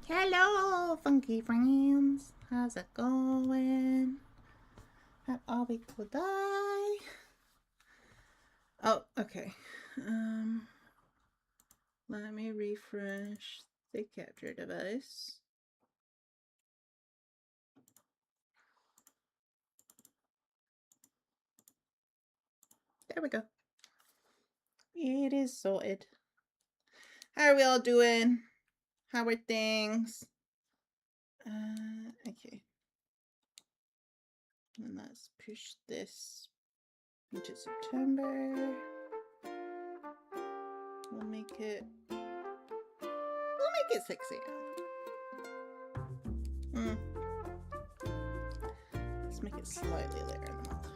Hello, funky friends. How's it going? That all we will die. Oh, okay. Let me refresh the capture device. There we go. It is sorted. How are we all doing? How are things? Okay. And let's push this into September. We'll make it 6 a.m. Let's make it slightly later in the month.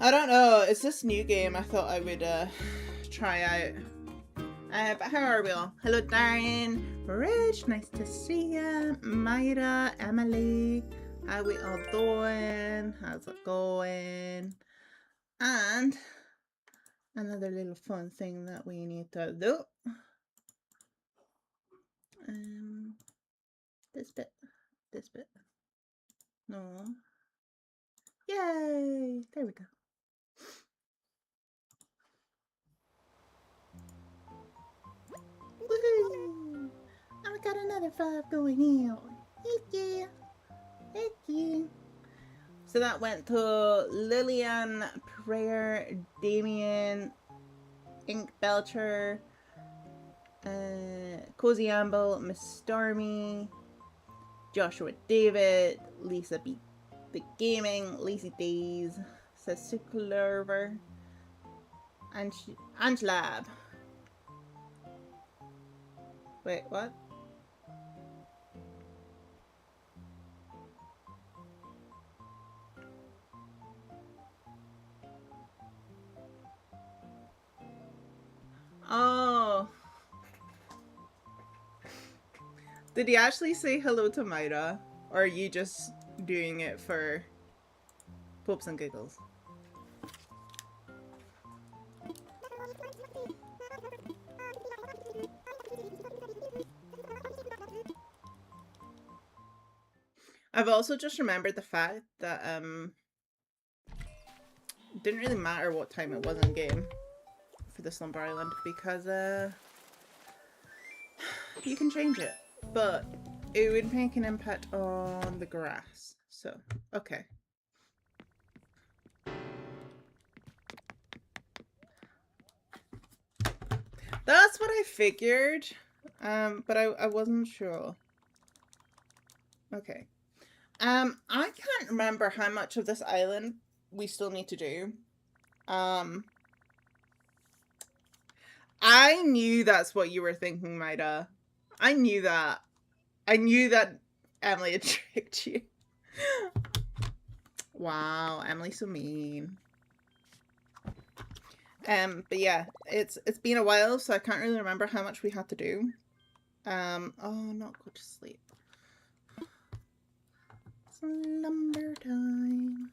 I don't know. It's this new game I thought I would try out. But how are we all? Hello, Darren, Rich, nice to see you. Myra, Emily, how we all doing? How's it going? And another little fun thing that we need to do. This bit. No. Yay! There we go. Woohoo! I got another 5 going on. Thank you. So that went to Lillian, Prayer, Damien, Ink Belcher, Cozy Amble, Miss Stormy, Joshua David, Lisa B. The Gaming, Lazy Days, Sasukulerver, Angelab. Wait, what? Oh. Did he actually say hello to Myra? Or are you just doing it for poops and giggles? I've also just remembered the fact that it didn't really matter what time it was in game for the Slumber Island because you can change it, but it would make an impact on the grass. So, okay. That's what I figured, but I wasn't sure. Okay. I can't remember how much of this island we still need to do. I knew that's what you were thinking, Maida. I knew that. I knew that Emily had tricked you. Wow, Emily's so mean. But yeah, it's been a while, so I can't really remember how much we had to do. Oh, not go to sleep. Slumber time.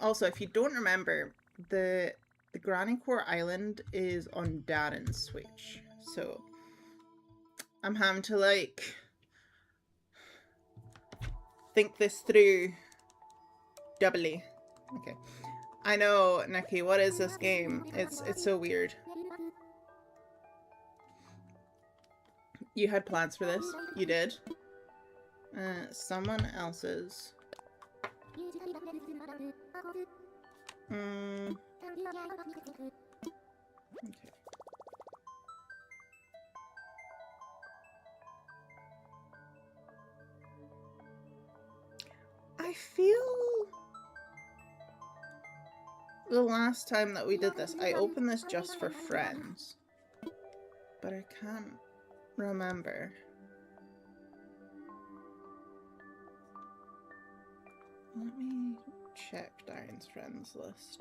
Also, if you don't remember, the Granny Core Island is on Darren's Switch, so I'm having to like think this through doubly. Okay. I know, Nikki, what is this game? It's so weird. You had plans for this? You did? Someone else's. Okay. I feel the last time that we did this, I opened this just for friends, but I can't remember. Let me check Darren's friends list.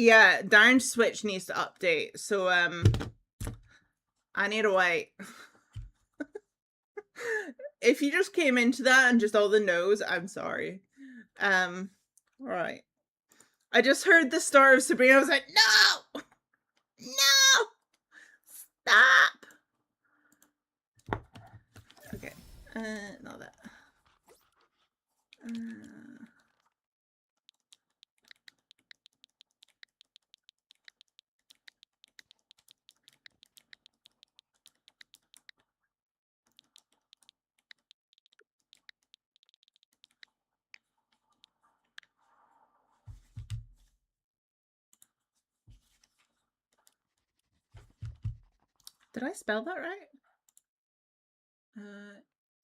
Yeah, Darren's Switch needs to update, so I need to wait. If you just came into that and just all the no's, I'm sorry. Right. I just heard the start of Sabrina. I was like, no! No! Stop! Okay. Not that. Did I spell that right?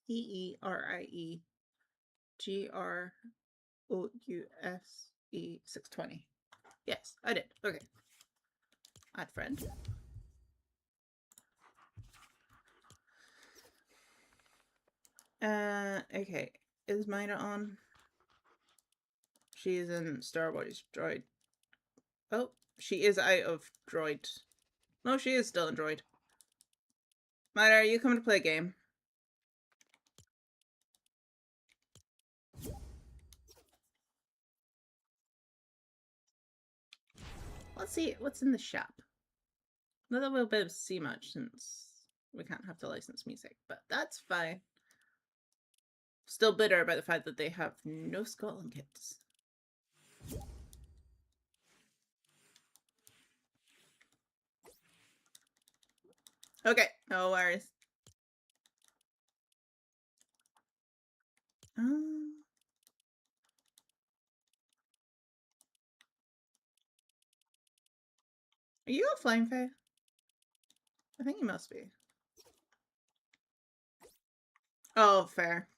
EERIE GROUSE 620. Yes, I did. Okay. Add friend. Okay. Is Mina on? She's in Star Wars Droid. Oh, she is out of Droid. No, she is still in Droid. Mina, are you coming to play a game? Let's see what's in the shop. Not that we'll be able to see much since we can't have to license music, but that's fine. Still bitter about the fact that they have no Scotland kits. Okay, no worries. Are you offline, Faye? I think you must be. Oh, fair.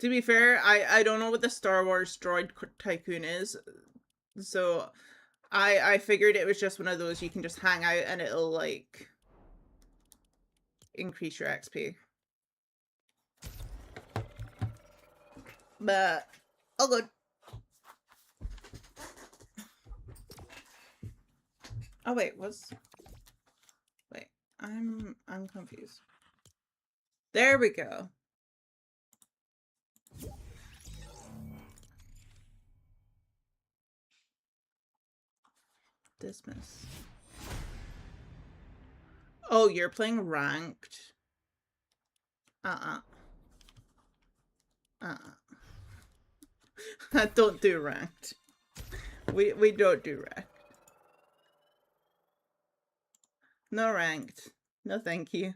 To be fair, I don't know what the Star Wars Droid Tycoon is, so I figured it was just one of those you can just hang out and it'll like increase your XP. But all good. Oh wait, wait, I'm confused. There we go. Dismiss. Oh, you're playing ranked. Don't do ranked. We don't do ranked. No ranked. No thank you.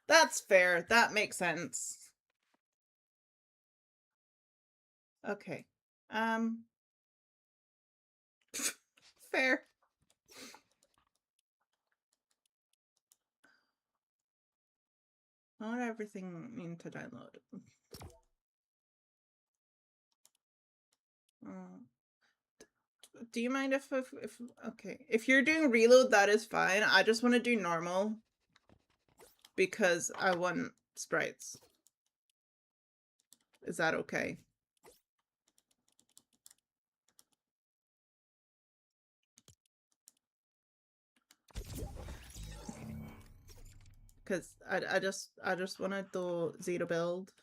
That's fair. That makes sense. Okay. Fair. Not everything mean to download. Do you mind if okay, if you're doing reload, that is fine. I just want to do normal because I want sprites. Is that okay? Because I just want to do zero build.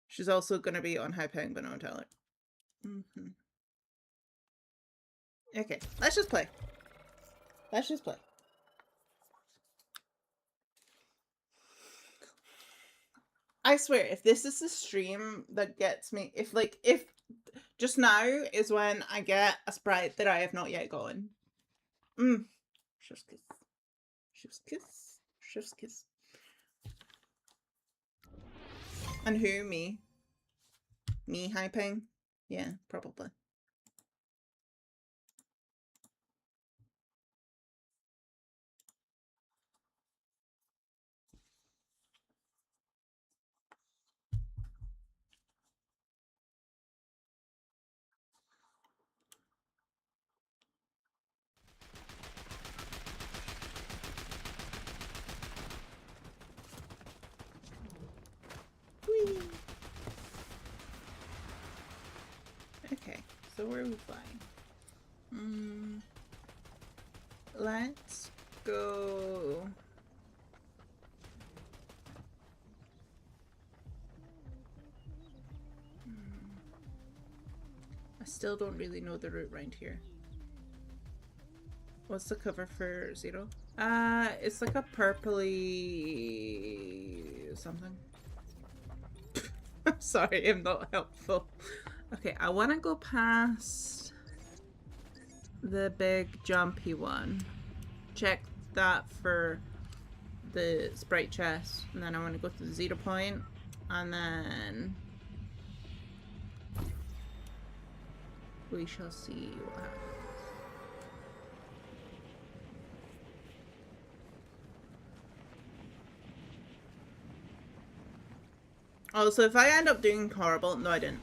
She's also gonna be on high ping, but no one tell her. Okay, let's just play. Let's just play. I swear, if this is the stream that gets me, if just now is when I get a sprite that I have not yet gotten. Chef's kiss. Chef's kiss. Chef's kiss. And who? Me? Me hyping? Yeah, probably. Whee. so where are we flying? Let's go. I still don't really know the route right here. What's the cover for Zero? It's like a purpley something. I'm sorry, I'm not helpful. Okay, I want to go past the big jumpy one. Check that for the sprite chest, and then I want to go to the 0 point, and then we shall see what happens. Oh, so if I end up doing horrible, no I didn't.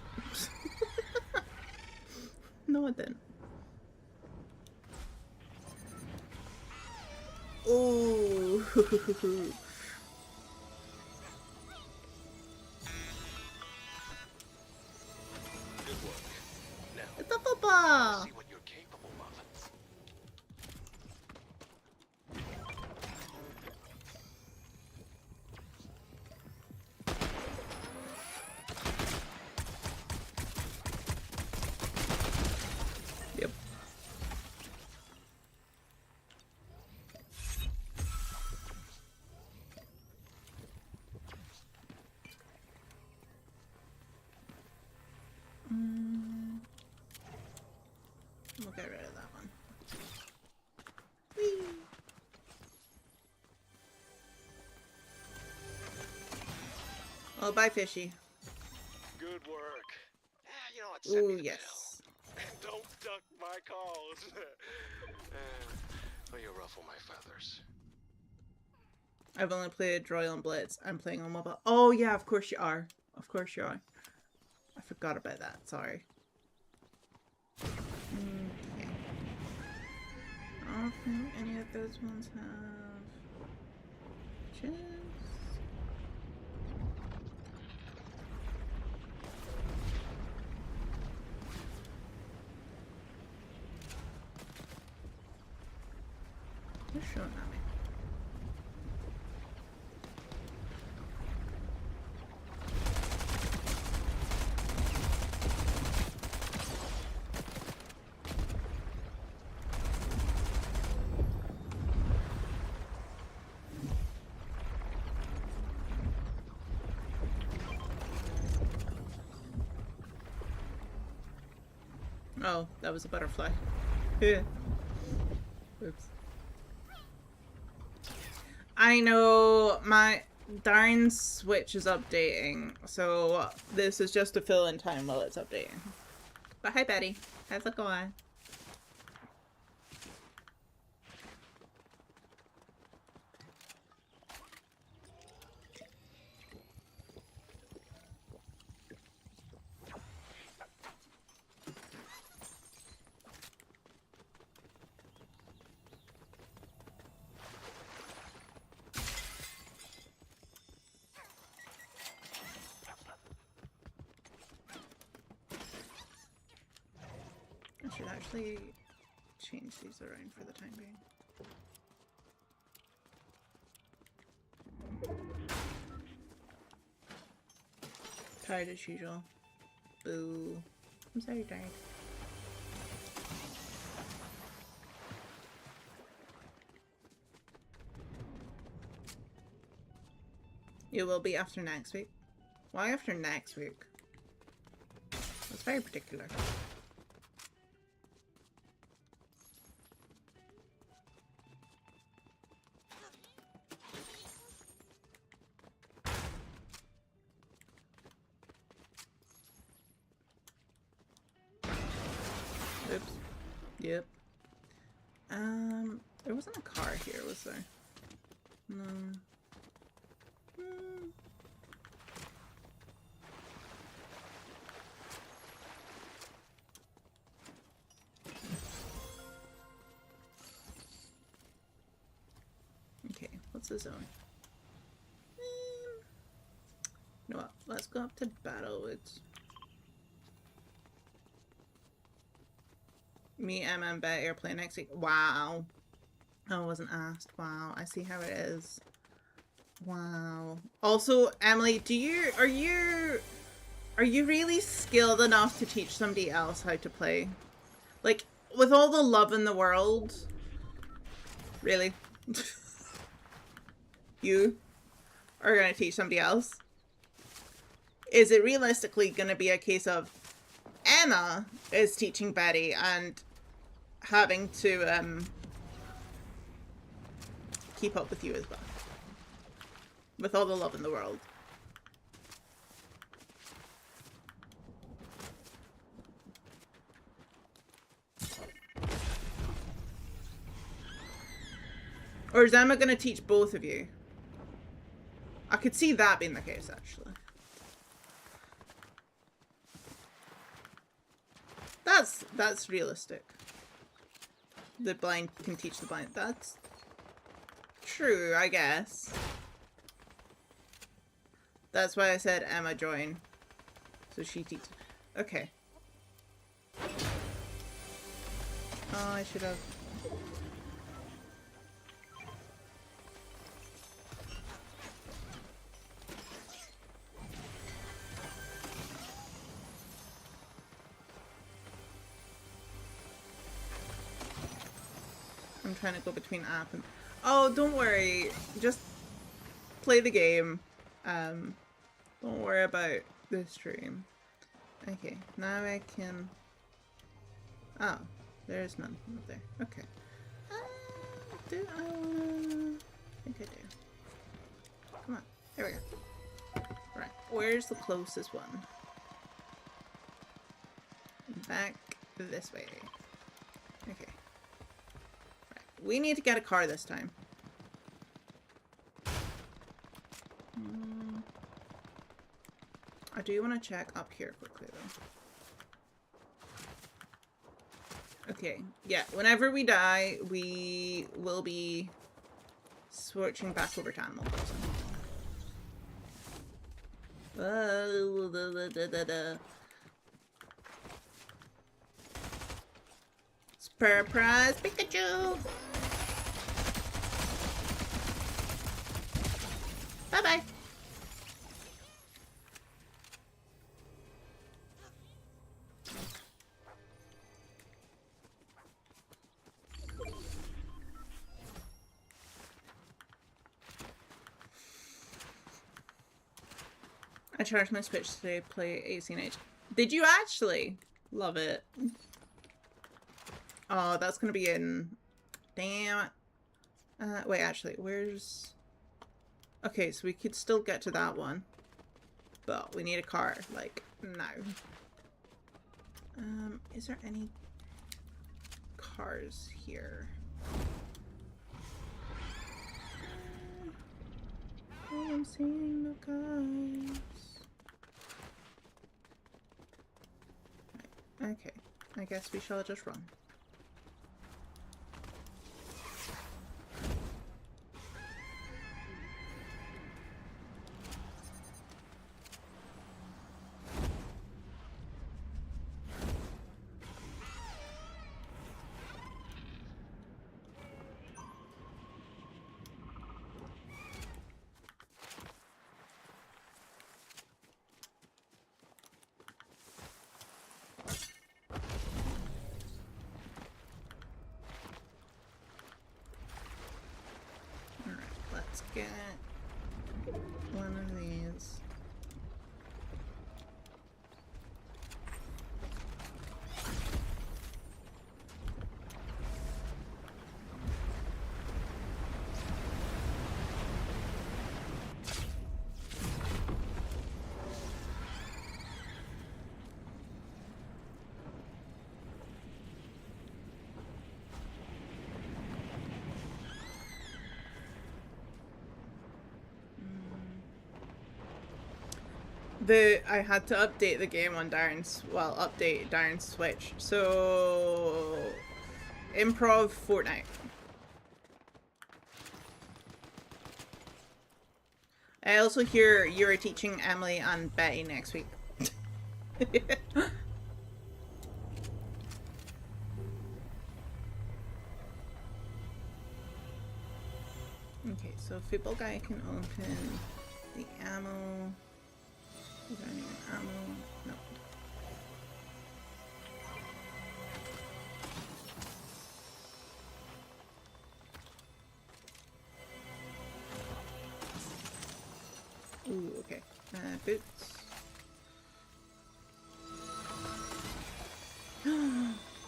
No I didn't. Oh. It's a football. See what you're capable of. Yep. We'll get rid of that one. Whee! Oh, bye, fishy. Good work. You know what? Ooh, yes. Don't duck my calls. Or you ruffle my feathers. I've only played Royal and Blitz. I'm playing on mobile. Oh, yeah, of course you are. Of course you are. I forgot about that. Sorry. Okay. I don't think any of those ones have chests. They're showing at me. Oh, that was a butterfly. Yeah. Oops. I know my darn Switch is updating, so this is just to fill in time while it's updating. But hi Betty, how's it going? I should actually change these around for the time being. Tired as usual. Boo. I'm sorry, tired. You will be after next week. Why after next week? That's very particular. Oops. Yep. There wasn't a car here, was there? No. Okay, what's the zone? You know what? Let's go up to Battlewoods. Me, Emma, and Betty are playing next week. Wow. I wasn't asked. Wow. I see how it is. Wow. Also, Emily, are you really skilled enough to teach somebody else how to play? Like, with all the love in the world? Really? You are gonna teach somebody else? Is it realistically gonna be a case of Emma is teaching Betty and having to keep up with you as well? With all the love in the world. Or is Emma gonna teach both of you? I could see that being the case, actually. That's realistic. The blind can teach the blind. That's true, I guess. That's why I said Emma join. So she teaches. Okay. Oh, I should have. I'm trying to go between app and... Oh, don't worry. Just play the game. Don't worry about the stream. Okay, now I can... Oh, there's none up there. Okay. Do I wanna... I think I do. Come on. There we go. Right. Where's the closest one? Back this way. Okay. We need to get a car this time. I do want to check up here quickly though. Okay, yeah, whenever we die, we will be switching back over to Animal Crossing. Surprise Pikachu! Bye-bye! I charged my Switch today to play ACNH. Did you actually? Love it. Oh, that's gonna be in... Damn it. Wait, actually, where's... Okay, so we could still get to that one. But we need a car, like, now. Is there any cars here? I am seeing no cars. Right. Okay, I guess we shall just run. Let's get one of these. I had to update the game on Darren's, well, update Darren's Switch. So, improv Fortnite. I also hear you're teaching Emily and Betty next week. so football guy can open the ammo. Is there any ammo? No. Ooh, okay. Boots.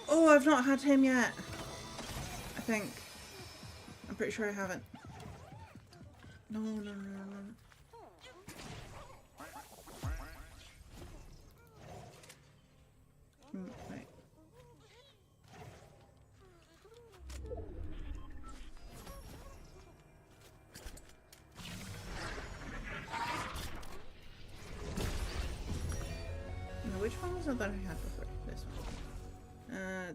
Oh, I've not had him yet. I think. I'm pretty sure I haven't. No, no, no, no. Right. Now, which one was it that I had before? This one.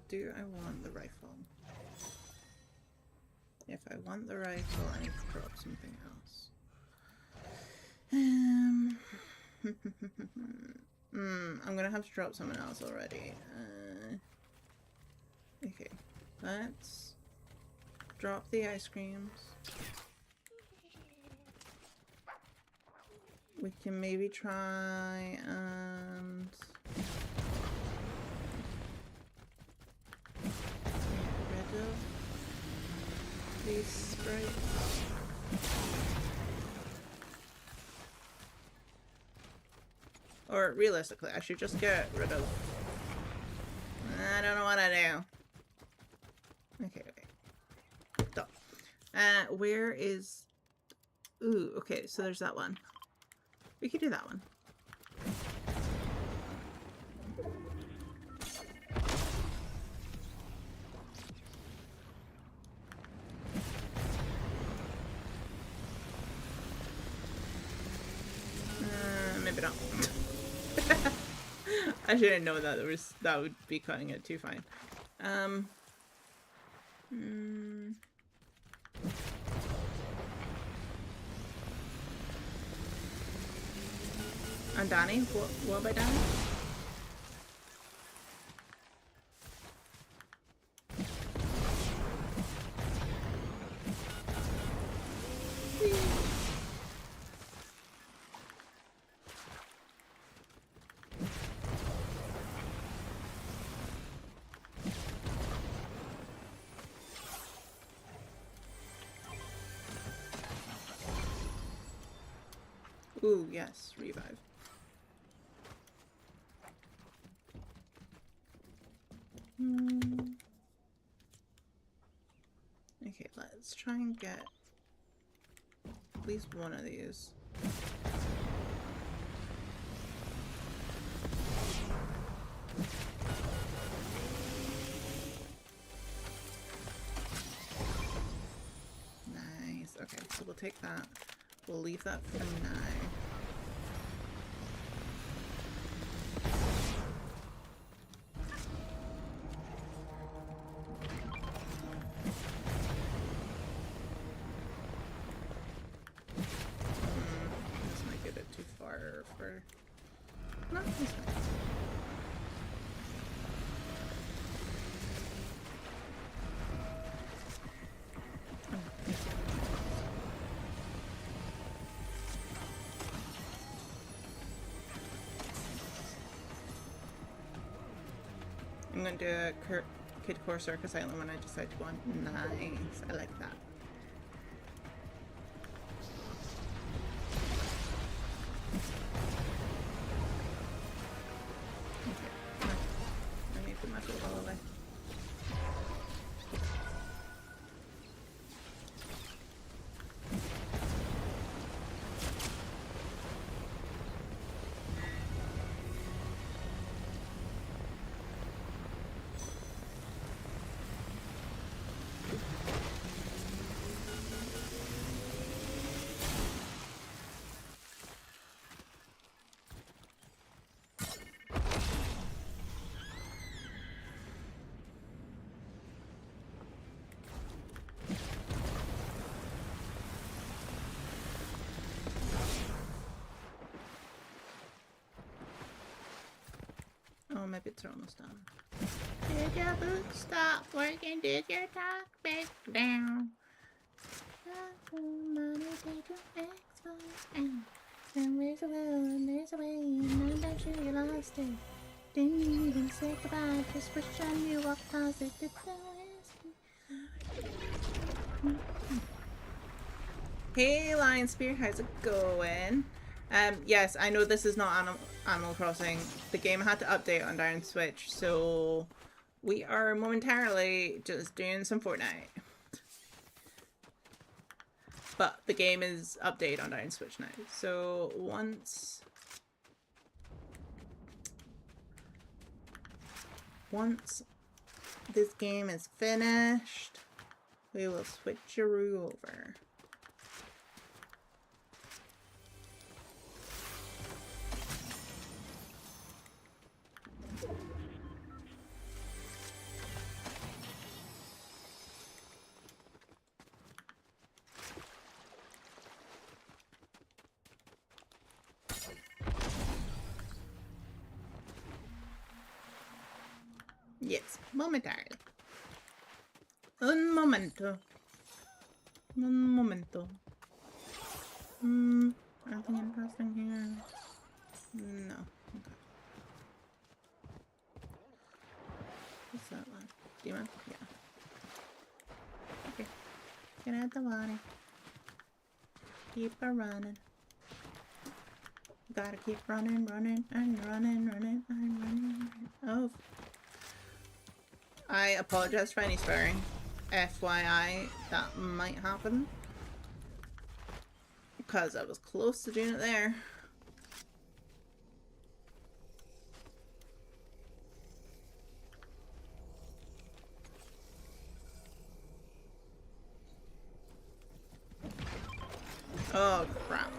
Do I want the rifle? If I want the rifle, I need to drop something else. I'm gonna have to drop someone else already. Okay, let's drop the ice creams. We can maybe try and get rid of these sprites. Or realistically, I should just get rid of... I don't know what I do. Okay, okay. Stop. Where is... Ooh, okay, so there's that one. We could do that one. Maybe not. I didn't know that that would be cutting it too fine. And Danny? What about Danny? Ooh, yes, revive. Okay, let's try and get at least one of these. Nice. Okay, so we'll take that. We'll leave that for now. This might get it too far for... No, this might. I'm going to do a Kid Core Circus Island when I decide to go on. Nice. I like that. Okay. I need to put my foot all away. Oh, my bits are almost done. Did your boots stop working? Did your talk back down? Money to X, Y, and there's a will and there's a way, and I'm not sure you lost it. Didn't even say goodbye, just wish I knew what caused it. Did Hey Lion Spear, how's it going? Yes, I know this is not Animal Crossing. The game had to update on Down Switch, so we are momentarily just doing some Fortnite. But the game is updated on Down Switch now. So once this game is finished, we will switcheroo over. Yes, momentarily. Un momento. Un momento. Nothing interesting here. No. Okay. What's that one? Demon? Yeah. Okay. Get out the water. Keep a running. Gotta keep running, running, and running, running, and running. Oh. I apologize for any swearing. FYI, that might happen. Because I was close to doing it there. Oh, crap.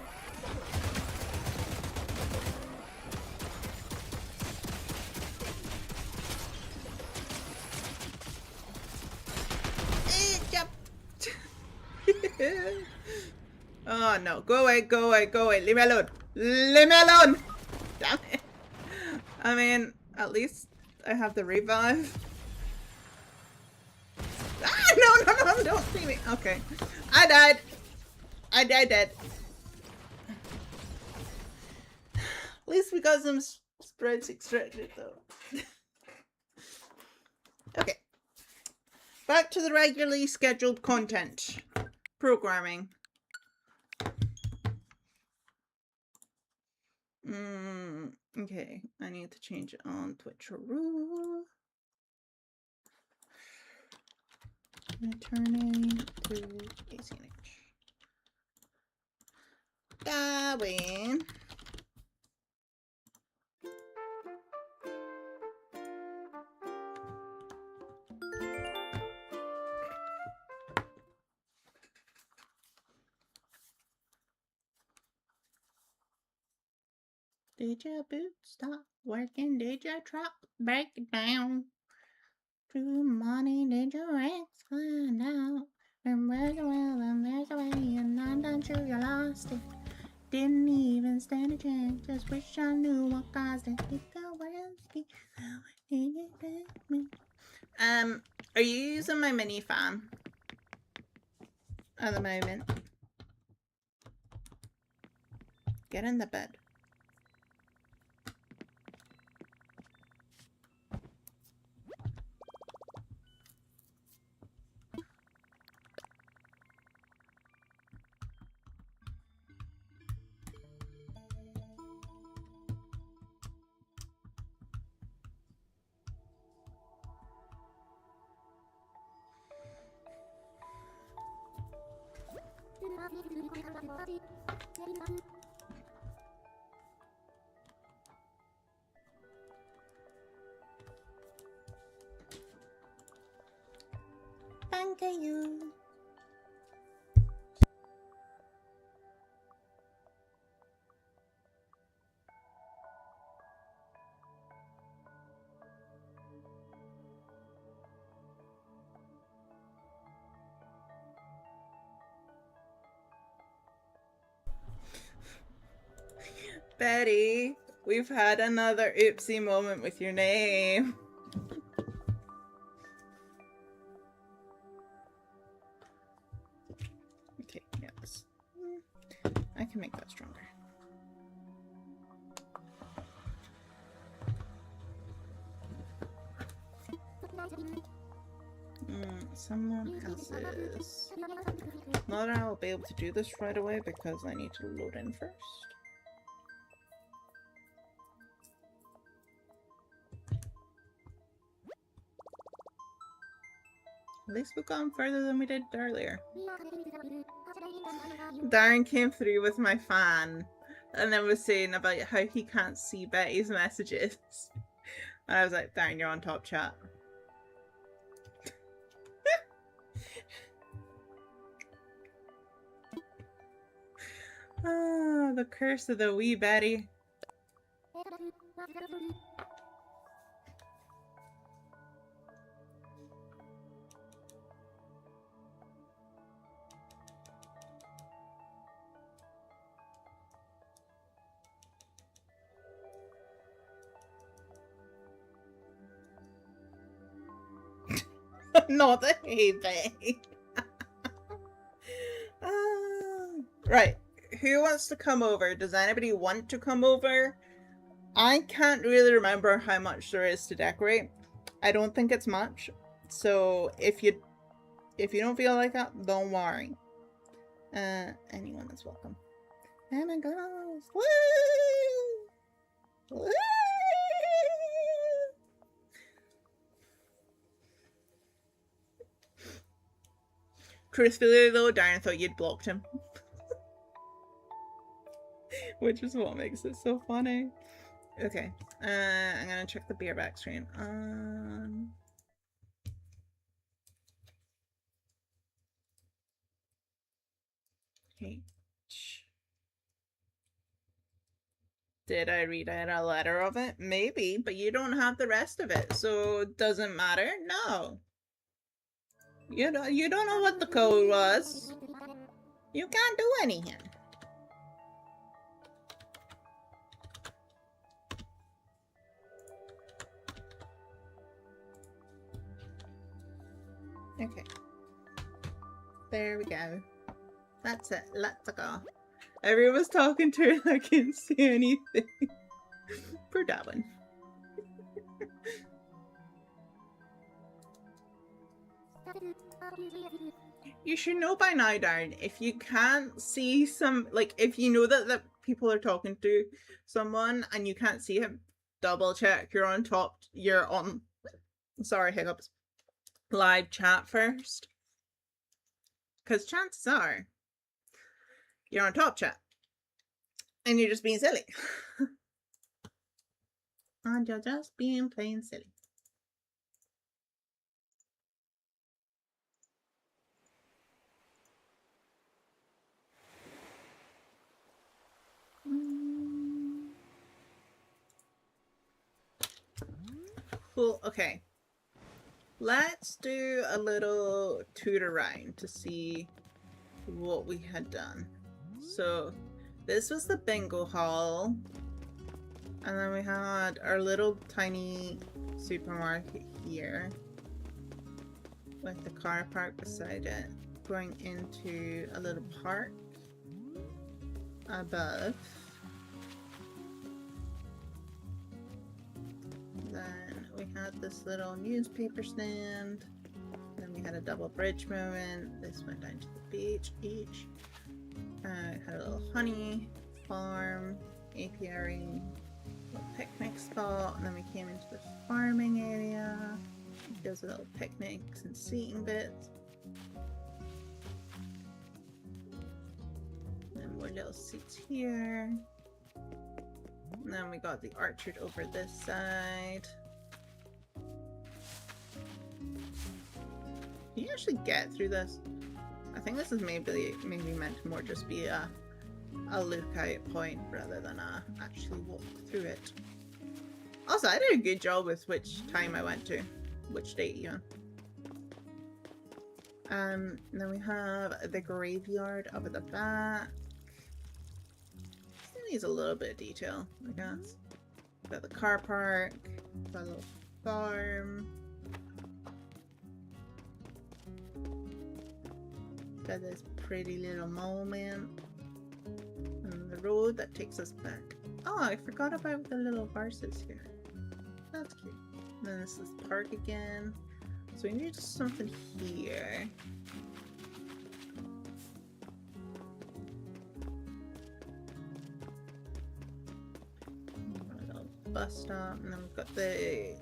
Oh no, go away, go away, go away, leave me alone. Leave me alone! Damn it. I mean, at least I have the revive. Ah, no, don't see me. Okay. I died. I died dead. At least we got some spreads extracted though. Okay. Back to the regularly scheduled content. Programming. Okay, I need to change it on Twitcheroo. Returning to ACNH. Darwin. Did your boot stop working? Did your truck break down? True money, did your ex find out? And where's the will and there's a way, and I'm not sure you lost it. Didn't even stand a chance, just wish I knew what caused it. Did the world be how did it hurt me? Are you using my mini fan at the moment? Get in the bed. Thank you. Betty, we've had another oopsie moment with your name. Okay, yes. can make that stronger. Someone else's. Not that I'll be able to do this right away because I need to load in first. At least we've gone further than we did earlier. Darren came through with my fan and then was saying about how he can't see Betty's messages. And I was like, Darren, you're on top chat. Ah, the curse of the wee Betty. Not the hay bag. Right. Who wants to come over? Does anybody want to come over? I can't really remember how much there is to decorate. I don't think it's much. So if you don't feel like that, don't worry. Anyone is welcome. Oh my gosh. Woo! Woo! Truthfully though, Darren thought you'd blocked him. Which is what makes it so funny. Okay, I'm gonna check the beer back screen. H. Did I read out a letter of it? Maybe, but you don't have the rest of it, so it doesn't matter? No. You don't know what the code was. You can't do anything. Okay. There we go. That's it. Let's go. Everyone's talking to her. I can't see anything. Poor Darwin. You should know by now, Darren, if you can't see some, like, if you know that people are talking to someone and you can't see him, double check you're on top, you're on, sorry, hiccups, live chat first. Because chances are, you're on top chat. And you're just being silly. And you're just being plain silly. Cool, okay. Let's do a little tour around to see what we had done. So, this was the bingo hall. And then we had our little tiny supermarket here. With the car park beside it. Going into a little park above. Then we had this little newspaper stand. Then we had a double bridge moment. This went down to the beach each. Had a little honey farm, apiary, little picnic spot. And then we came into the farming area. There's a little picnics and seating bits. And more little seats here. And then we got the orchard over this side. Can you actually get through this? I think this is maybe meant to more just be a lookout point rather than actually walk through it. Also, I did a good job with which time I went to, which date you on. And then we have the graveyard up at the back. Needs a little bit of detail, I guess. Got the car park, got a little farm. Got this pretty little moment. And road that takes us back. Oh, I forgot about the little horses here. That's cute. And then this is the park again. So we need something here. A little bus stop, and then we've got the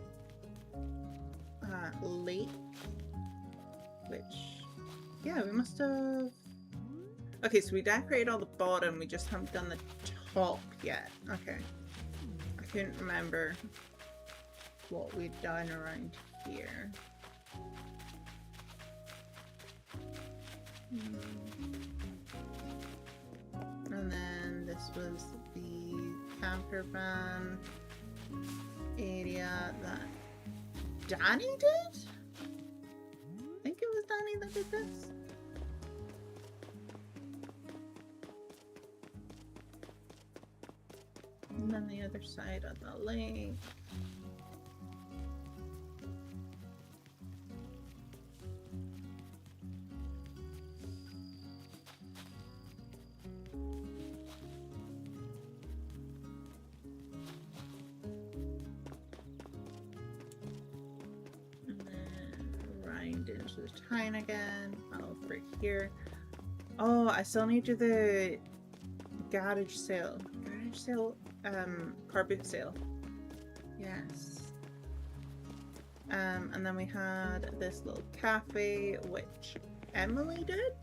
lake, which, yeah, we must have. Okay, so we decorated all the bottom, we just haven't done the top yet. Okay. I couldn't remember what we'd done around here. And then this was the camper van area that Danny did? I think it was Danny that did this. And then the other side of the lake. And then round into the town again. Over here. Oh, I still need to do the garage sale. Garage sale? Car boot sale. Yes. And then we had this little cafe, which Emily did.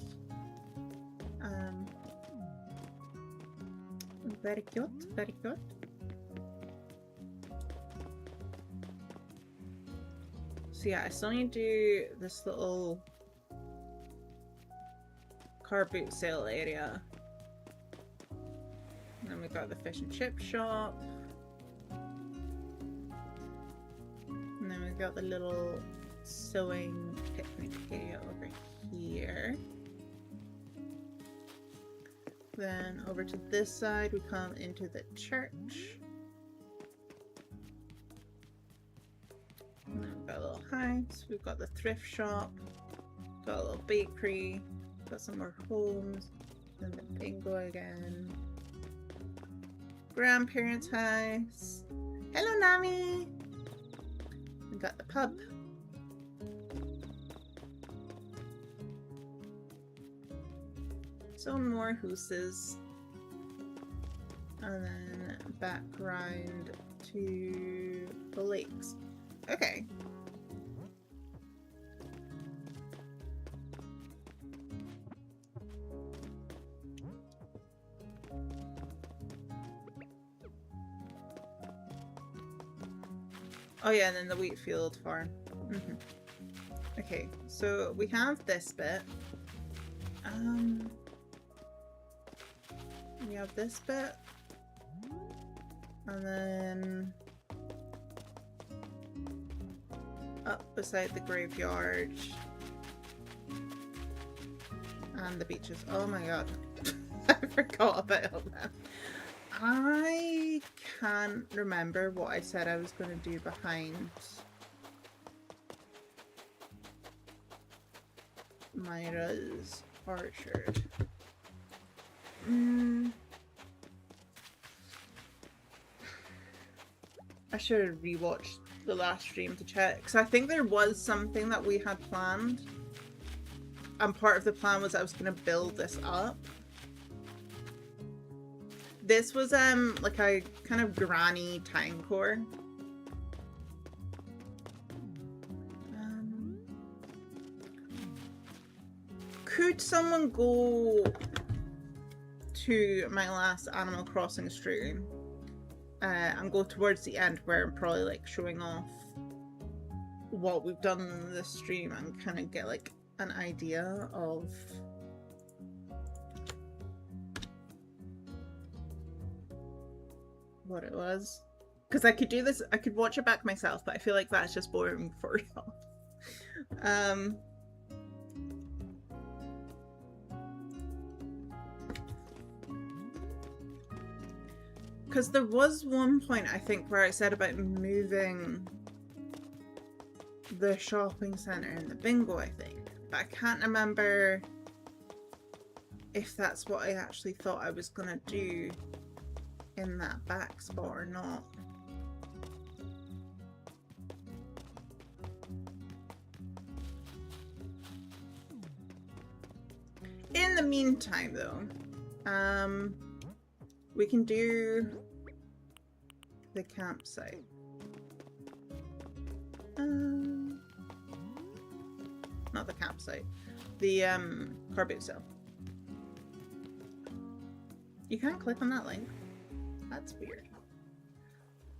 Very cute, very cute. So yeah, I still need to do this little car boot sale area. And then we got the fish and chip shop. And then we've got the little sewing picnic area over here. Then over to this side we come into the church. And then we've got a little house, we've got the thrift shop, got a little bakery, got some more homes, then the bingo again. Grandparents' house. Hello, Nami! We got the pub. Some more houses. And then back round to the lakes. Okay. Oh yeah, and then the wheat field farm. Okay, so we have this bit. We have this bit. And then up beside the graveyard. And the beaches. Oh my god. I forgot about all that. I can't remember what I said I was going to do behind Myra's orchard. I should have rewatched the last stream to check, because I think there was something that we had planned, and part of the plan was I was going to build this up. This was like a kind of granny time core. Could someone go to my last Animal Crossing stream and go towards the end where I'm probably like showing off what we've done in this stream and kind of get like an idea of what it was? Because I could do this, I could watch it back myself, but I feel like that's just boring for y'all. Because there was one point, I think, where I said about moving the shopping centre and the bingo, I think. But I can't remember if that's what I actually thought I was gonna do in that back spot or not. In the meantime, though, we can do the campsite. Not the campsite. The car boot sale. You can't click on that link. That's weird.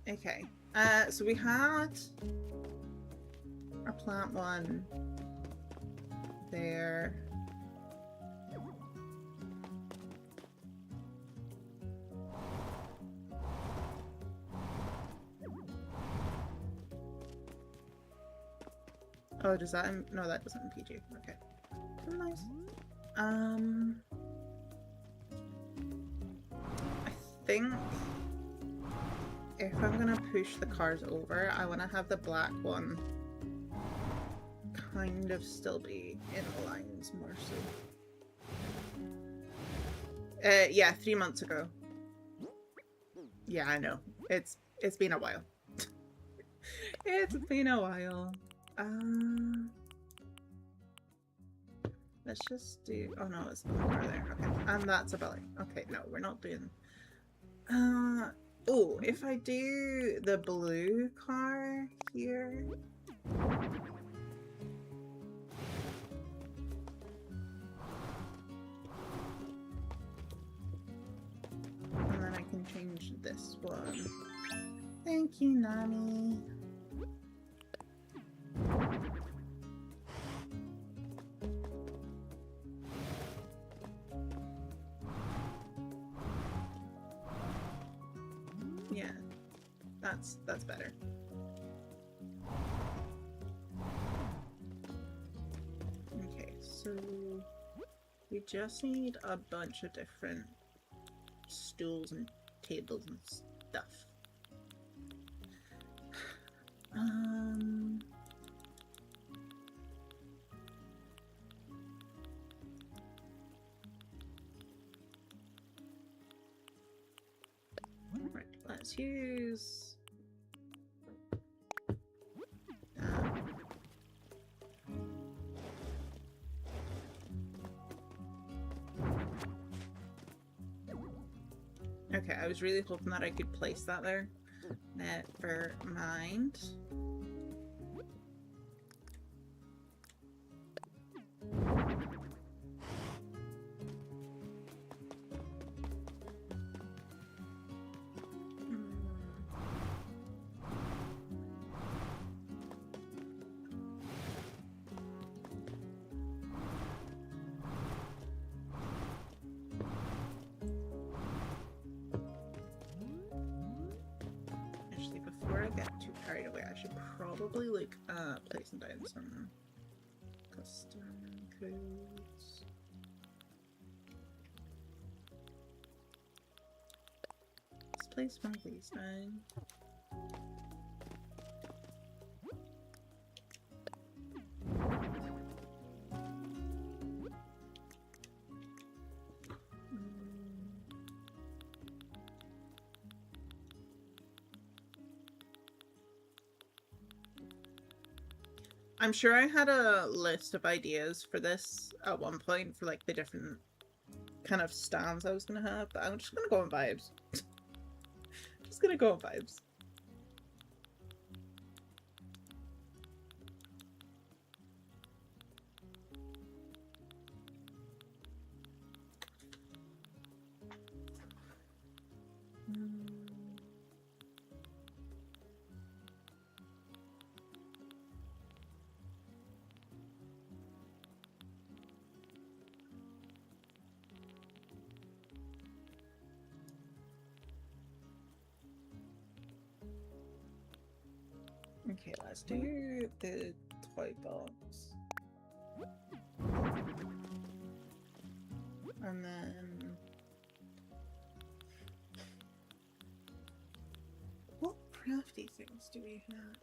Okay. So we had our plant one there. Oh, does that? No, that doesn't impede you. Okay. Nice. I think if I'm gonna push the cars over, I want to have the black one kind of still be in the lines more so. Yeah, 3 months ago. Yeah, I know. It's been a while. It's been a while. Let's just do. Oh no, it's not over there. Okay, and that's a belly. Okay, no, we're not doing. Oh, if I do the blue car here. And then I can change this one. Thank you, Nami. Yeah, that's better. Okay, so we just need a bunch of different stools and tables and stuff. Right, let's use okay, I was really hoping that I could place that there. Never mind. Actually, before I get too carried away, I should probably like placing down some custom codes. Let's place one of these down. I'm sure I had a list of ideas for this at one point for like the different kind of stands I was gonna have, but I'm just gonna go on vibes. Just gonna go on vibes. Okay, let's do the toy box. And then... what crafty things do we have?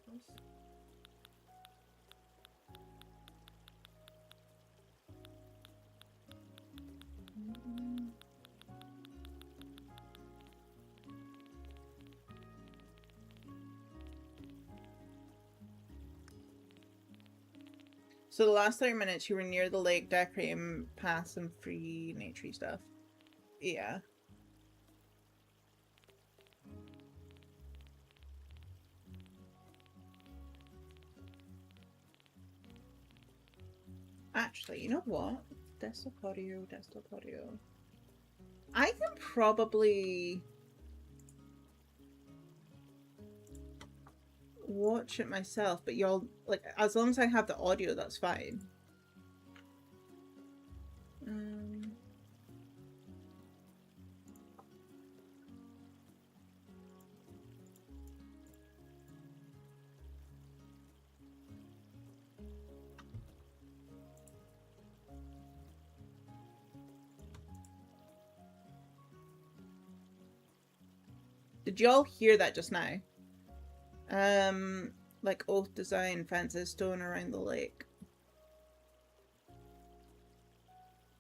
So the last 30 minutes you were near the lake decorating paths and free naturey stuff. Yeah. Actually, you know what? Desktop audio. I can probably watch it myself, but y'all, like, as long as I have the audio, that's fine. Did y'all hear that just now? Like oath design fences stone around the lake.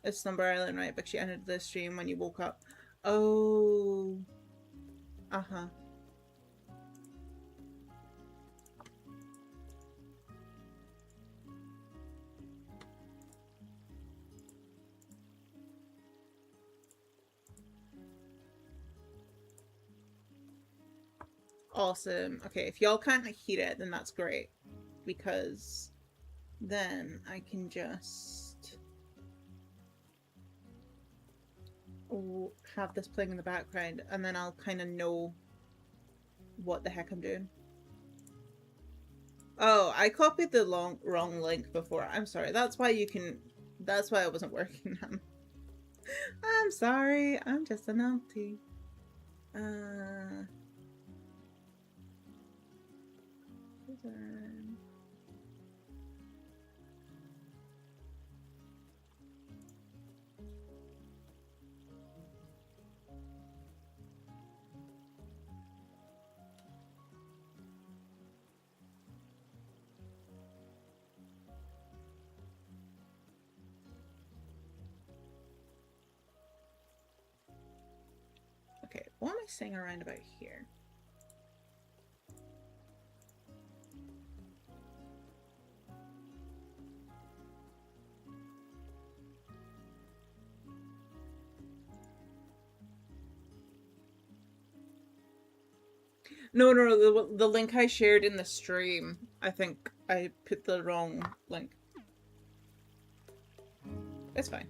It's Slumber Island, right? But she entered the stream when you woke up. Oh. Uh-huh. Awesome. Okay, if y'all can't hear it, then that's great. Because then I can just have this playing in the background and then I'll kind of know what the heck I'm doing. Oh, I copied the wrong link before. I'm sorry. That's why I wasn't working on. I'm sorry. I'm just a naughty. Okay, what am I saying around about here? No, the link I shared in the stream, I think I put the wrong link. It's fine.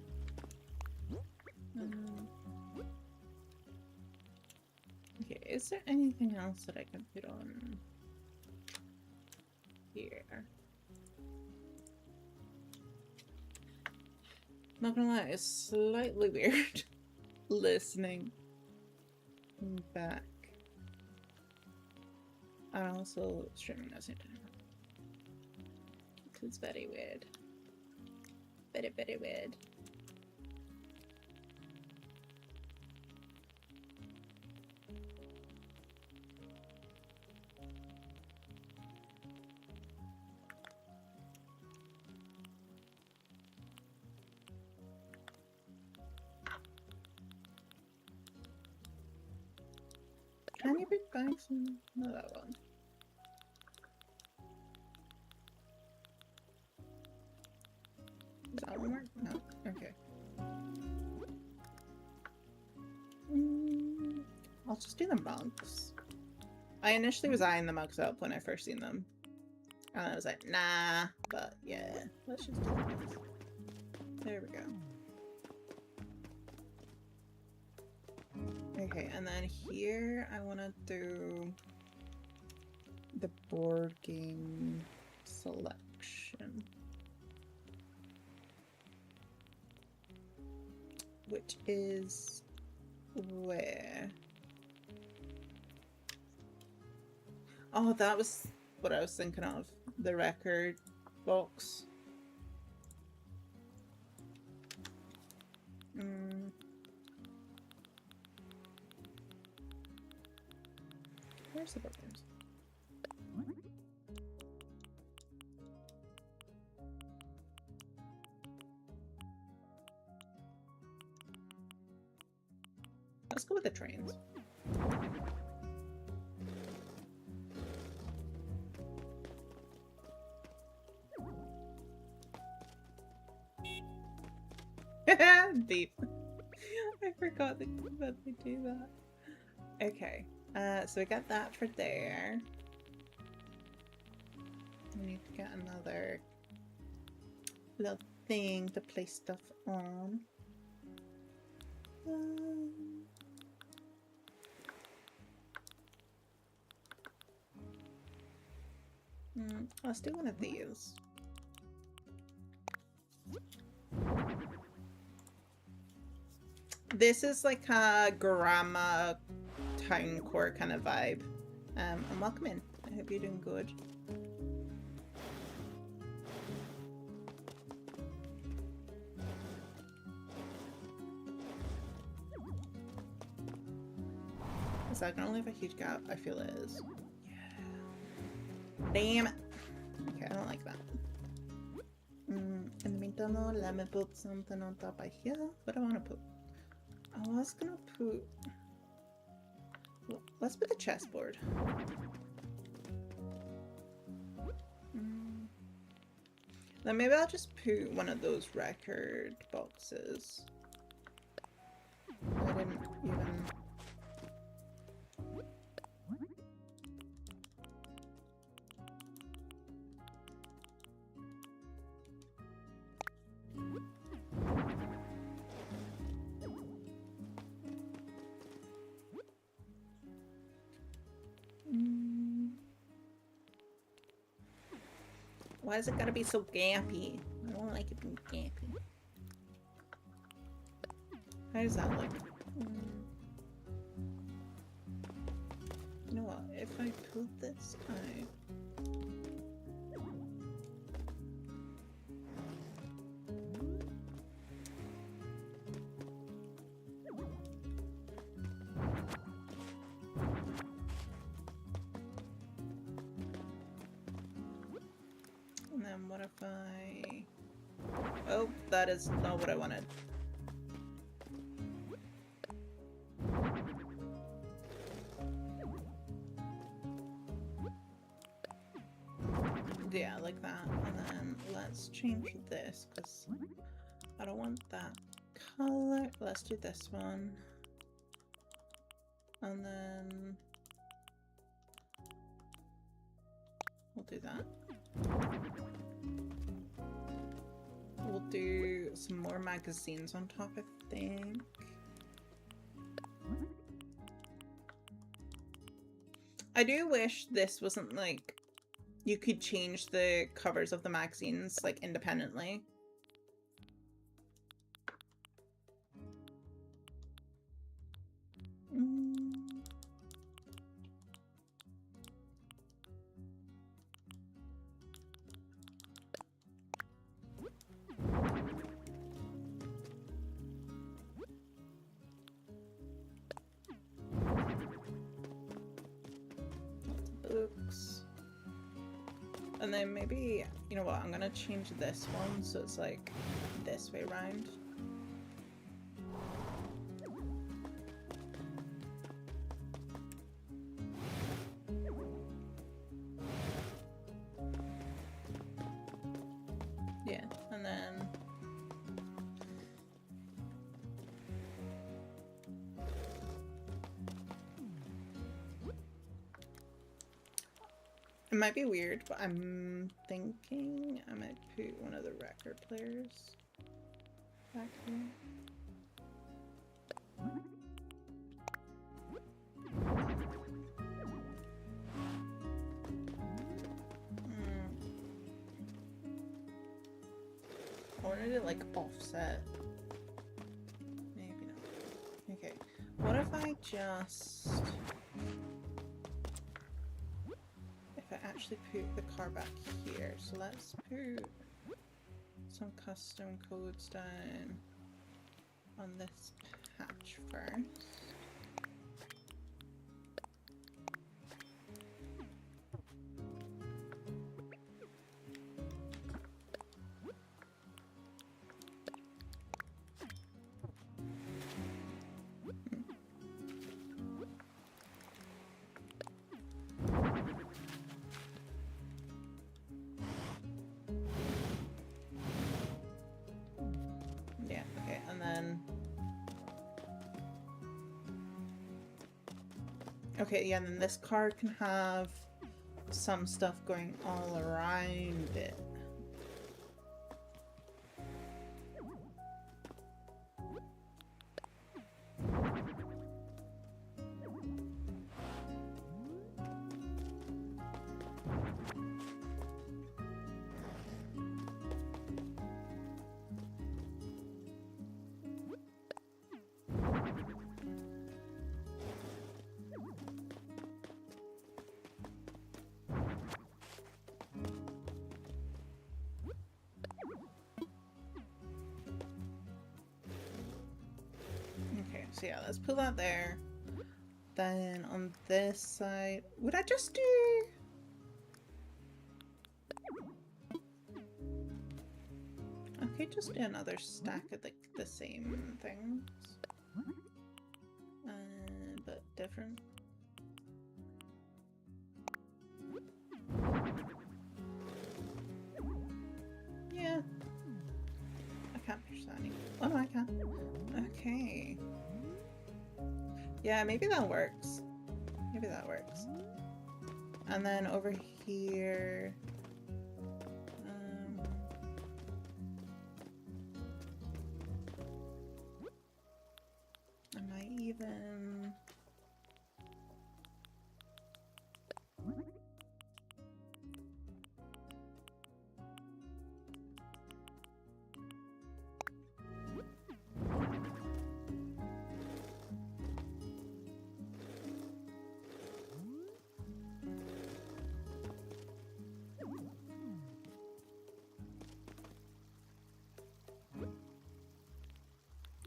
Okay, is there anything else that I can put on here? Not gonna lie, it's slightly weird listening back. And also streaming at the same time. It's very weird. Very, very weird. Can you be going from that one? Does that one work? No. Okay. I'll just do the mugs. I initially was eyeing the mugs up when I first seen them. And I was like, nah. But yeah, let's just do the mugs. There we go. Okay, and then here I want to do the board game selection, which is where? Oh, that was what I was thinking of, the record box. Where's the board games? Let's go with the trains. Beep. I forgot that they do that. Okay. So we got that for there. We need to get another little thing to place stuff on. Let's do one of these. This is like a grandma town core kind of vibe. And welcome in. I hope you're doing good. Is that gonna leave a huge gap? I feel it is. Yeah. Damn it. Okay, I don't like that. In the meantime, though, let me put something on top of here. What do I want to put? I was gonna put... Well, let's put the chessboard. Then maybe I'll just put one of those record boxes. I didn't even... Why is it gotta be so gappy? I don't like it being gappy. How does that look? You know what? If I put this out... And then what if I... Oh, that is not what I wanted. Yeah, like that. And then let's change this, because I don't want that color. Let's do this one. And then... we'll do that. We'll do some more magazines on top, I think. I do wish this wasn't like you could change the covers of the magazines like independently. And then maybe, you know what, I'm gonna change this one so it's like this way around. Yeah, and then it might be weird, but I'm thinking I might put one of the record players back here. I wanted it like offset. Maybe not. Okay. What if I just... actually put the car back here, so let's put some custom codes down on this patch first. Okay, yeah, and then this car can have some stuff going all around it. Okay, so yeah, let's put that there. Then on this side, would I just do... Okay, just do another stack of like the same things. But different. Yeah. I can't push that anymore. Oh no, I can. Okay. Yeah, maybe that works. Maybe that works. And then over here... am I even...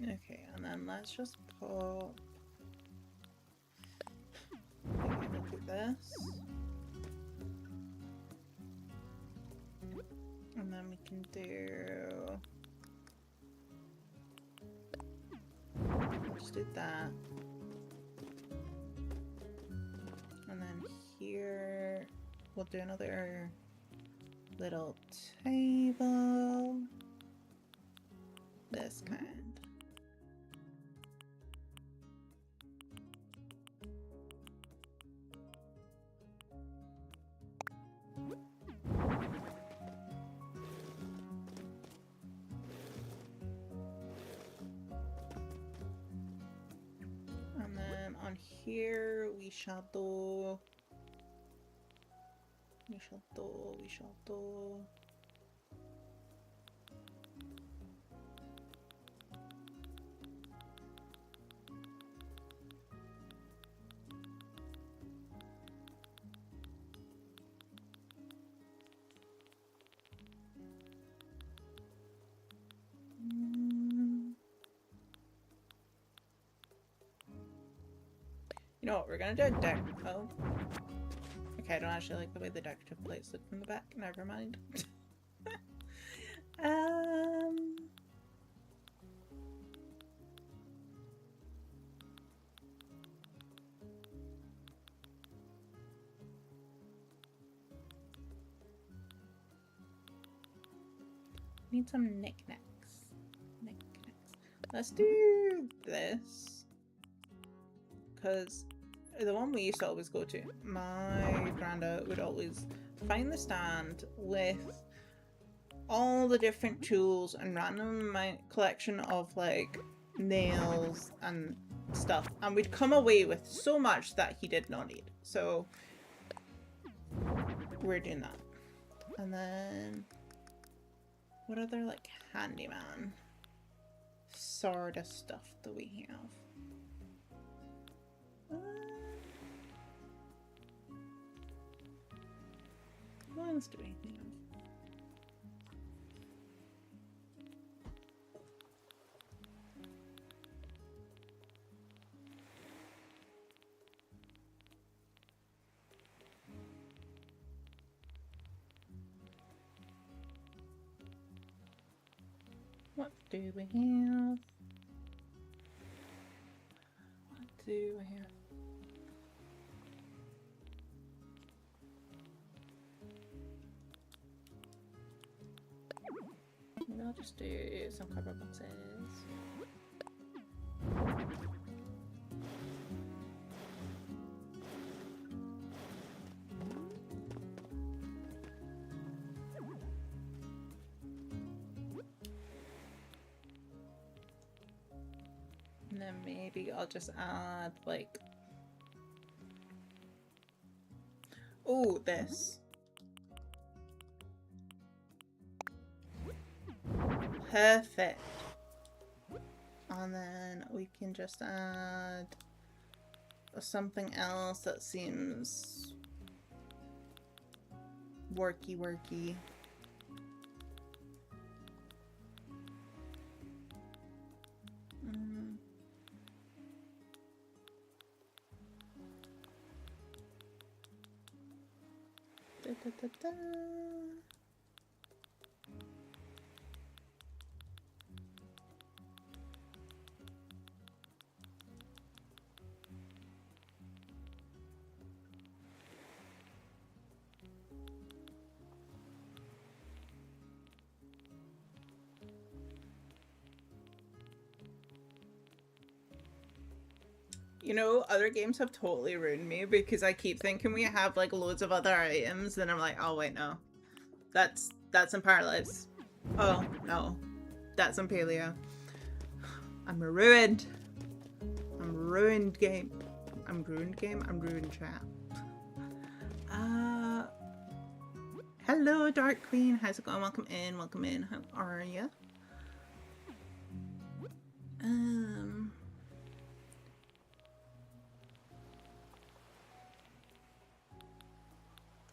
Okay, and then let's just pop... Okay, look at this. And then we can do... Let's do that. And then here, we'll do another little table. This kind. And then on here we shall do... We shall do... You know what, we're gonna do a deck. Oh. Okay, I don't actually like the way the decorative plates look from the back. Never mind. Need some knickknacks. Let's do this. Because the one we used to always go to, my granddad would always find the stand with all the different tools and random collection of like nails and stuff, and we'd come away with so much that he did not need. So we're doing that. And then what other like handyman sort of stuff do we have? What else do we have? What do we have? What do we have? Maybe I'll just do some cardboard boxes. then maybe I'll just add like, oh, this. Perfect. And then we can just add something else that seems worky. Da, da, da, da. You know, other games have totally ruined me because I keep thinking we have like loads of other items, and I'm like, oh wait, no. That's in Paralives. Oh, no. That's in Paleo. I'm ruined. I'm ruined game. I'm ruined game? I'm ruined chat. Hello, Dark Queen. How's it going? Welcome in. Welcome in. How are you?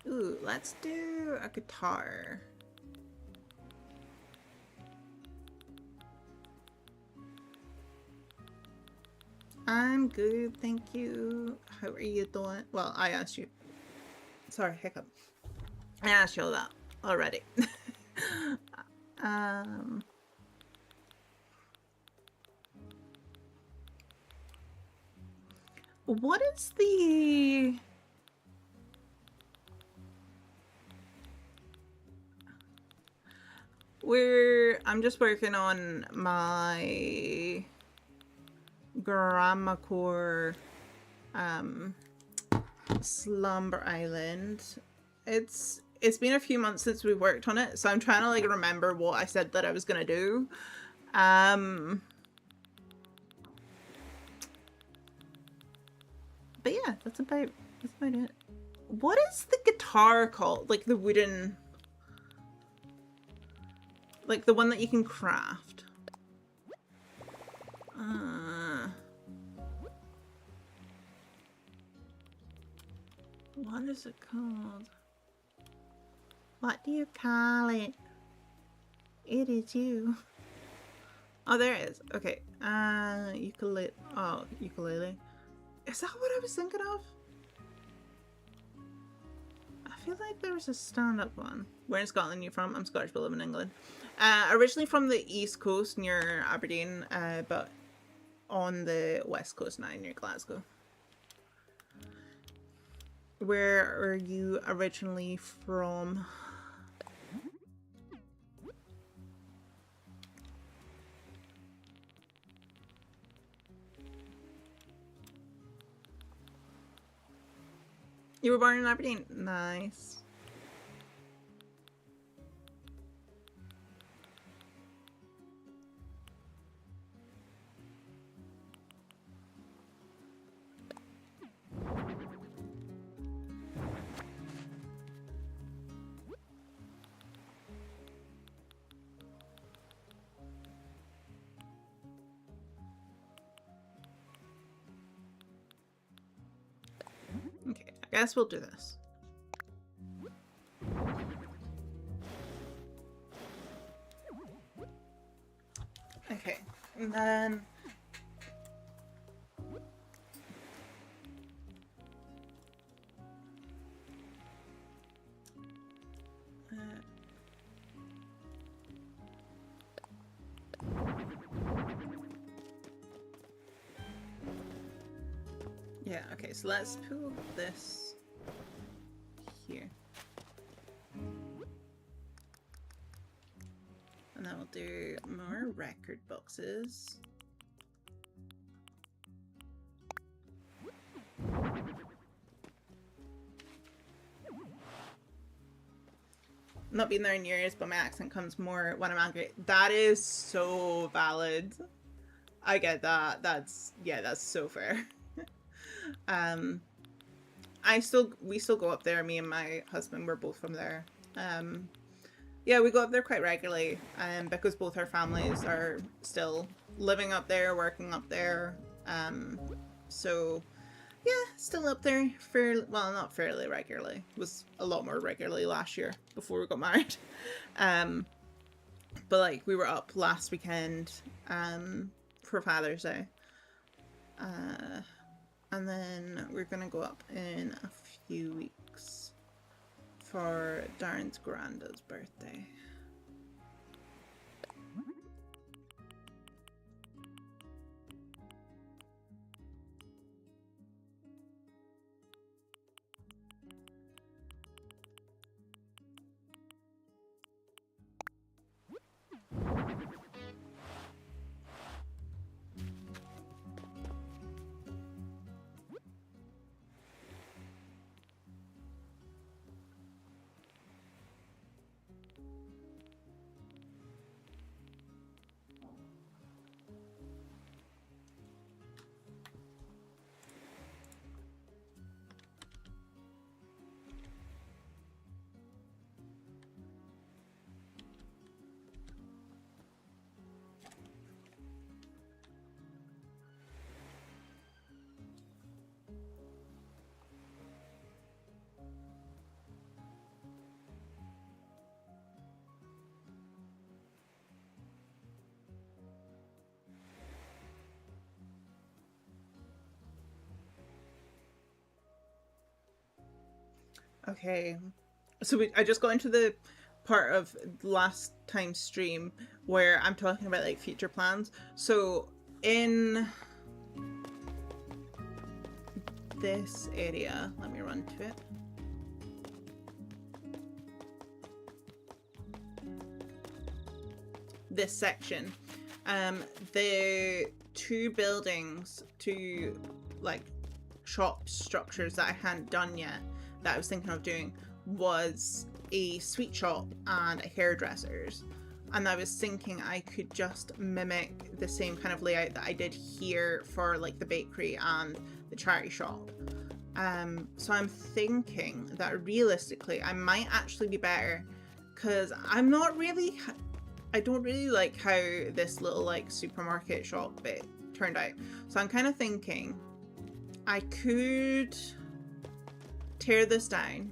Ooh, let's do a guitar. I'm good, thank you. How are you doing? Well, I asked you. Sorry, hiccup. I asked you that already. What is the... I'm just working on my Grandma Core Slumber Island. It's been a few months since we worked on it, so I'm trying to like remember what I said that I was gonna do. But yeah, that's about it. What is the guitar called? Like the wooden, like the one that you can craft. What is it called? What do you call it? It is you. Oh, there it is. Okay. Ukulele. Oh, ukulele. Is that what I was thinking of? I feel like there was a stand-up one. Where in Scotland are you from? I'm Scottish but live in England. Originally from the East Coast near Aberdeen, but on the West Coast now near Glasgow. Where are you originally from? You were born in Aberdeen? Nice. Okay, I guess we'll do this. Okay, and then... yeah, okay, so let's pull this here. And then we'll do more record boxes. Not been there in years, but my accent comes more when I'm angry. That is so valid. I get that. That's so fair. We still go up there. Me and my husband, we're both from there. Yeah, we go up there quite regularly, because both our families are still living up there, working up there. So yeah, still up there not fairly regularly. It was a lot more regularly last year before we got married. But like we were up last weekend for Father's Day. And then we're gonna go up in a few weeks for Darren's granddad's birthday. Okay, so I just got into the part of last time's stream where I'm talking about like future plans. So in this area, let me run to it. This section, the two buildings, two like shop structures that I hadn't done yet, that I was thinking of doing, was a sweet shop and a hairdresser's. And I was thinking I could just mimic the same kind of layout that I did here for like the bakery and the charity shop. So I'm thinking that realistically I might actually be better, because I don't really like how this little like supermarket shop bit turned out. So I'm kind of thinking I could tear this down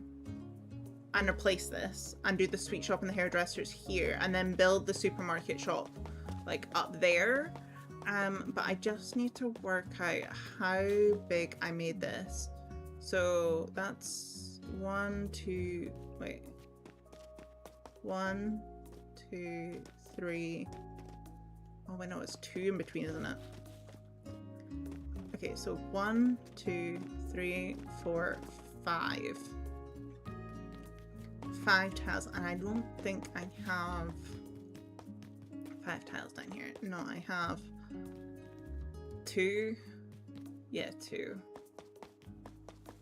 and replace this and do the sweet shop and the hairdressers here, and then build the supermarket shop like up there. But I just need to work out how big I made this. So that's 1, 2, 3. Oh wait, no, it's 2 in between, isn't it? Okay, so 1, 2, 3, 4, 5 tiles, and I don't think I have 5 tiles down here. No, I have 2. Yeah, 2.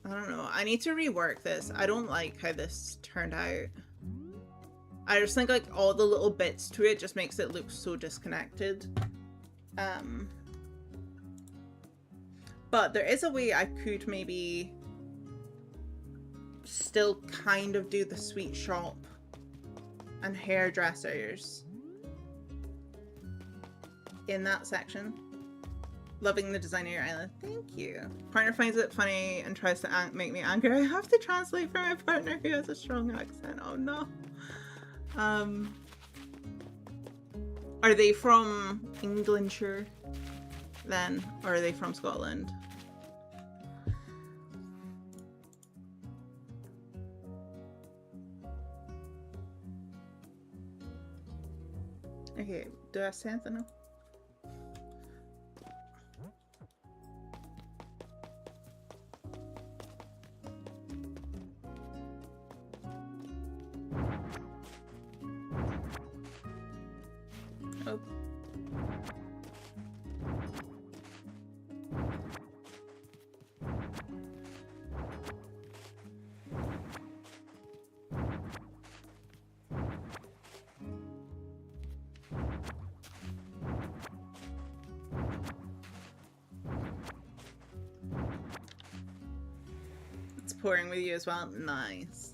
I don't know. I need to rework this. I don't like how this turned out. I just think like all the little bits to it just makes it look so disconnected. But there is a way I could maybe still kind of do the sweet shop and hairdressers in that section. Loving the design of your island. Thank you. Partner finds it funny and tries to make me angry. I have to translate for my partner who has a strong accent. Oh no. Are they from Englandshire then, or are they from Scotland? Okay, do I say anything now? Oh. pouring with you as well. Nice.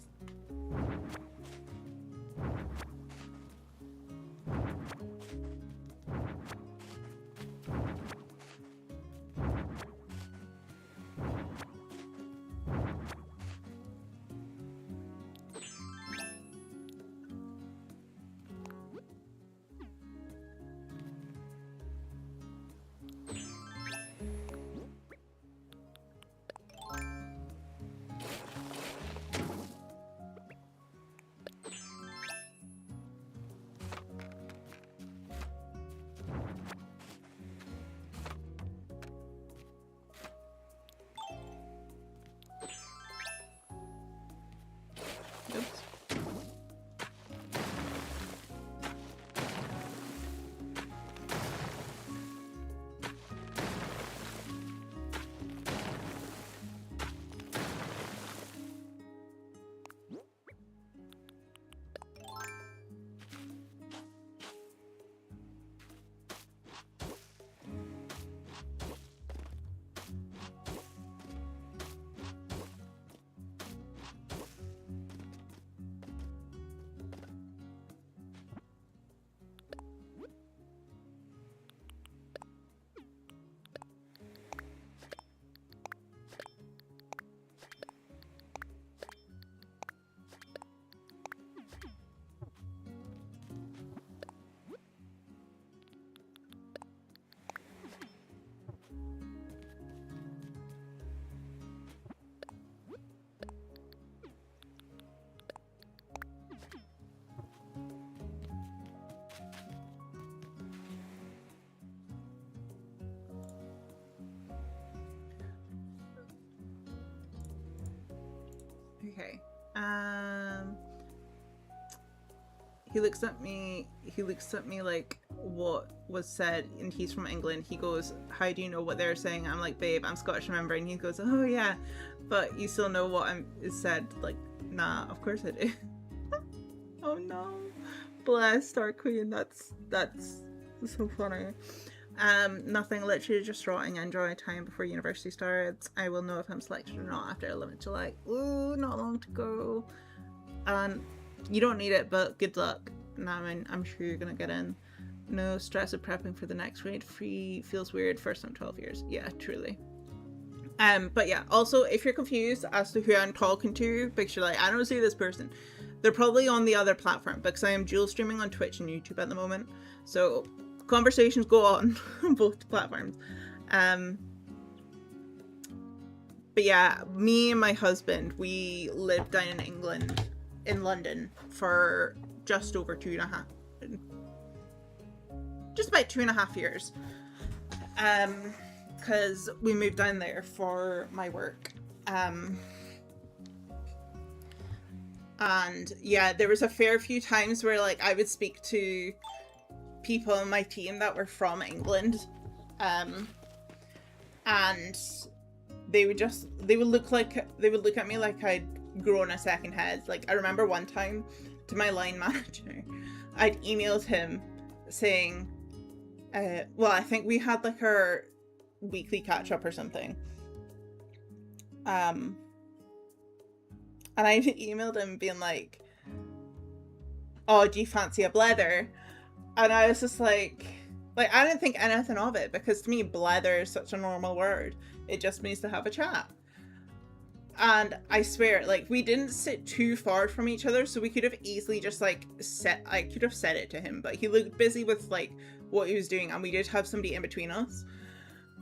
Oops. Okay. He looks at me like what was said, and he's from England. He goes, how do you know what they're saying? I'm like, babe, I'm Scottish, remember? And he goes, oh yeah, but you still know what is said. Like, nah, of course I do. Oh no. Bless Star Queen, that's so funny. Nothing, literally just rotting. Enjoy time before university starts. I will know if I'm selected or not after 11th July. Ooh, not long to go. You don't need it, but good luck. Nah, I mean, I'm sure you're gonna get in. No stress of prepping for the next raid. Free feels weird first time 12 years. Yeah, truly. But yeah, also if you're confused as to who I'm talking to, because you're like, I don't see this person, they're probably on the other platform, because I am dual streaming on Twitch and YouTube at the moment. So conversations go on both platforms. But yeah, me and my husband, we lived down in England, in London, for just over just about 2.5 years. Because we moved down there for my work. And yeah, there was a fair few times where like I would speak to people on my team that were from England, and they would look at me like I'd grown a second head. Like I remember one time to my line manager, I'd emailed him saying, well, I think we had like our weekly catch up or something, and I emailed him being like, oh, do you fancy a blether? And I was just like I didn't think anything of it, because to me blether is such a normal word. It just means to have a chat. And I swear, like, we didn't sit too far from each other, so we could have easily just like I could have said it to him, but he looked busy with like what he was doing, and we did have somebody in between us.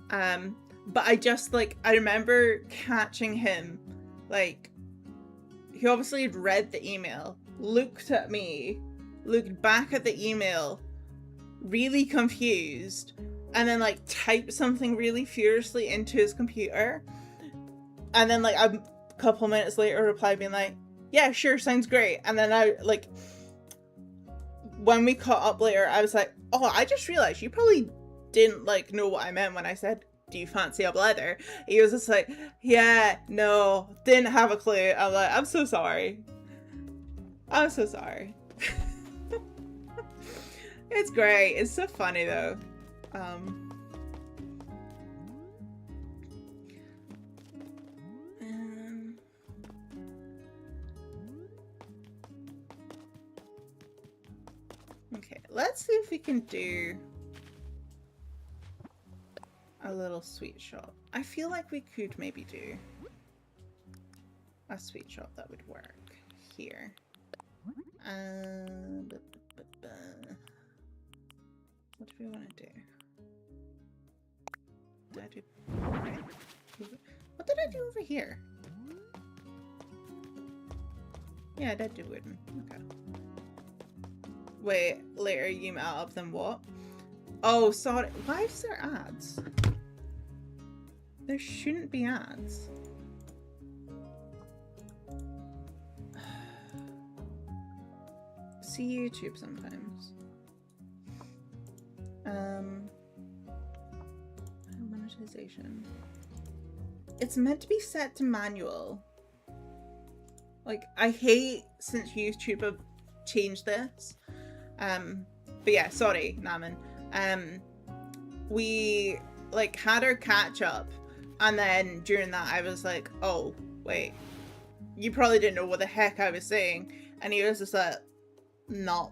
But I just like, I remember catching him, like, he obviously had read the email, looked at me, looked back at the email, really confused, and then like typed something really furiously into his computer, and then like a couple minutes later replied being like, yeah, sure, sounds great. And then I like, when we caught up later, I was like, oh, I just realized you probably didn't like know what I meant when I said, do you fancy a blether? He was just like, yeah, no, didn't have a clue. I'm like, I'm so sorry. It's great. It's so funny though. Okay, let's see if we can do a little sweet shop. I feel like we could maybe do a sweet shop that would work here. What do we want to do? Did I do right? What did I do over here? Yeah, I did do wooden. Okay. Wait, later you met up then what? Oh, sorry. Why is there ads? There shouldn't be ads. See YouTube sometimes. Monetization. It's meant to be set to manual. Like, I hate since YouTube have changed this. But yeah, sorry, Naman. We like had our catch up, and then during that I was like, oh wait, you probably didn't know what the heck I was saying, and he was just like, no,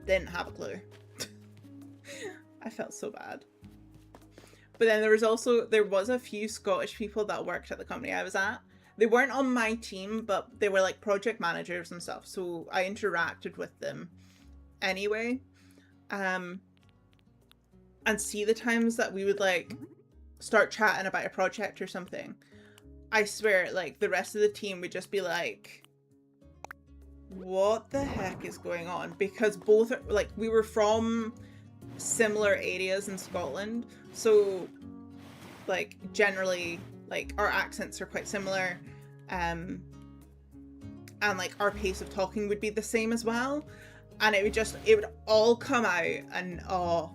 didn't have a clue. I felt so bad. But then there was a few Scottish people that worked at the company I was at. They weren't on my team, but they were like project managers and stuff, so I interacted with them anyway. And see the times that we would like start chatting about a project or something, I swear like the rest of the team would just be like, what the heck is going on? Because both like we were from similar areas in Scotland, so like generally like our accents are quite similar, and like our pace of talking would be the same as well, and it would all come out. And oh,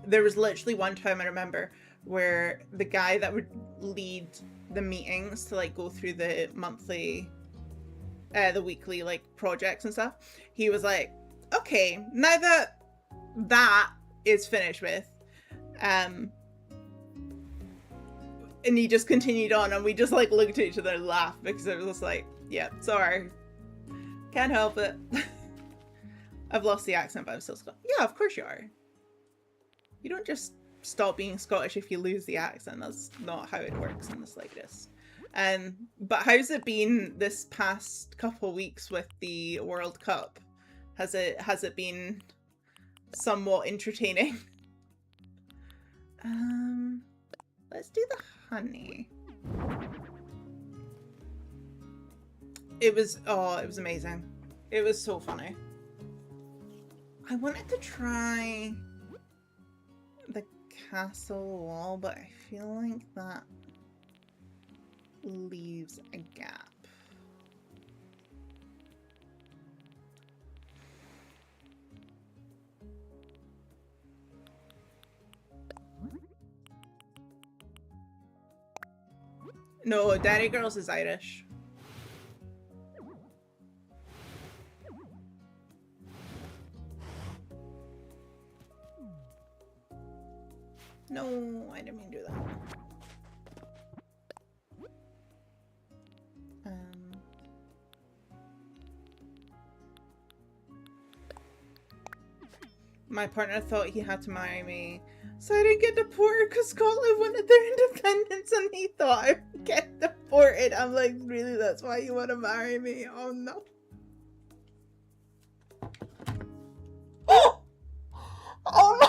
there was literally one time I remember where the guy that would lead the meetings to like go through the monthly the weekly like projects and stuff, he was like, okay, now that that is finished with, and he just continued on, and we just like looked at each other and laughed, because it was just like, yeah, sorry, can't help it. I've lost the accent, but I'm still Scottish. Yeah, of course you are. You don't just stop being Scottish if you lose the accent. That's not how it works in the slightest. But how's it been this past couple weeks with the World Cup? Has it been somewhat entertaining? Let's do the honey. It was amazing. It was so funny. I wanted to try the castle wall, but I feel like that leaves a gap. No, Daddy Girls is Irish. No, I didn't mean to do that. My partner thought he had to marry me, so I didn't get deported because Scotland wanted their independence, and he thought I would get deported. I'm like, really? That's why you want to marry me? Oh no. Oh! Oh no!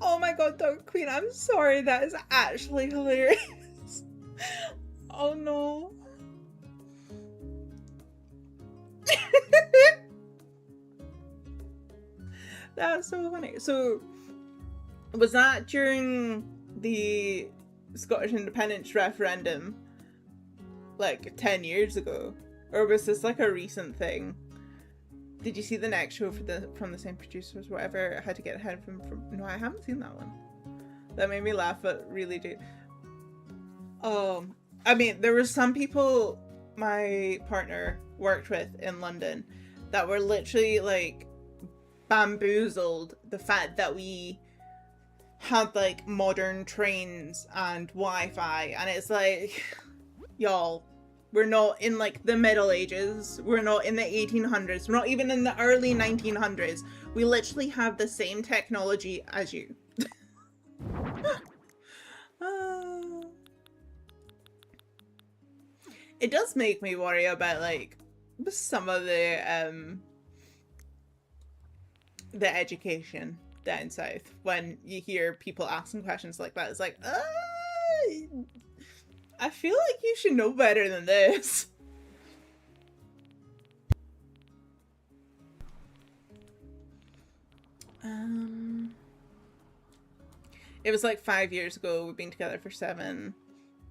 Oh my god, Dog Queen, I'm sorry. That is actually hilarious. Oh no. That's so funny. So, was that during the Scottish independence referendum, like 10 years ago? Or was this like a recent thing? Did you see the next show from the same producers, whatever? How to Get Ahead from no, I haven't seen that one. That made me laugh, but really did. I mean, there were some people my partner worked with in London that were literally like bamboozled the fact that we had like modern trains and Wi-Fi, and it's like, y'all, We're not in like the Middle Ages. We're not in the 1800s. We're not even in the early 1900s. We literally have the same technology as you. It does make me worry about like some of the education down south when you hear people asking questions like that. It's like, I feel like you should know better than this. It was like 5 years ago. We've been together for 7.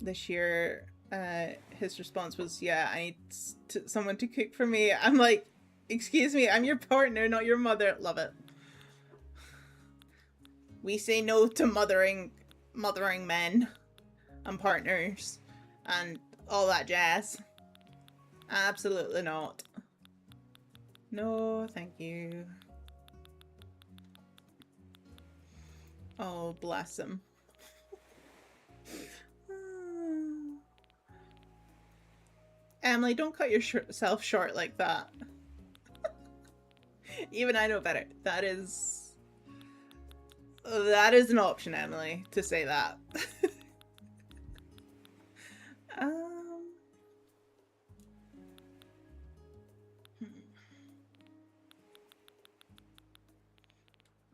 This year, his response was, yeah, I need someone to cook for me. I'm like, excuse me, I'm your partner, not your mother. Love it. We say no to mothering men and partners and all that jazz. Absolutely not. No, thank you. Oh, bless him. Emily, don't cut yourself short like that. Even I know better. That is an option, Emily, to say that.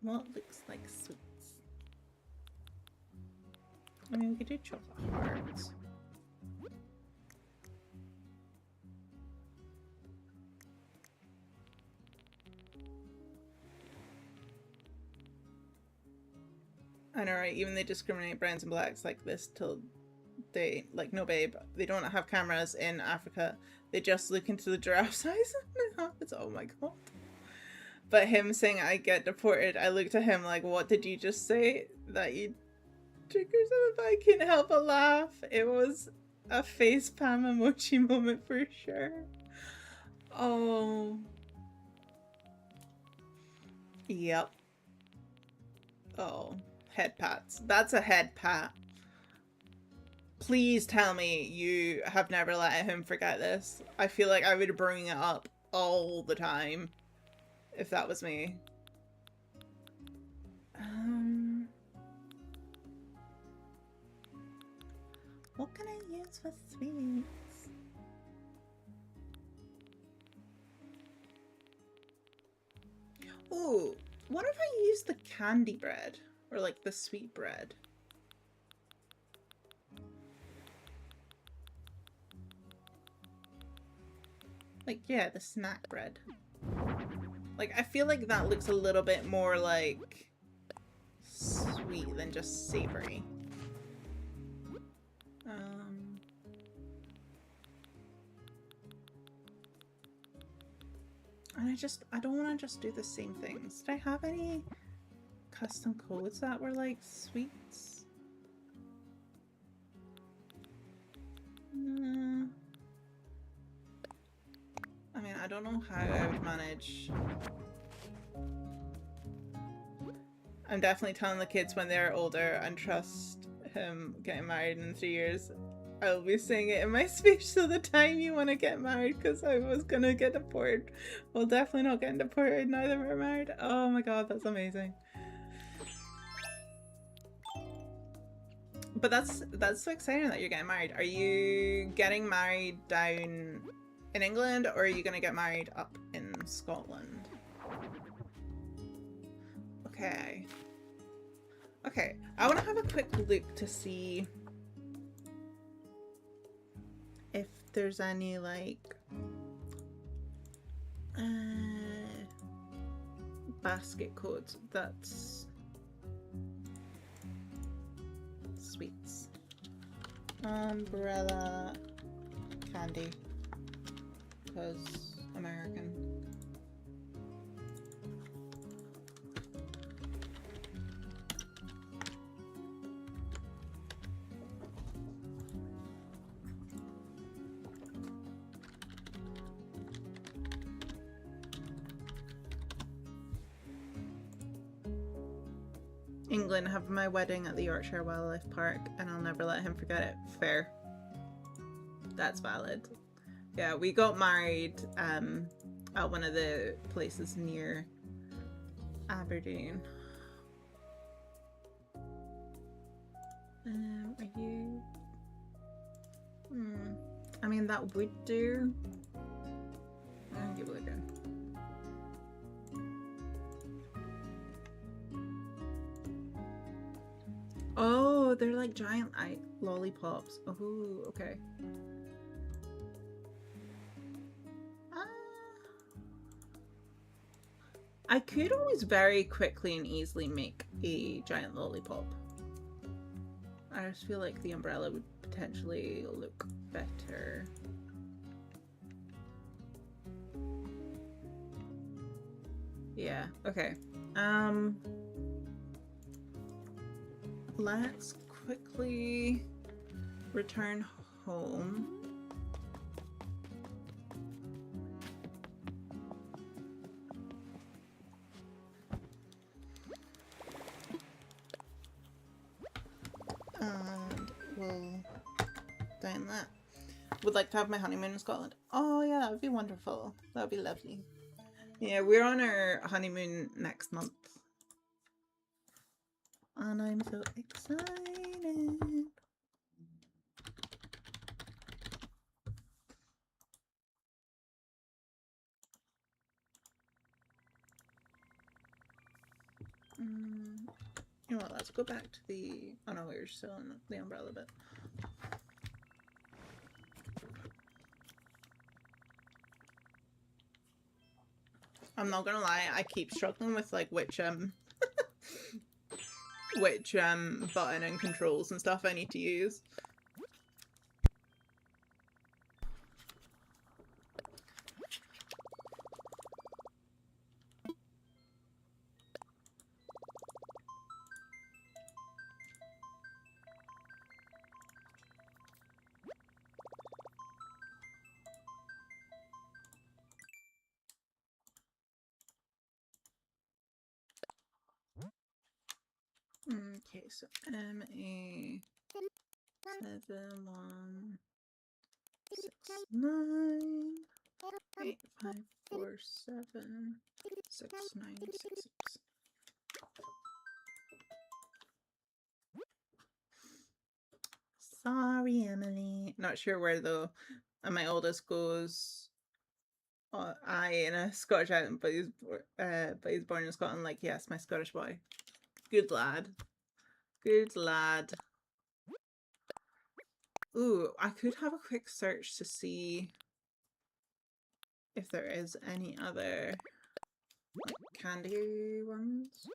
What looks like sweets? I mean, we could do chocolate hearts. I know, right? Even they discriminate browns and blacks like this till they, like, no babe, they don't have cameras in Africa. They just look into the giraffe size and it happens. Oh my god. But him saying I get deported, I looked at him like, what did you just say? That you triggers him if I can't help but laugh. It was a facepalm emoji moment for sure. Oh. Yep. Oh. Head pats. That's a head pat. Please tell me you have never let him forget this. I feel like I would bring it up all the time if that was me. What can I use for sweets? Oh, what if I use the candy bread? Or like the sweet bread? Like, yeah, the snack bread. Like, I feel like that looks a little bit more like sweet than just savory. And I don't want to just do the same things. Did I have any custom codes that were like sweets? I mean, I don't know how I would manage. I'm definitely telling the kids when they're older and trust him getting married in 3 years. I'll be saying it in my speech till the time you want to get married, because I was gonna get deported. Well, definitely not getting deported now that we're married. Oh my god, that's amazing. But that's so exciting that you're getting married. Are you getting married down in England, or are you gonna get married up in Scotland? Okay. Okay, I want to have a quick look to see if there's any like basket codes that's sweets. Umbrella candy, because American. England, have my wedding at the Yorkshire Wildlife Park, and I'll never let him forget it. Fair. That's valid. Yeah, we got married at one of the places near Aberdeen. Are you? I mean, that would do. I'll give it a go. Oh, they're like giant lollipops. Oh, okay. I could always very quickly and easily make a giant lollipop. I just feel like the umbrella would potentially look better. Yeah, okay. Let's quickly return home. And we'll down that. Would like to have my honeymoon in Scotland. Oh yeah, that would be wonderful. That would be lovely. Yeah, we're on our honeymoon next month. And I'm so excited. You know what, let's go back to the... Oh no, we're still in the umbrella bit. I'm not gonna lie, I keep struggling with like which button and controls and stuff I need to use. Okay, so MA 7169 8547 6966. Sorry, Emily. Not sure where though. And my oldest goes. In a Scottish accent, but he's born in Scotland. Like, yes, my Scottish boy. Good lad. Good lad. Ooh, I could have a quick search to see if there is any other like candy ones.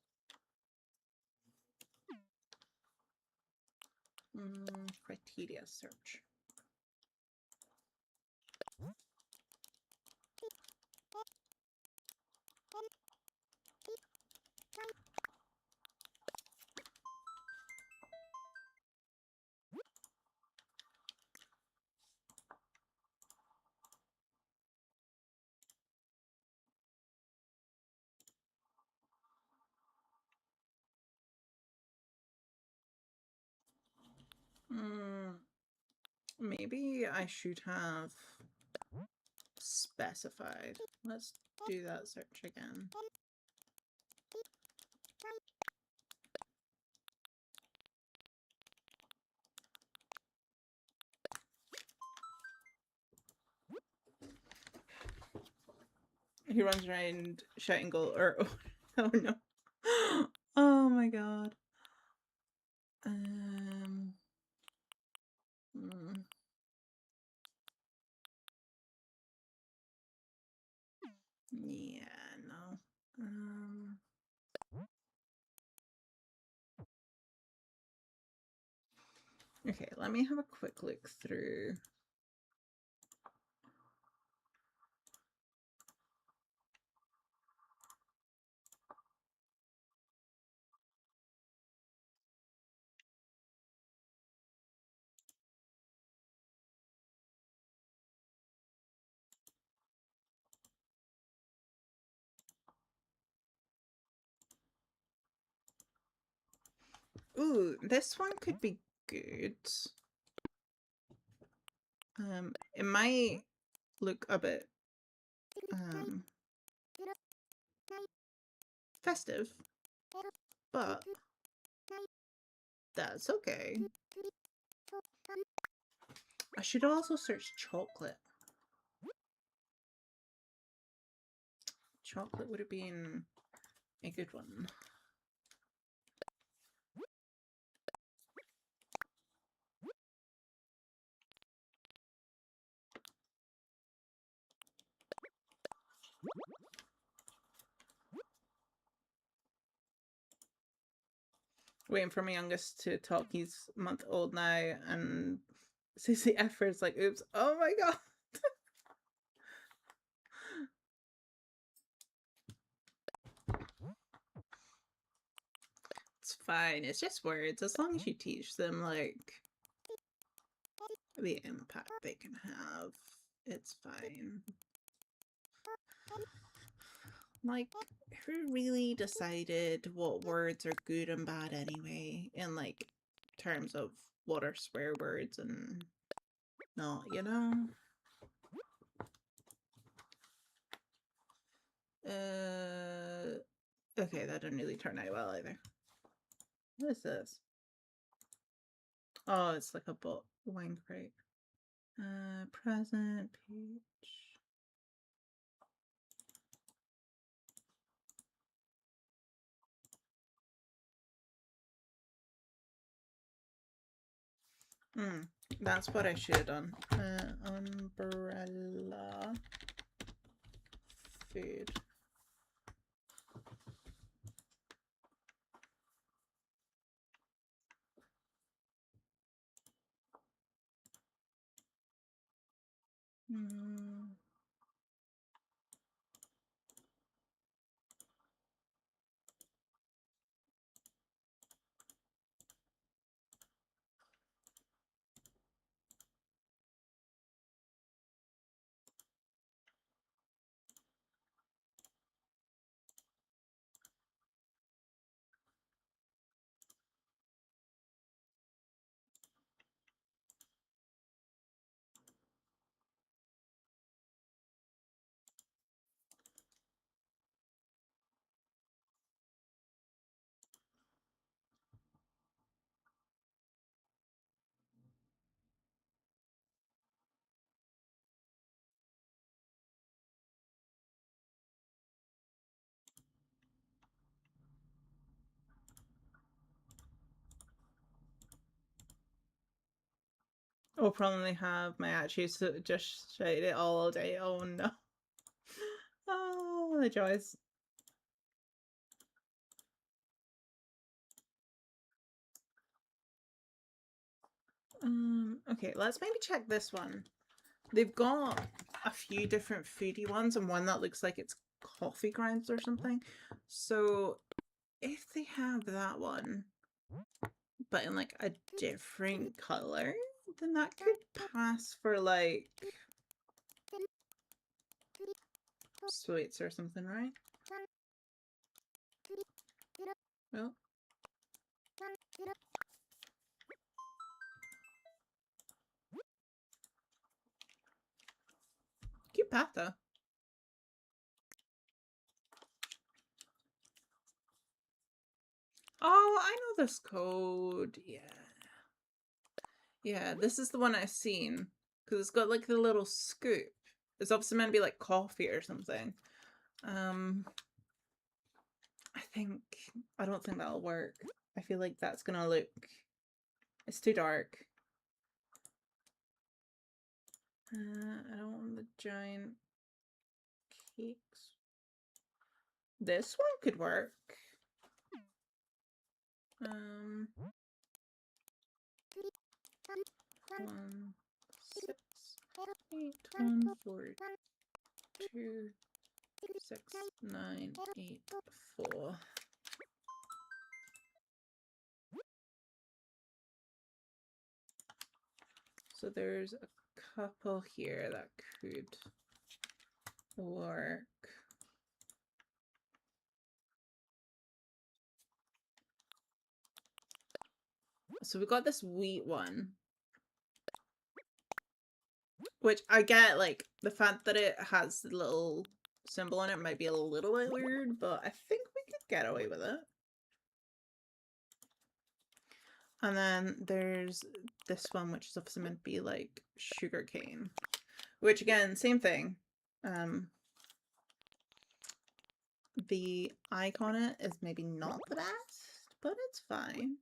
Criteria search. Maybe I should have specified. Let's do that search again. He runs around shouting goal or oh no. Oh my god. Yeah, no. Okay, let me have a quick look through. Ooh, this one could be good. It might look a bit festive, but that's okay. I should have also searched chocolate. Chocolate would have been a good one. Waiting for my youngest to talk. He's a month old now, and sees the efforts like, oops, oh my god. It's fine. It's just words. As long as you teach them, like, the impact they can have, it's fine. Like, who really decided what words are good and bad anyway, in, like, terms of what are swear words and not, you know? Okay, that didn't really turn out well either. What is this? Oh, it's like a wine crate. Present page. That's what I should have done. Umbrella food. We'll probably have my attributes just shade it all day. Oh no. Oh, the joys. Okay, let's maybe check this one. They've got a few different foodie ones and one that looks like it's coffee grounds or something. So if they have that one, but in like a different color, then that could pass for like sweets or something, right? Well. Cute path though. Oh, I know this code. Yeah. Yeah, this is the one I've seen. Because it's got like the little scoop. It's obviously meant to be like coffee or something. I don't think that'll work. I feel like that's gonna look... It's too dark. I don't want the giant cakes. This one could work. 1, 6, 8, 1, 4, 2, 6, 9, 8, 4. So there's a couple here that could work. So we got this wheat one, Which I get, like, the fact that it has the little symbol on it might be a little bit weird, but I think we could get away with it. And then there's this one, which is obviously meant to be like sugarcane, which again, same thing. The icon on it is maybe not the best, but it's fine.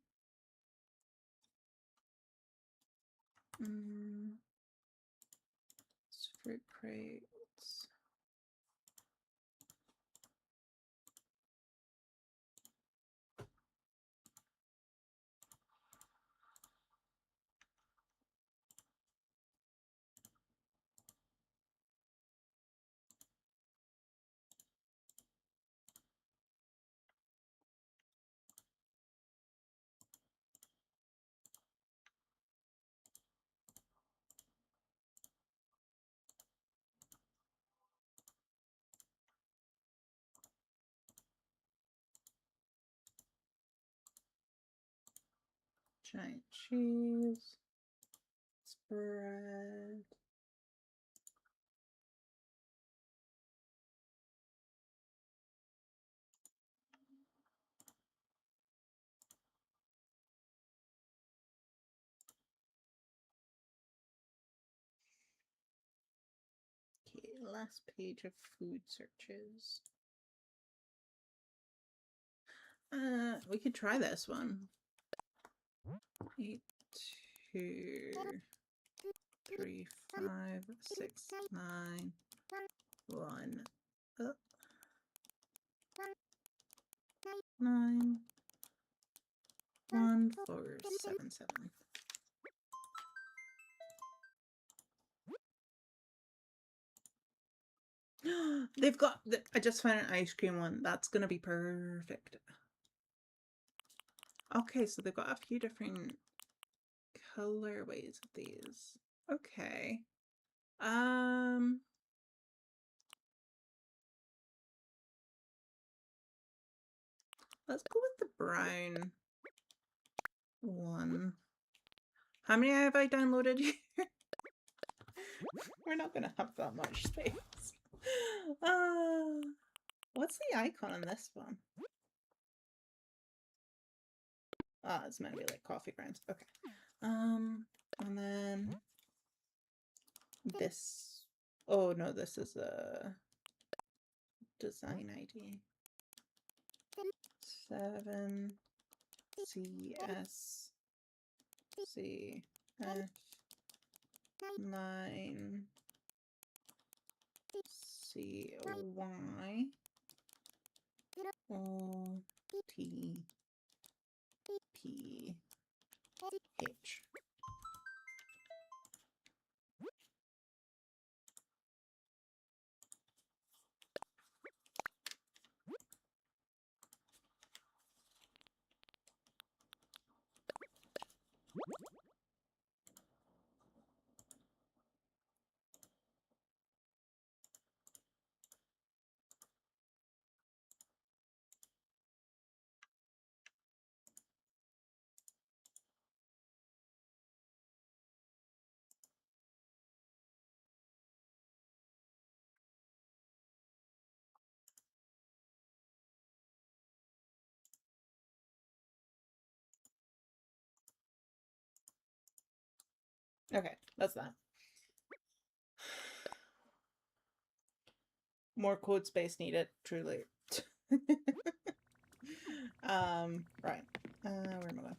Fruit crates. Giant cheese. Spread. Okay, last page of food searches. We could try this one. 8, 2, 3, 5, 6, 9, 1. 9, 1, 4, 7, 7. They've got, I just found an ice cream one. That's gonna be perfect. Okay, so they've got a few different colorways of these. Okay. Let's go with the brown one. How many have I downloaded here? We're not gonna have that much space. What's the icon on this one? Ah, it's meant to be like coffee grounds. Okay. And then this. Oh no, this is a design ID. 7 CS CF 9 CY O T P H. Okay, that's that. More code space needed, truly. Right. Where am I going?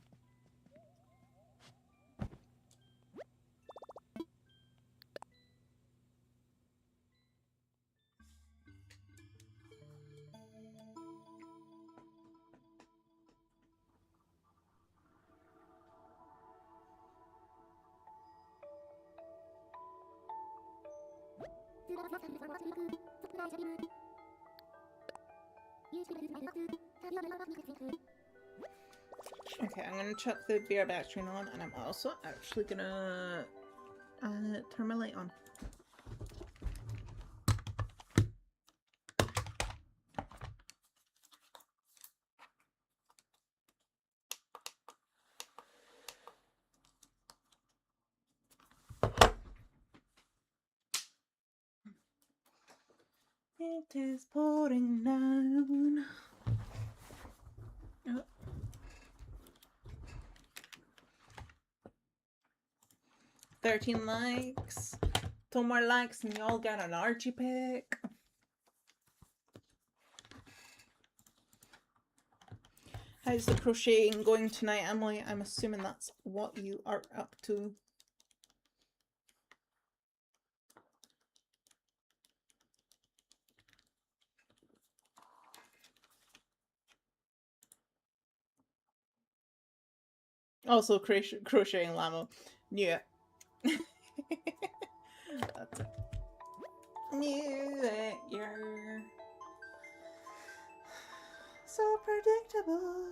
Okay, I'm gonna chuck the beer battery on, and I'm also actually gonna turn my light on. is pouring down. Oh. 13 likes. 2 more likes and y'all get an Archie pick. How's the crocheting going tonight, Emily? I'm assuming that's what you are up to. Also crocheting Lamo. Knew it. That's it. Knew it. You're so predictable.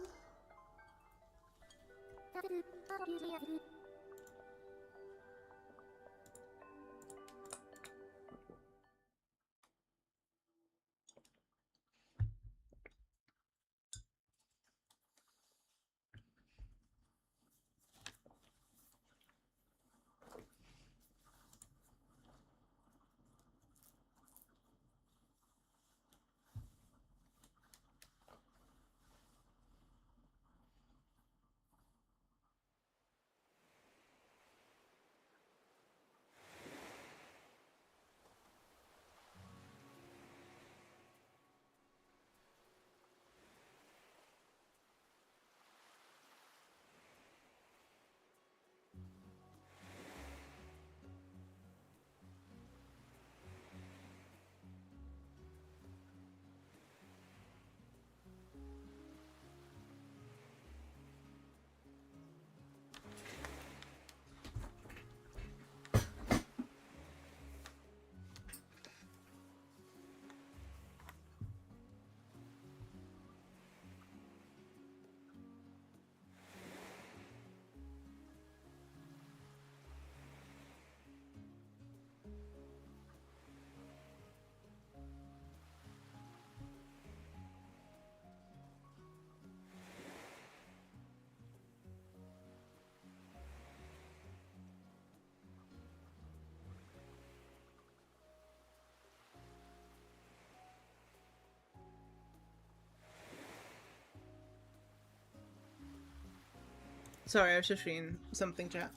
Sorry, I was just reading something, chat.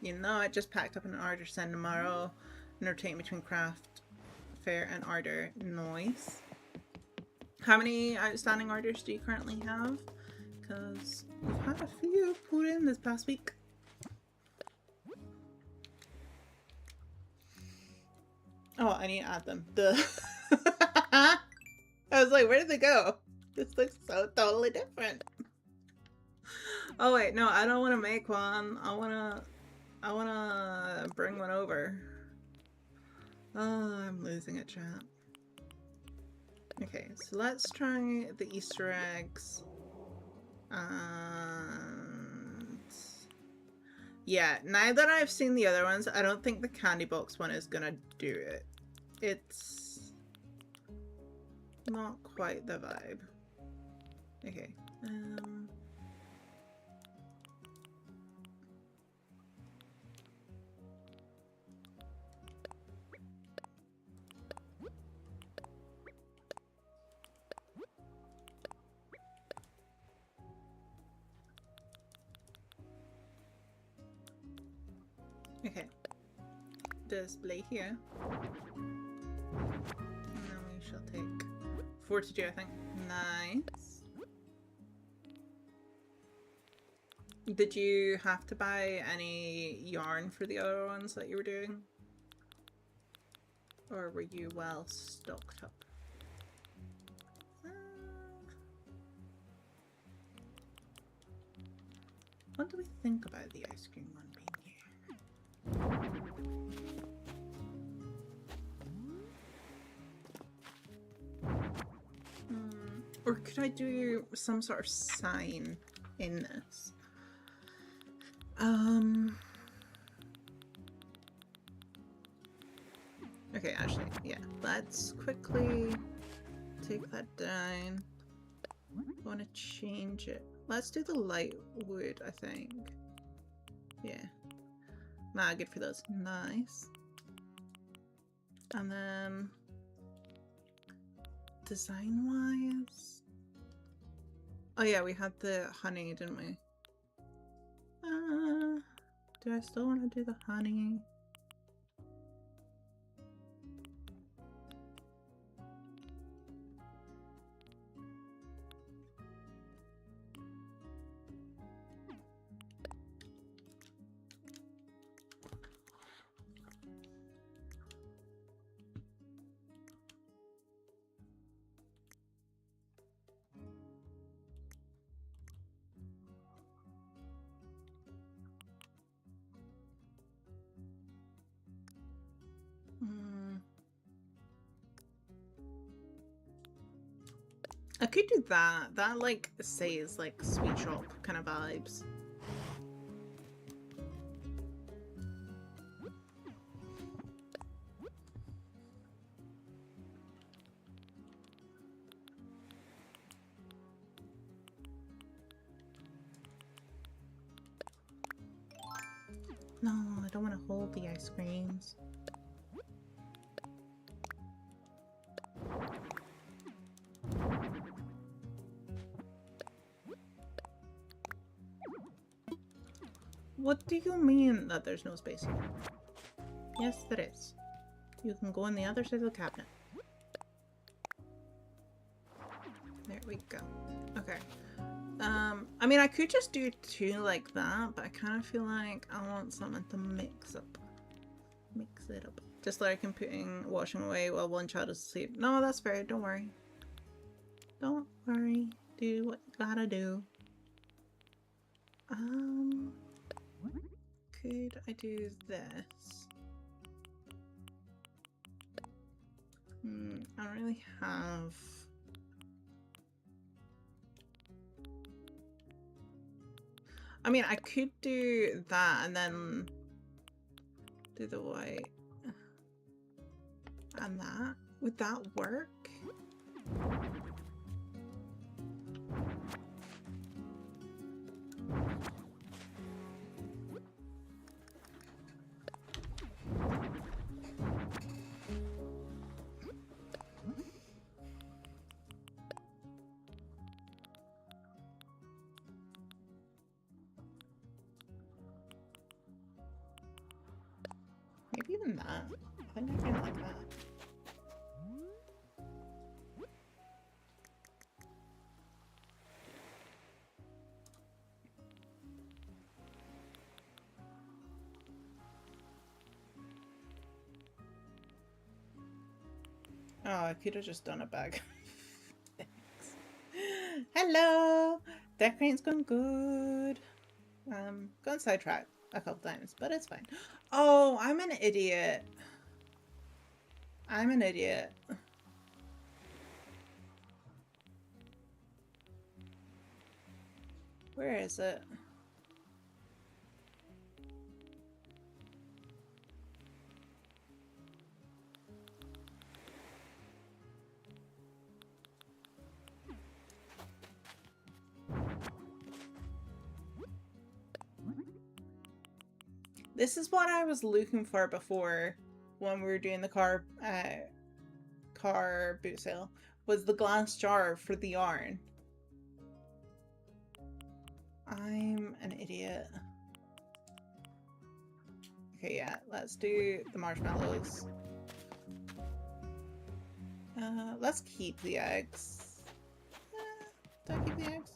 You know, I just packed up an order to send tomorrow. And rotating between craft, fair, and order. Nice. How many outstanding orders do you currently have? Because we've had a few put in this past week. Oh, I need to add them. I was like, where did they go? This looks so totally different. Oh wait, no, I don't want to make one. I wanna bring one over. Oh, I'm losing it, chat. Okay, so let's try the Easter eggs. And yeah, now that I've seen the other ones, I don't think the candy box one is gonna do it. It's not quite the vibe. Okay. Okay. Display here. And then we shall take 42, I think. Nice. Did you have to buy any yarn for the other ones that you were doing? Or were you well stocked up? What do we think about the ice cream one being here? Or could I do some sort of sign in this? Okay, actually, yeah. Let's quickly take that down. I want to change it. Let's do the light wood, I think. Yeah. Nah, good for those. Nice. And then design-wise... Oh yeah, we had the honey, didn't we? Do I still want to do the honey? I could do that. That like says like sweet shop kind of vibes. No, I don't want to hold the ice creams. What do you mean that there's no space here? Yes, there is. You can go on the other side of the cabinet. There we go. Okay. I mean, I could just do two like that, but I kind of feel like I want something to mix up. Mix it up. Just like I'm putting washing away while one child is asleep. No, that's fair. Don't worry. Don't worry. Do what you gotta do. Could I do this? I don't really have... I mean, I could do that and then do the white and that. Would that work? Maybe even that. I think I kind of like that. Oh, I could have just done a bag. Thanks. Hello! Decorating's going good. Gone sidetracked a couple times, but it's fine. Oh, I'm an idiot. I'm an idiot. Where is it? This is what I was looking for before when we were doing the car boot sale, was the glass jar for the yarn. I'm an idiot. Okay, yeah, let's do the marshmallows. Let's keep the eggs. Do I keep the eggs?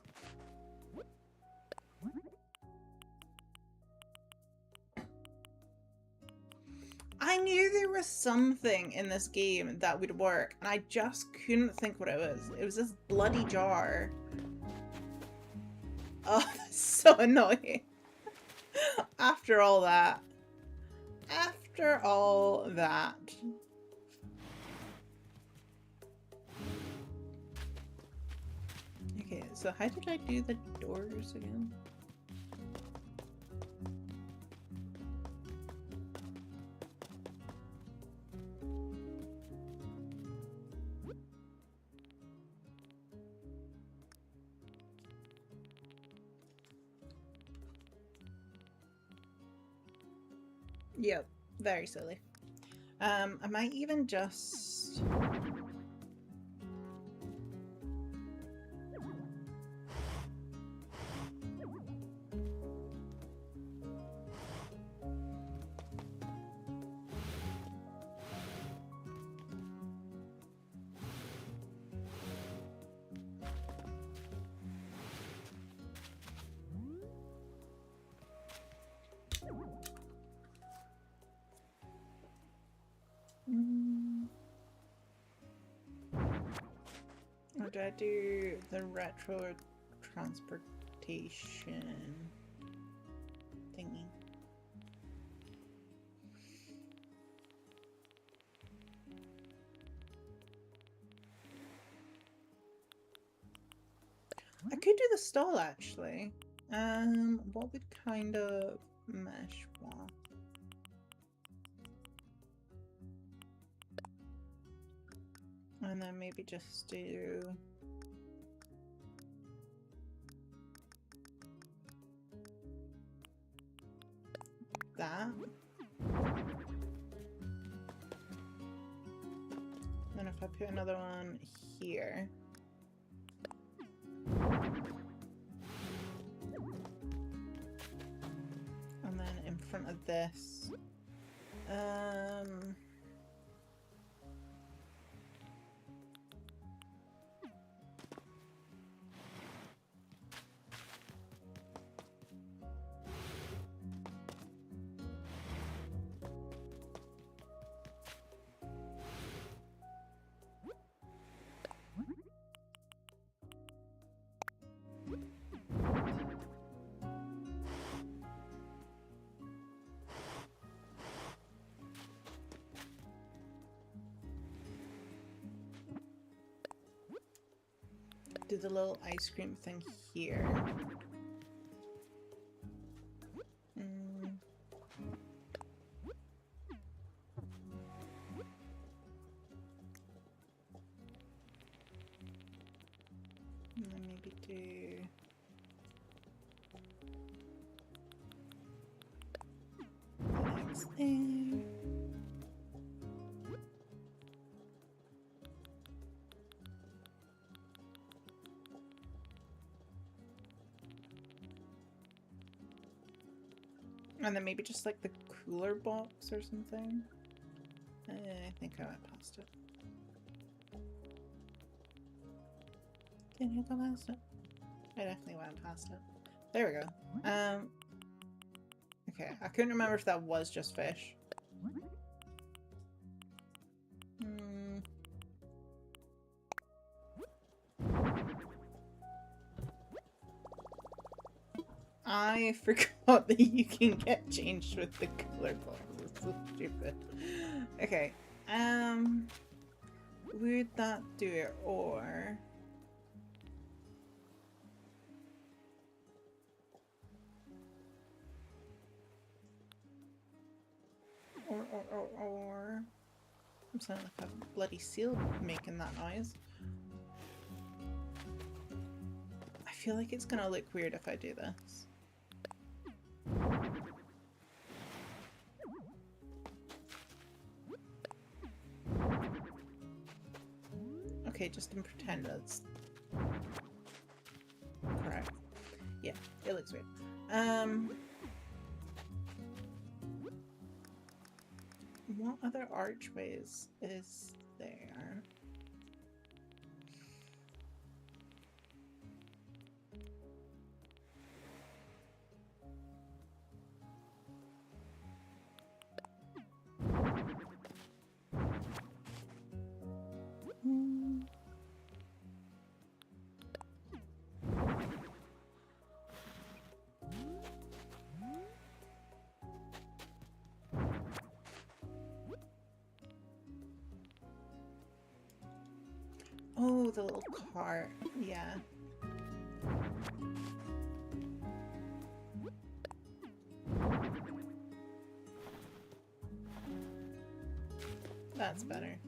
I knew there was something in this game that would work, and I just couldn't think what it was. It was this bloody jar. Oh, that's so annoying. After all that. After all that. Okay, so how did I do the doors again? Yep, very silly. I might even just... Do I do the retro transportation thingy? I could do the stall actually. What would kind of mesh well? And then maybe just do that. Then if I put another one here. And then in front of this. Do the little ice cream thing here. And then maybe do the next thing. And then maybe just like the cooler box or something. I think I went past it. Didn't I go past it? I definitely went past it. There we go. Okay, I couldn't remember if that was just fish. I forgot that you can get changed with the cooler box. It's so stupid. Okay. Would that do it or I'm sounding like a bloody seal making that noise. I feel like it's gonna look weird if I do this. Okay, just in pretend that's correct. Yeah, it looks weird. What other archways is there? Oh, the little cart. Yeah. That's better.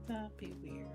That'd be weird.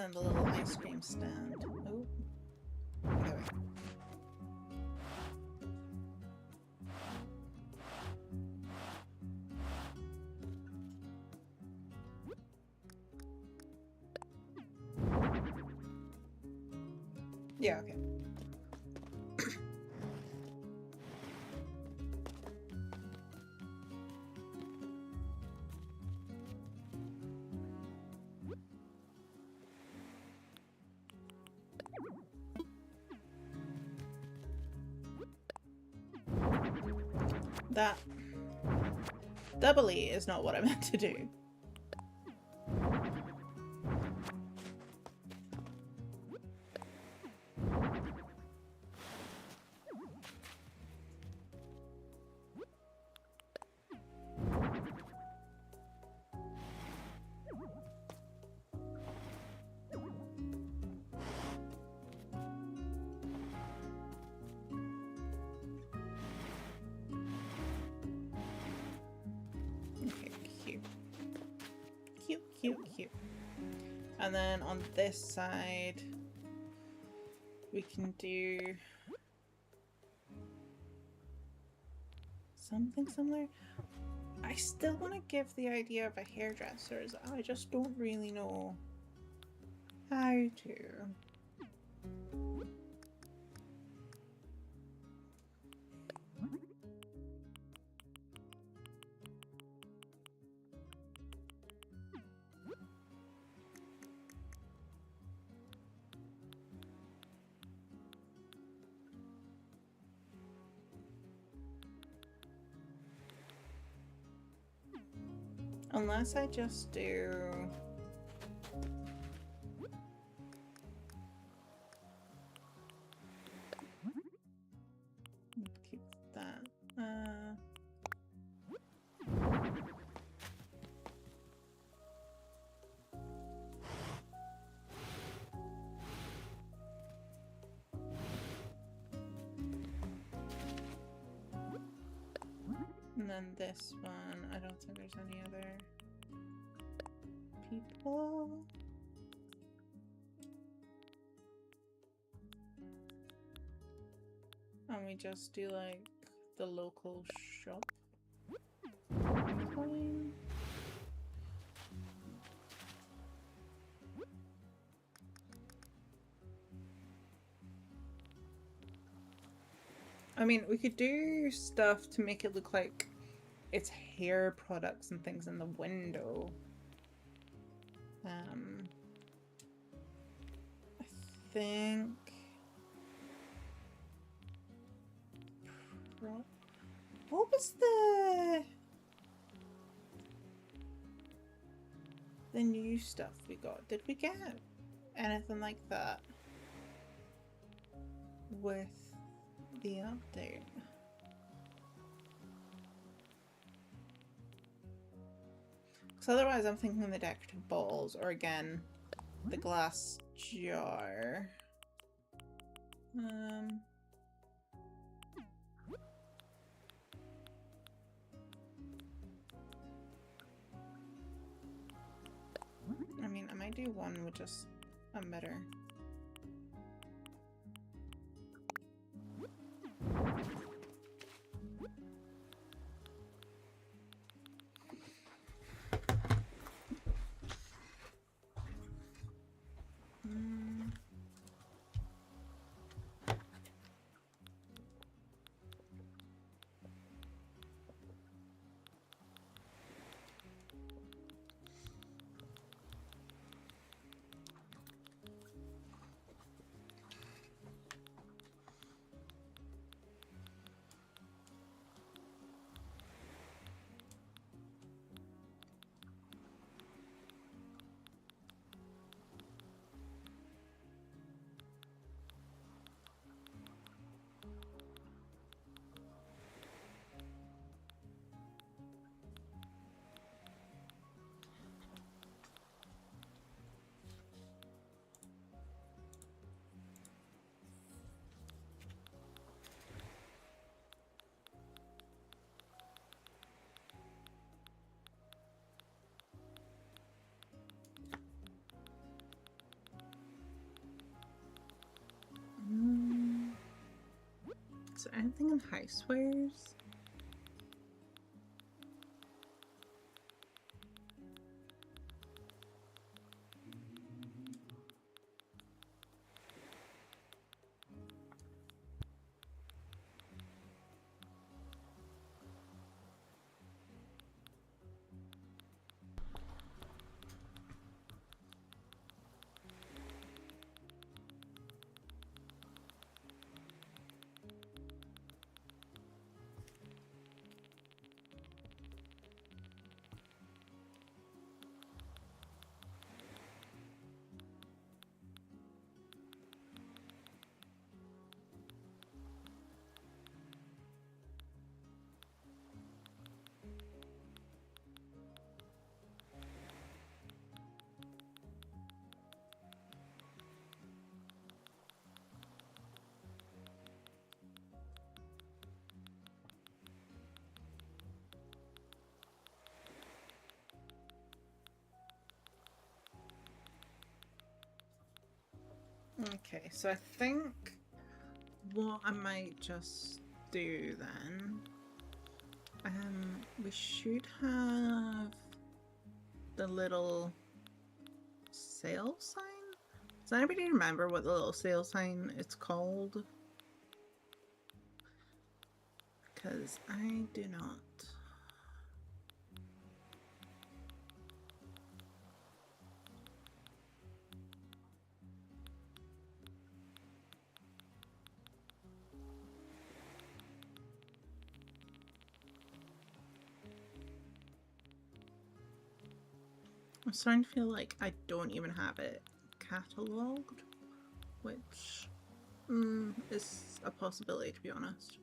then the little ice cream stand. Oh. Okay, wait. Yeah, okay. That doubly is not what I meant to do. Cute. And then on this side, we can do something similar. I still want to give the idea of a hairdresser's. I just don't really know how to. Unless I just do... keep that. And then this one, I don't think there's any other people. And we just do like the local shop coin. I mean, we could do stuff to make it look like it's hair products and things in the window. I think... what was the new stuff we got? Did we get anything like that with the update? Because otherwise I'm thinking the decorative balls, or again, the glass jar. I mean, I might do one with just a better. Is there anything in housewares? Okay, so I think what I might just do then, we should have the little sale sign. Does anybody remember what the little sale sign is called? Because I do not. I'm starting to feel like I don't even have it catalogued, which is a possibility, to be honest.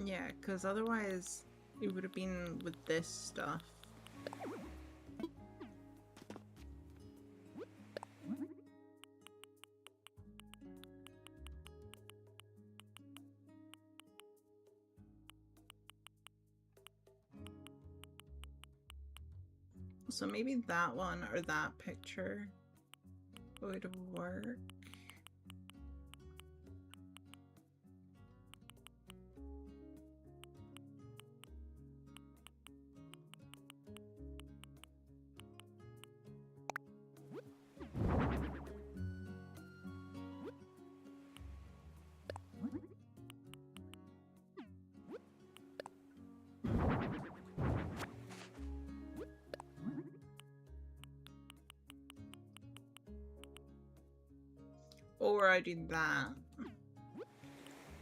Yeah, because otherwise it would have been with this stuff. So maybe that one or that picture would work. Or I do that,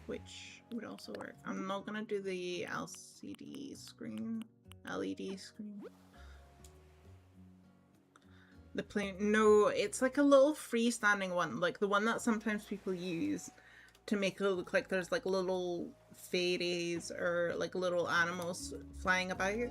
which would also work. I'm not gonna do the LCD screen, LED screen. The plain, no, it's like a little freestanding one, like the one that sometimes people use to make it look like there's like little fairies or like little animals flying about.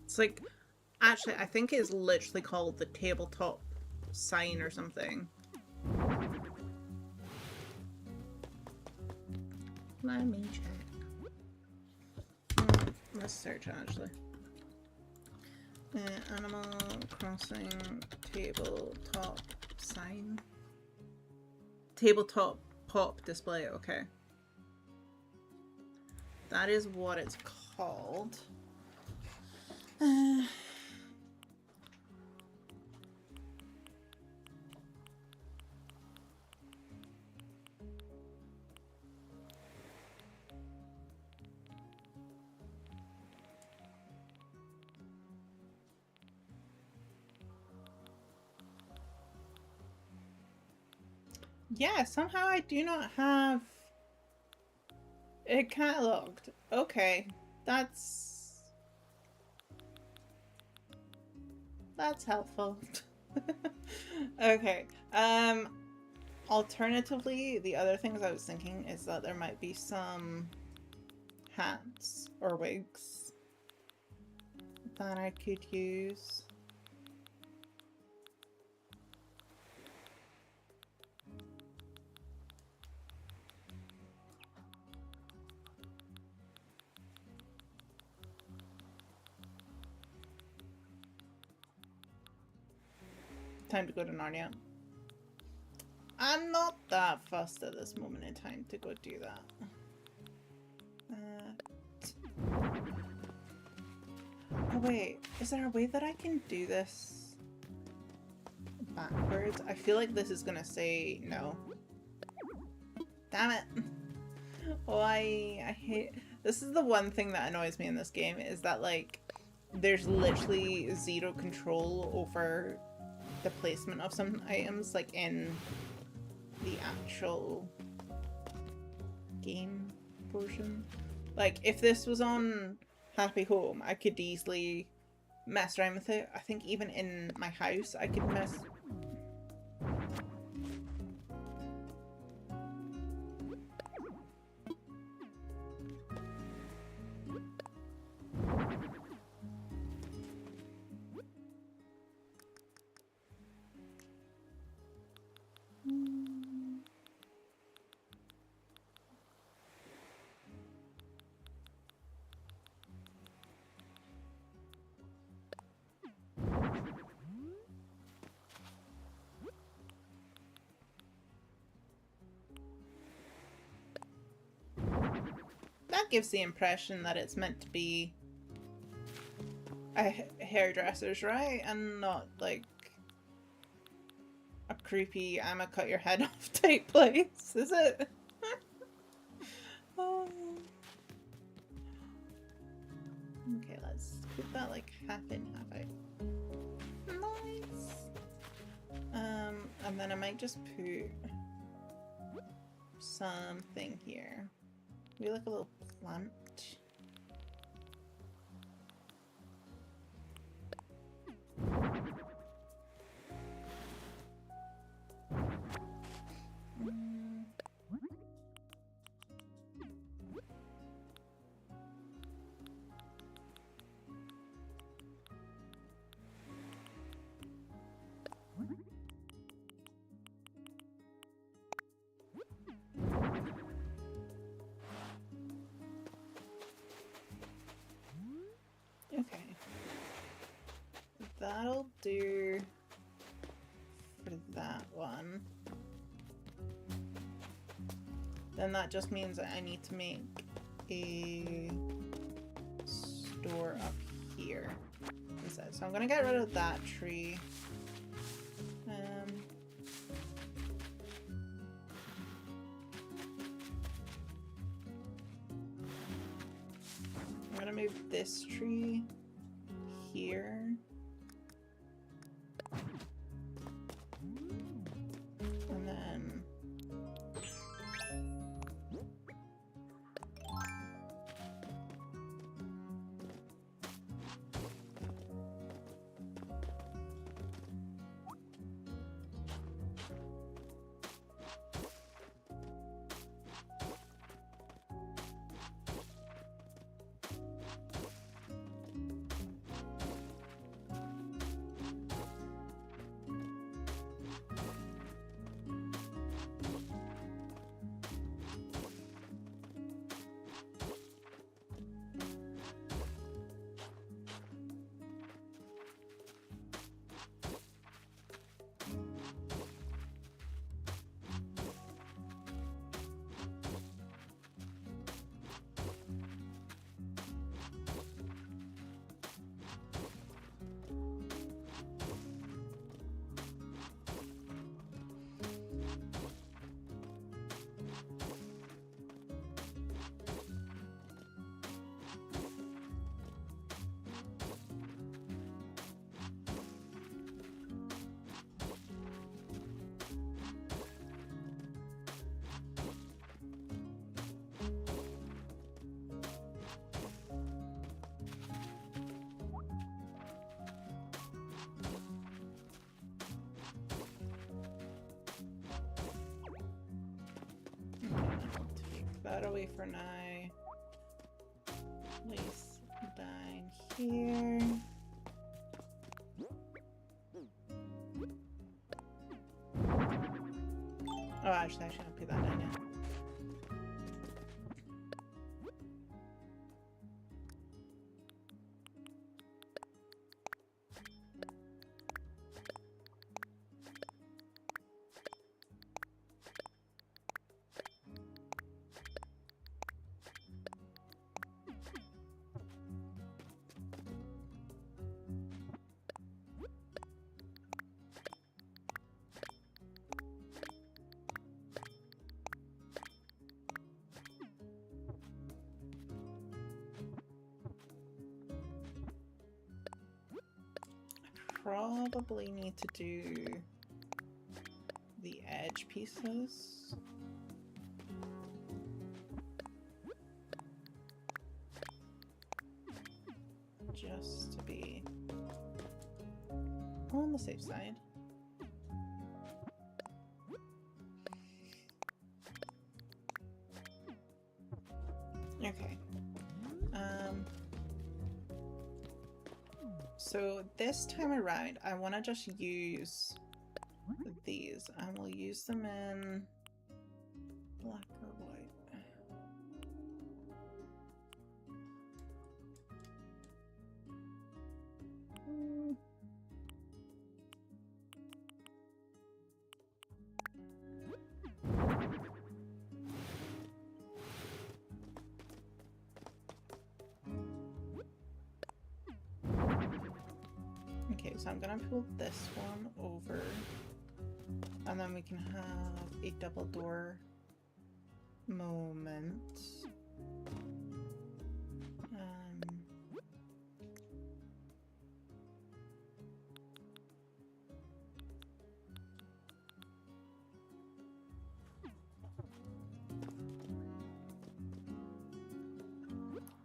It's like, actually, I think it's literally called the tabletop sign or something. Let me check. Let's search actually. Animal Crossing tabletop sign. Tabletop pop display, okay. That is what it's called. Yeah, somehow I do not have it cataloged. Okay, that's helpful. Okay. Alternatively, the other things I was thinking is that there might be some hats or wigs that I could use. Time to go to Narnia. I'm not that fussed at this moment in time to go do that. Oh wait, is there a way that I can do this backwards? I feel like this is gonna say no. Damn it! Oh, I hate... This is the one thing that annoys me in this game, is that like there's literally zero control over the placement of some items, like in the actual game version. Like if this was on Happy Home, I could easily mess around with it. I think even in my house I could mess... That gives the impression that it's meant to be a hairdresser's, right? And not like a creepy I'ma cut your head off type place, is it? Oh. Okay, let's put that like half in, half out. Nice. And then I might just put something here. Maybe like a little plant. Okay. That'll do for that one. Then that just means that I need to make a store up here instead. So I'm gonna get rid of that tree. I'm gonna move this tree here. And then that away for now. Place down here. Oh, actually, I shouldn't put that in yet. Probably need to do the edge pieces. Just to be on the safe side. Okay. So this time around, I want to just use these, and we'll use them in black or white. Okay, so I'm gonna pull this one over, and then we can have a double door moment.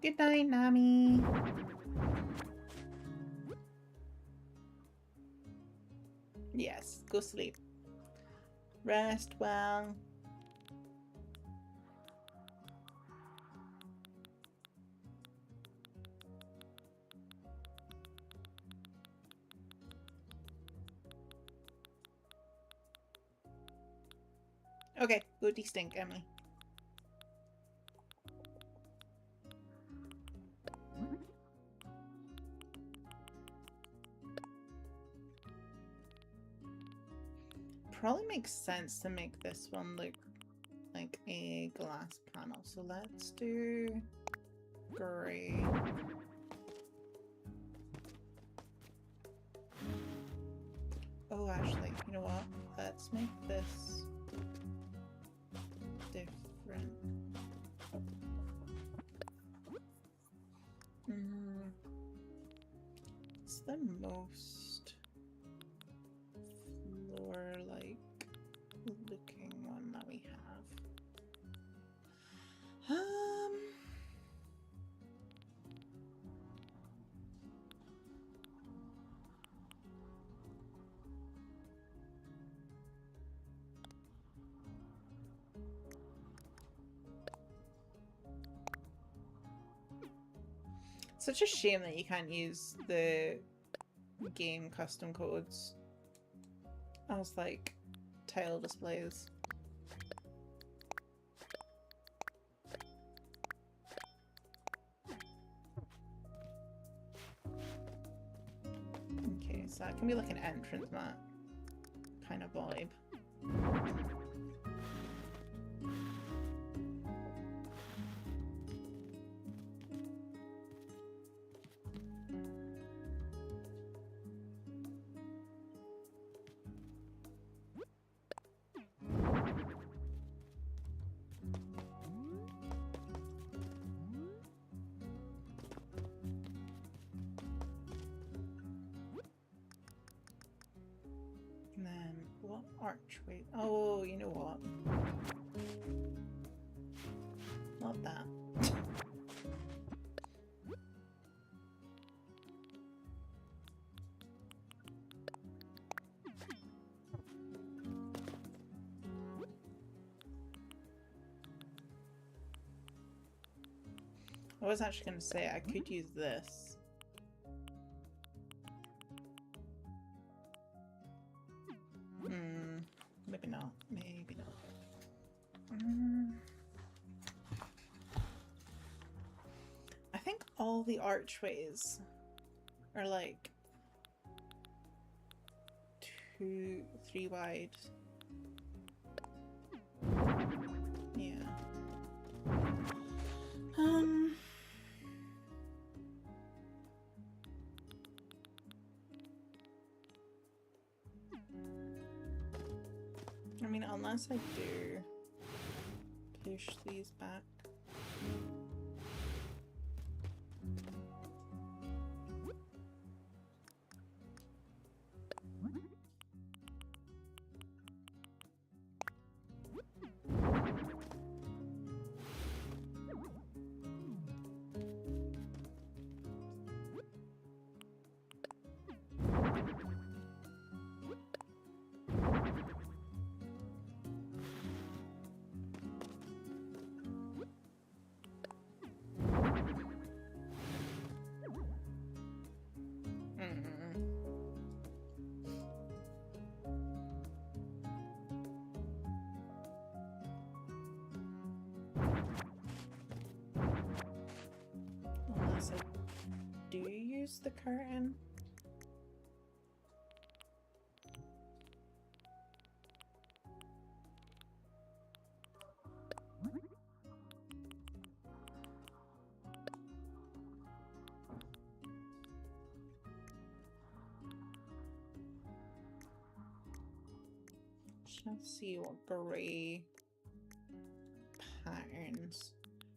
Good night, Nami. Yes, go sleep. Rest well. Okay, go de-stink, Emily. Probably makes sense to make this one look like a glass panel. So let's do gray. Oh, actually, you know what? Let's make this different. It's the most floor-like looking one that we have. Such a shame that you can't use the game custom codes as like tile displays. Okay, so that can be like an entrance mat kind of vibe. And then what archway? Oh, you know what? Not that. I was actually going to say I could use this. Maybe not. Maybe not. I think all the archways are like 2-3 wide. Yeah. I mean, unless I do push these back. Unless I do use the curtain. Let's see what grey patterns,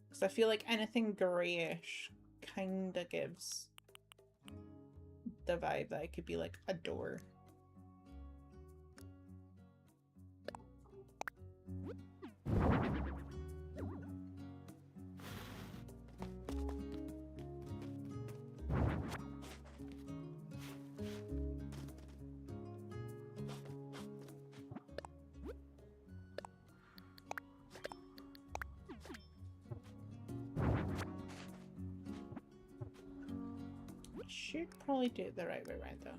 because I feel like anything greyish kind of gives the vibe that it could be like a door. Should probably do it the right way around though.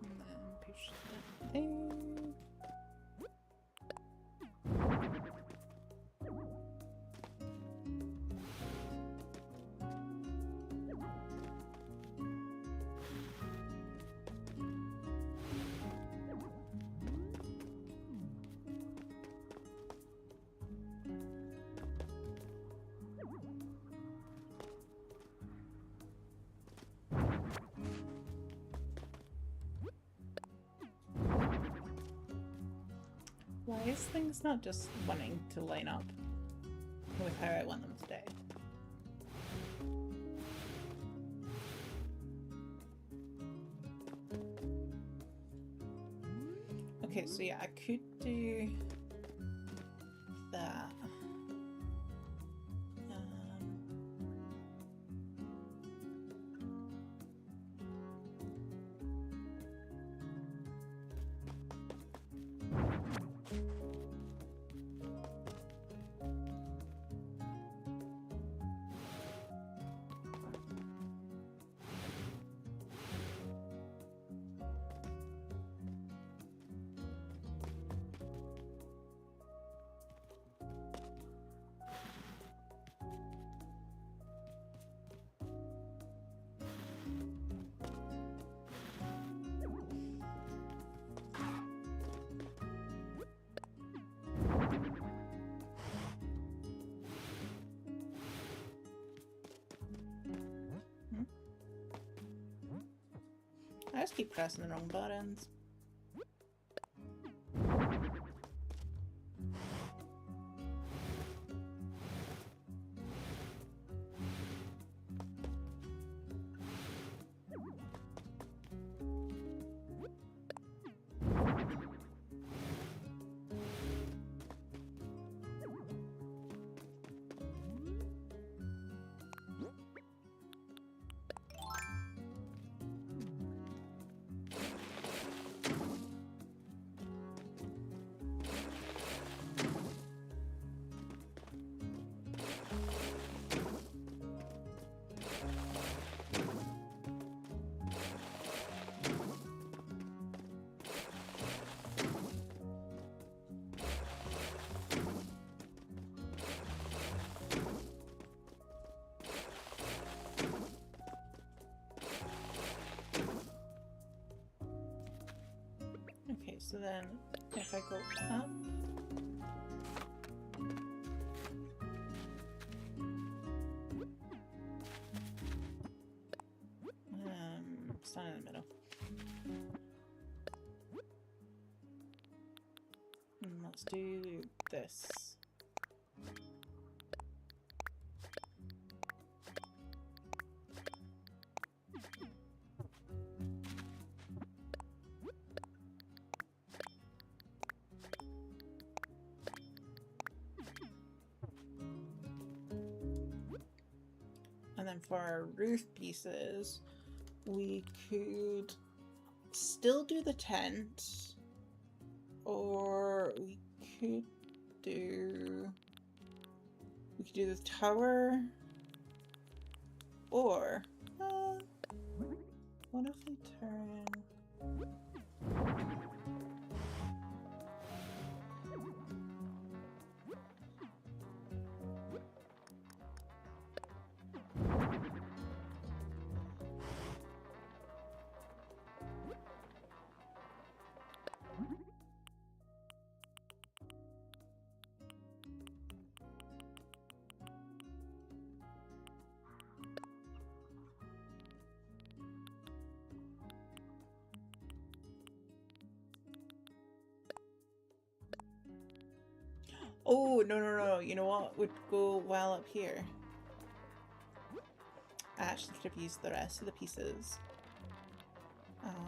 And then push that there. Why is things not just wanting to line up with how I want them today? Okay, so yeah, I could do that. I just keep pressing the wrong buttons. So then if I go up, stand in the middle. And let's do this. And then for our roof pieces, we could still do the tent, or we could do the tower, or what if we turn oh, no. You know what would go well up here? I actually could have used the rest of the pieces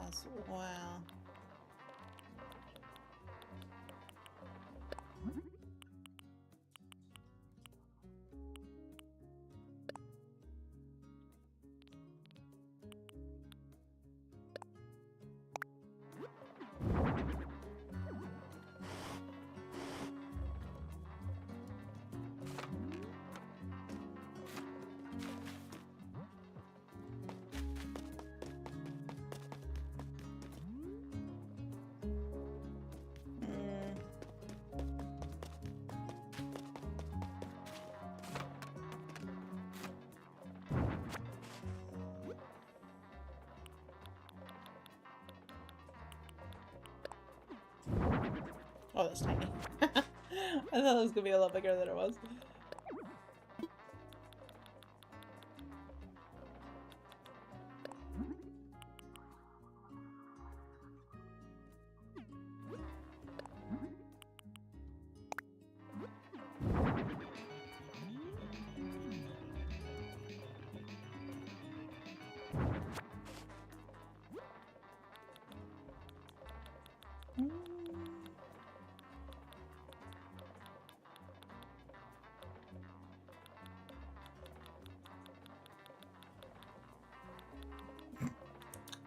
as well. Oh, that's tiny. I thought it was gonna be a lot bigger than it was.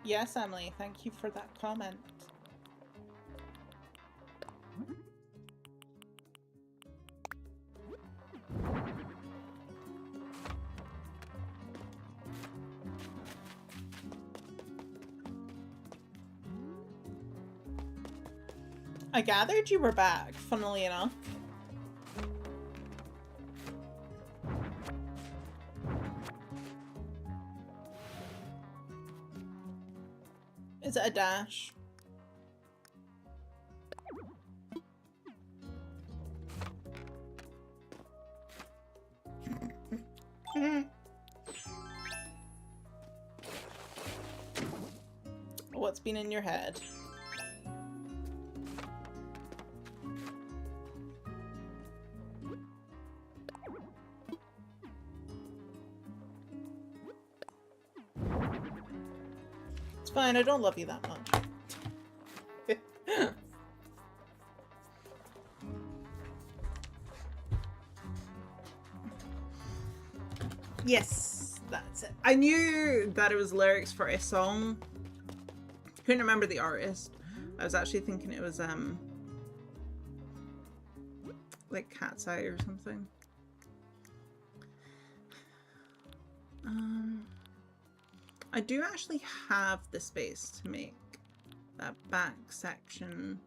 Yes, Emily, thank you for that comment. I gathered you were back, funnily enough. Is it a dash? What's been in your head? It's fine, I don't love you that much. Yes, that's it. I knew that it was lyrics for a song. Couldn't remember the artist. I was actually thinking it was like Cat's Eye or something. I do actually have the space to make that back section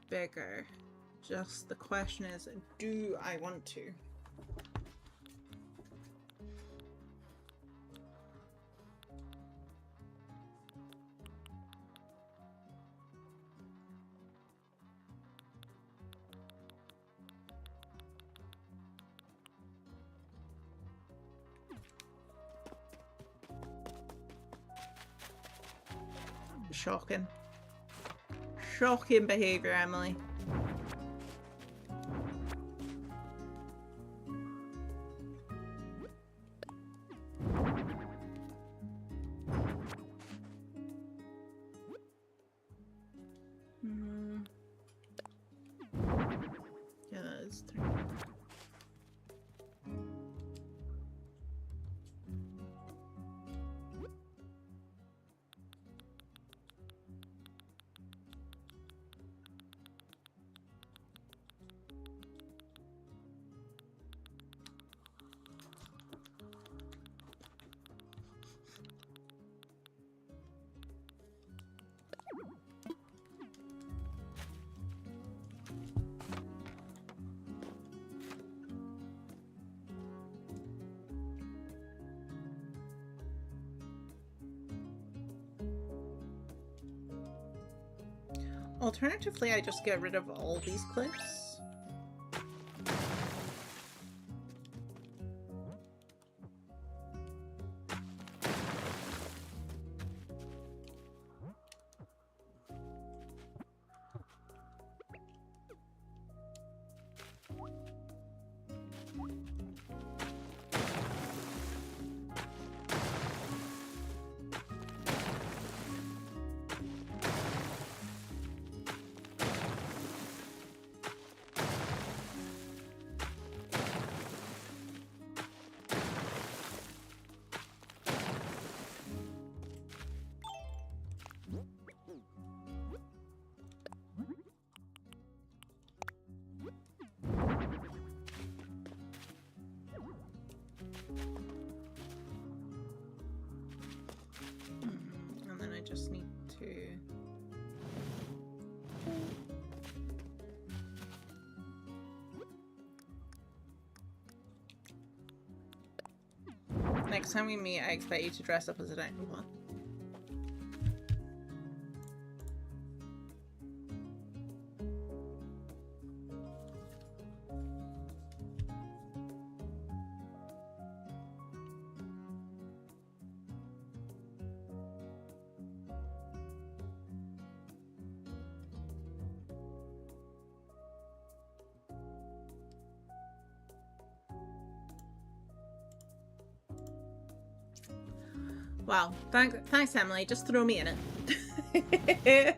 bigger. Just the question is, do I want to? shocking. Shocking behaviour, Emily. Yeah, that is 3. Alternatively, I just get rid of all these clips. And then I just need to... Next time we meet, I expect you to dress up as an animal. Wow, thanks Emily, just throw me in it.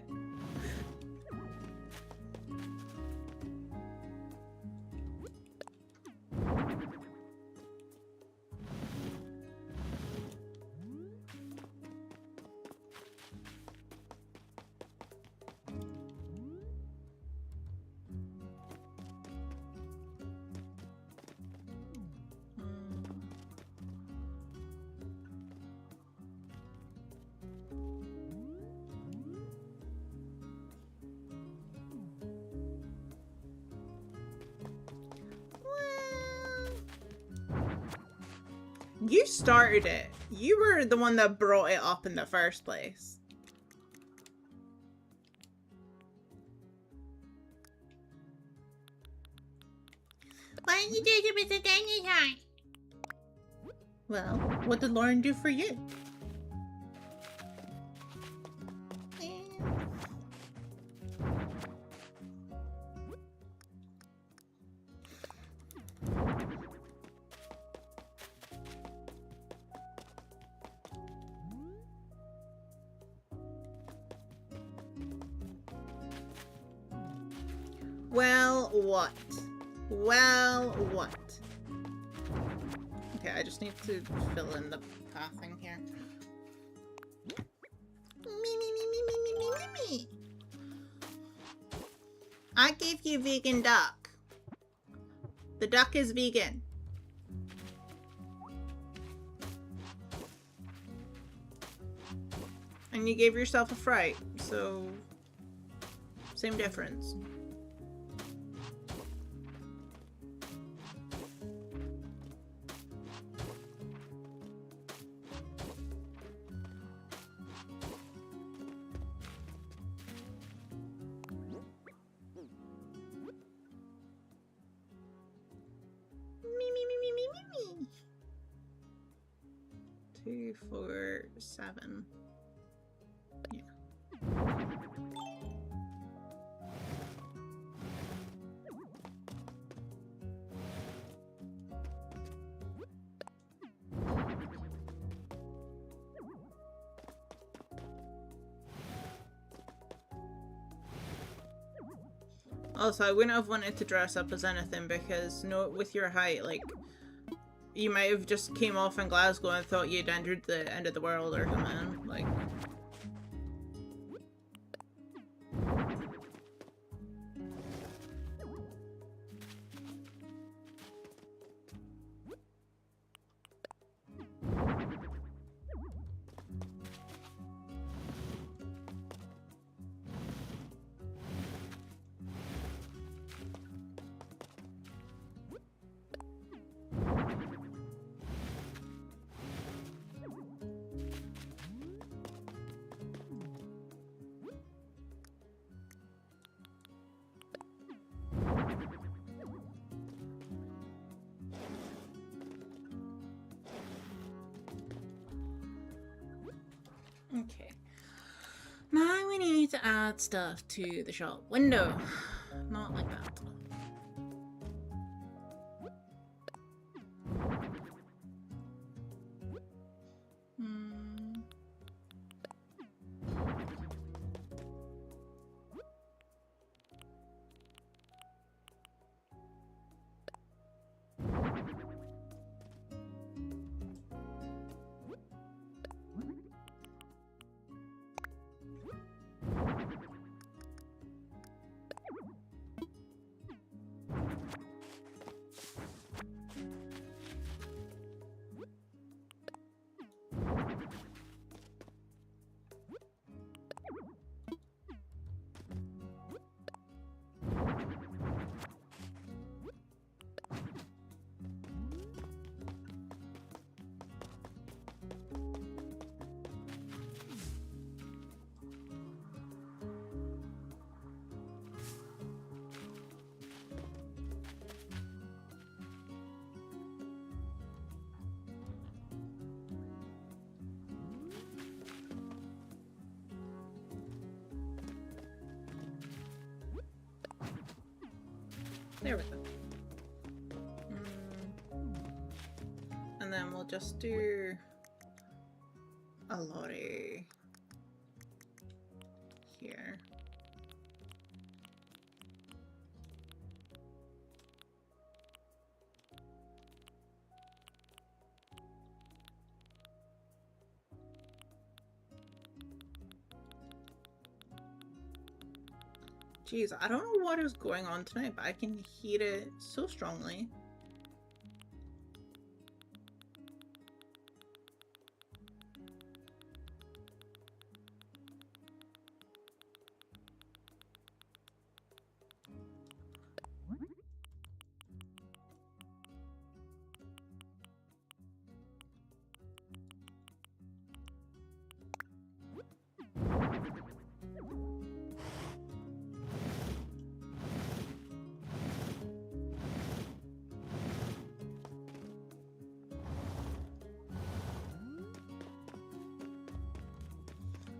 You started it. You were the one that brought it up in the first place. Why didn't you do it with the dinosaur? Well, what did Lauren do for you? Well, what? Well, what? Okay, I just need to fill in the pathing here. Me. I gave you vegan duck. The duck is vegan. And you gave yourself a fright, so same difference. Me. 2, 4, 7. Yeah. Also, I wouldn't have wanted to dress up as anything because, no, with your height, like, you might have just came off in Glasgow and thought you'd entered the end of the world or something. Like, okay. Now we need to add stuff to the shop window. Not like that. There we go. And then we'll just do a lorry here. Jeez, I don't know what is going on tonight, but I can hear it so strongly.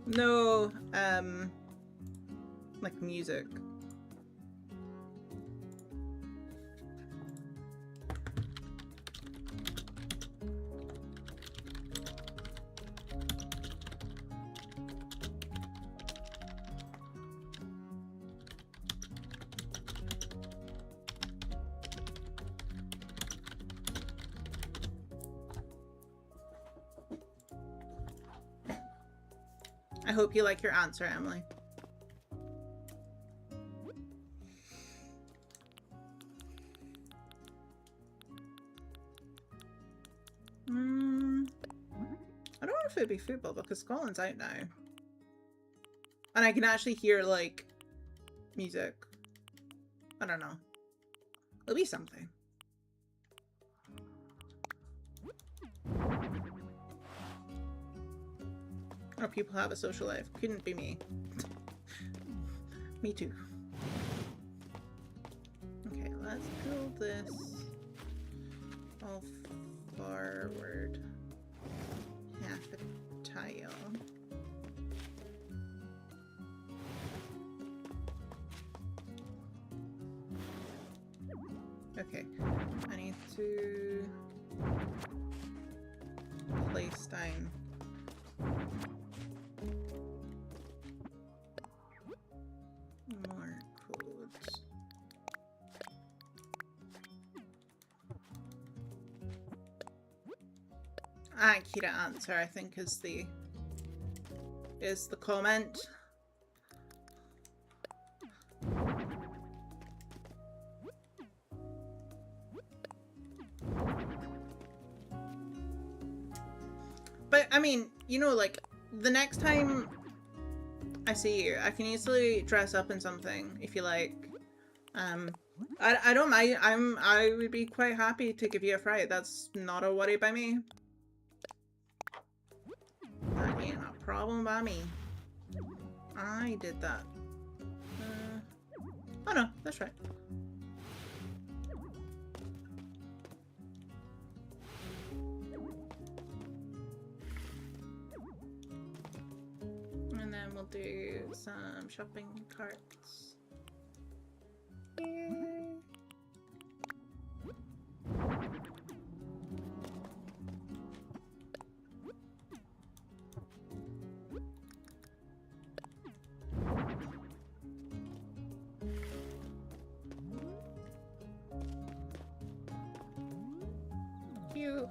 No, like music. I hope you like your answer, Emily. I don't know if it'd be football because Scotland's out now. And I can actually hear, like, music. I don't know. It'll be something. Or people have a social life. Couldn't be me. Me too. Okay, let's build this all forward. Half a tile. Okay. I need to place down more codes. Accurate answer, I think, is the comment. But I mean, you know, like the next time I see you, I can easily dress up in something if you like. I don't mind. I would be quite happy to give you a fright. That's not a worry by me. That ain't a problem by me. I did that. Oh no, that's right. And then we'll do some shopping carts. Yay. Cute.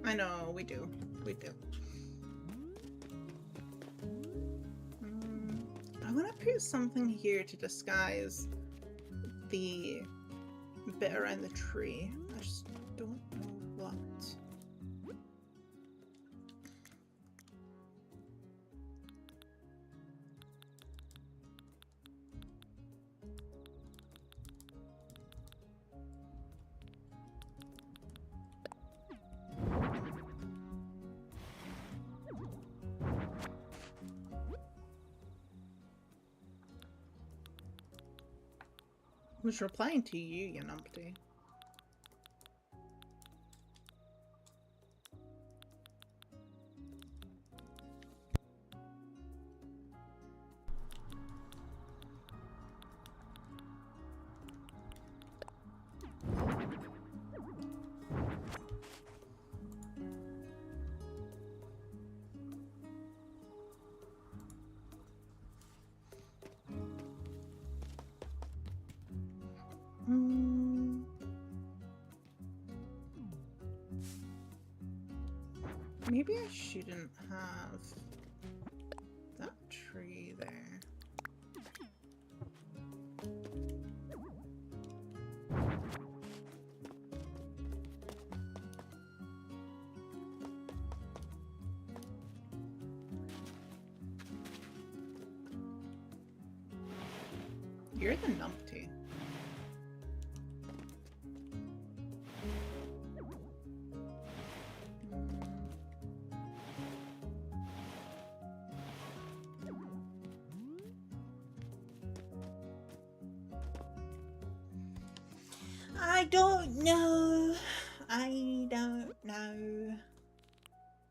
I know, we do. We do. I want to put something here to disguise the bit around the tree. I just don't know what. Who's replying to you, you numpty? Maybe I shouldn't have that tree there. You're the numpty. I don't know. I don't know.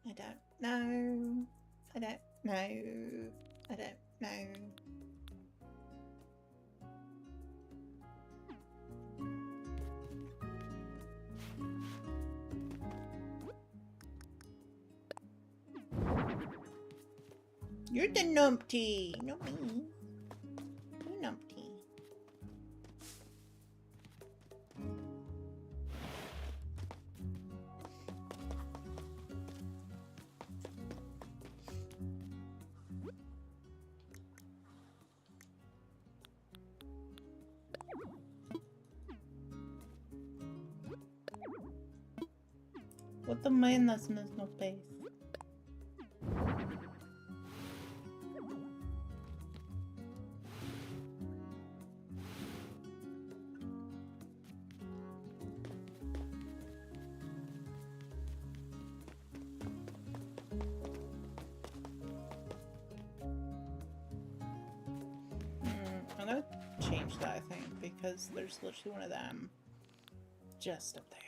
I don't know. I don't know. I don't know. You're the numpty, not me. You're numpty. What the man that's no space? I'm gonna change that, I think, because there's literally one of them just up there.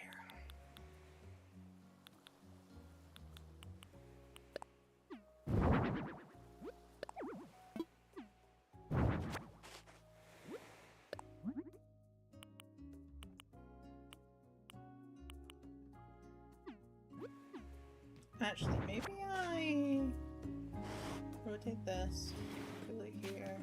Actually, maybe I rotate this, put it here.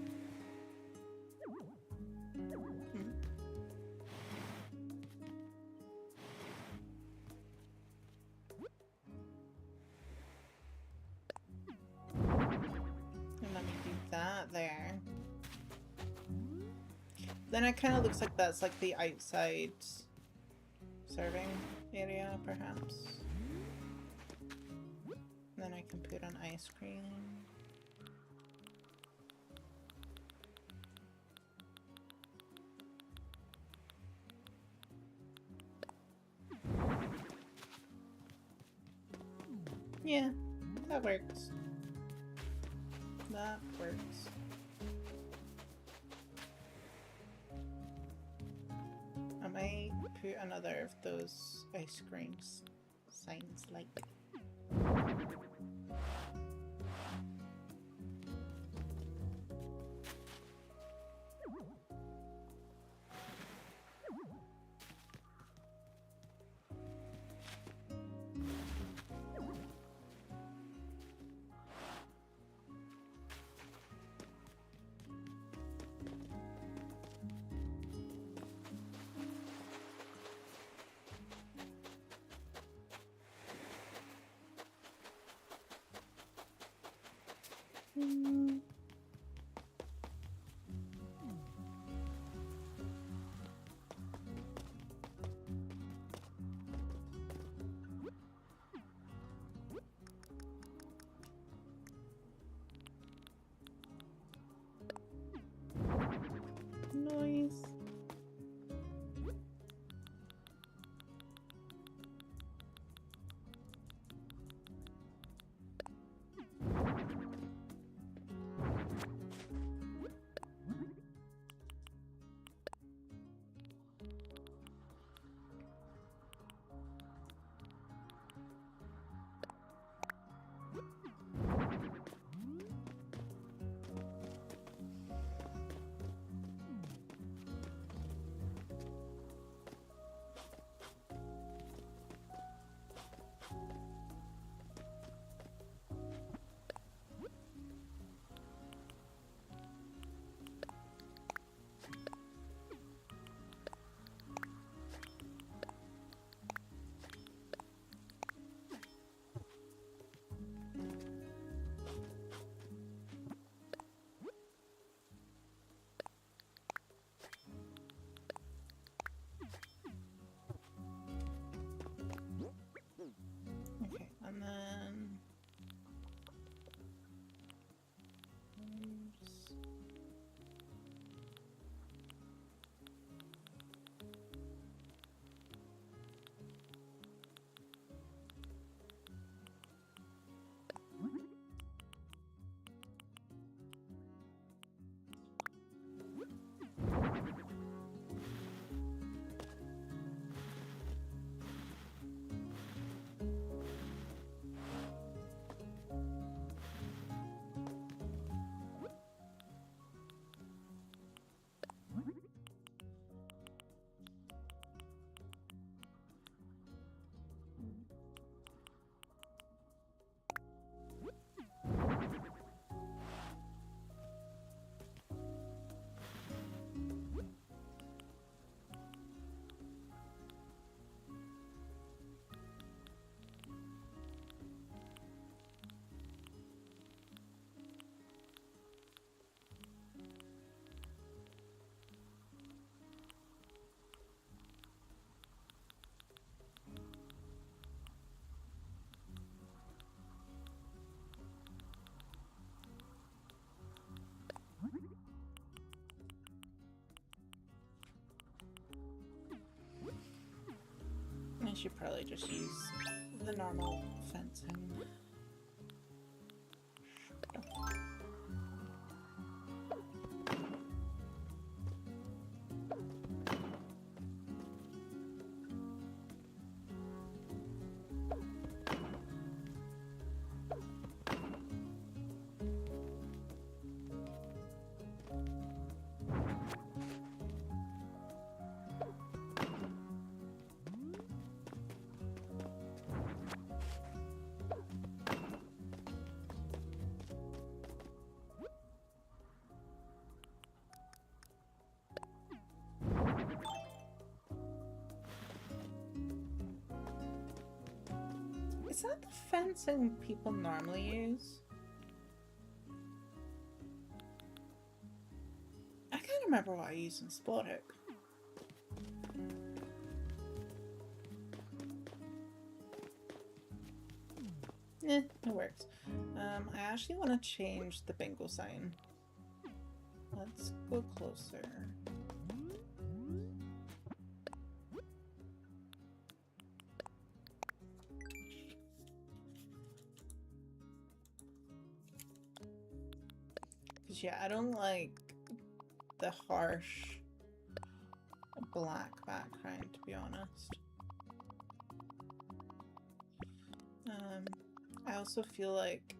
And let me do that there. Then it kind of looks like that's like the outside serving area, perhaps. Then I can put on ice cream. Yeah, that works. That works. I might put another of those ice creams signs like. Nice. should probably just use the normal fencing. Is that the fencing people normally use? I can't remember what I used in Spothook. Eh, it works. I actually want to change the bingo sign. Let's go closer. Because, yeah, I don't like the harsh black background, to be honest. I also feel like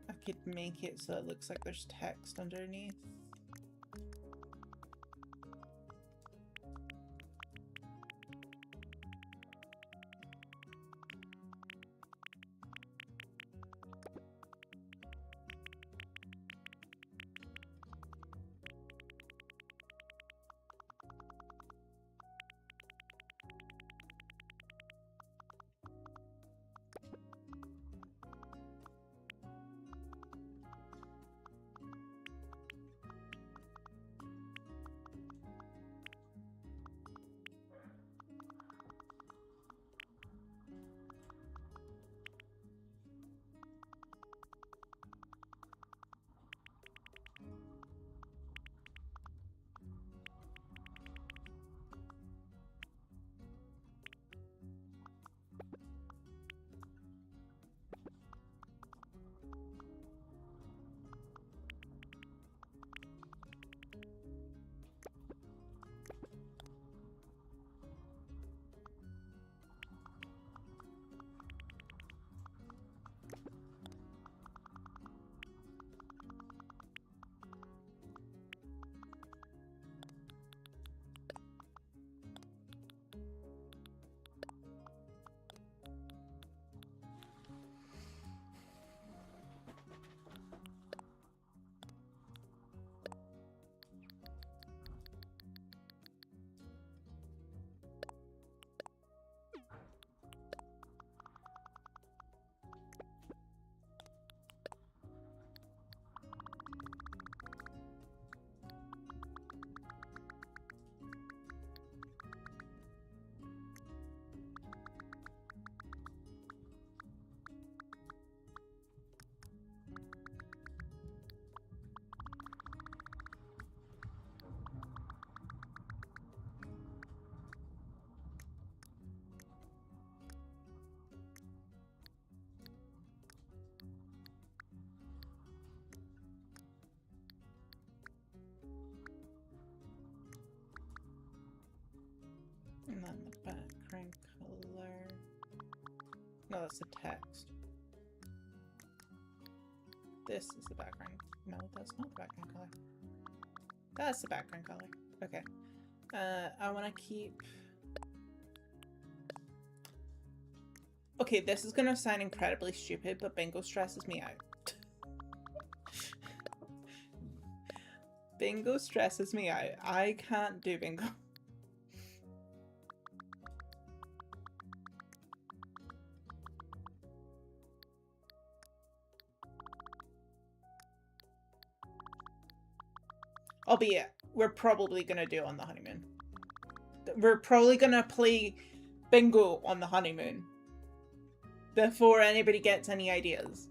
I could make it so it looks like there's text underneath. And then the background color. No, that's the text. This is the background. No, that's not the background color. That's the background color. Okay. I want to keep... Okay, this is going to sound incredibly stupid, but bingo stresses me out. Bingo stresses me out. I can't do bingo. Albeit, we're probably going to do it on the honeymoon. We're probably going to play bingo on the honeymoon. Before anybody gets any ideas.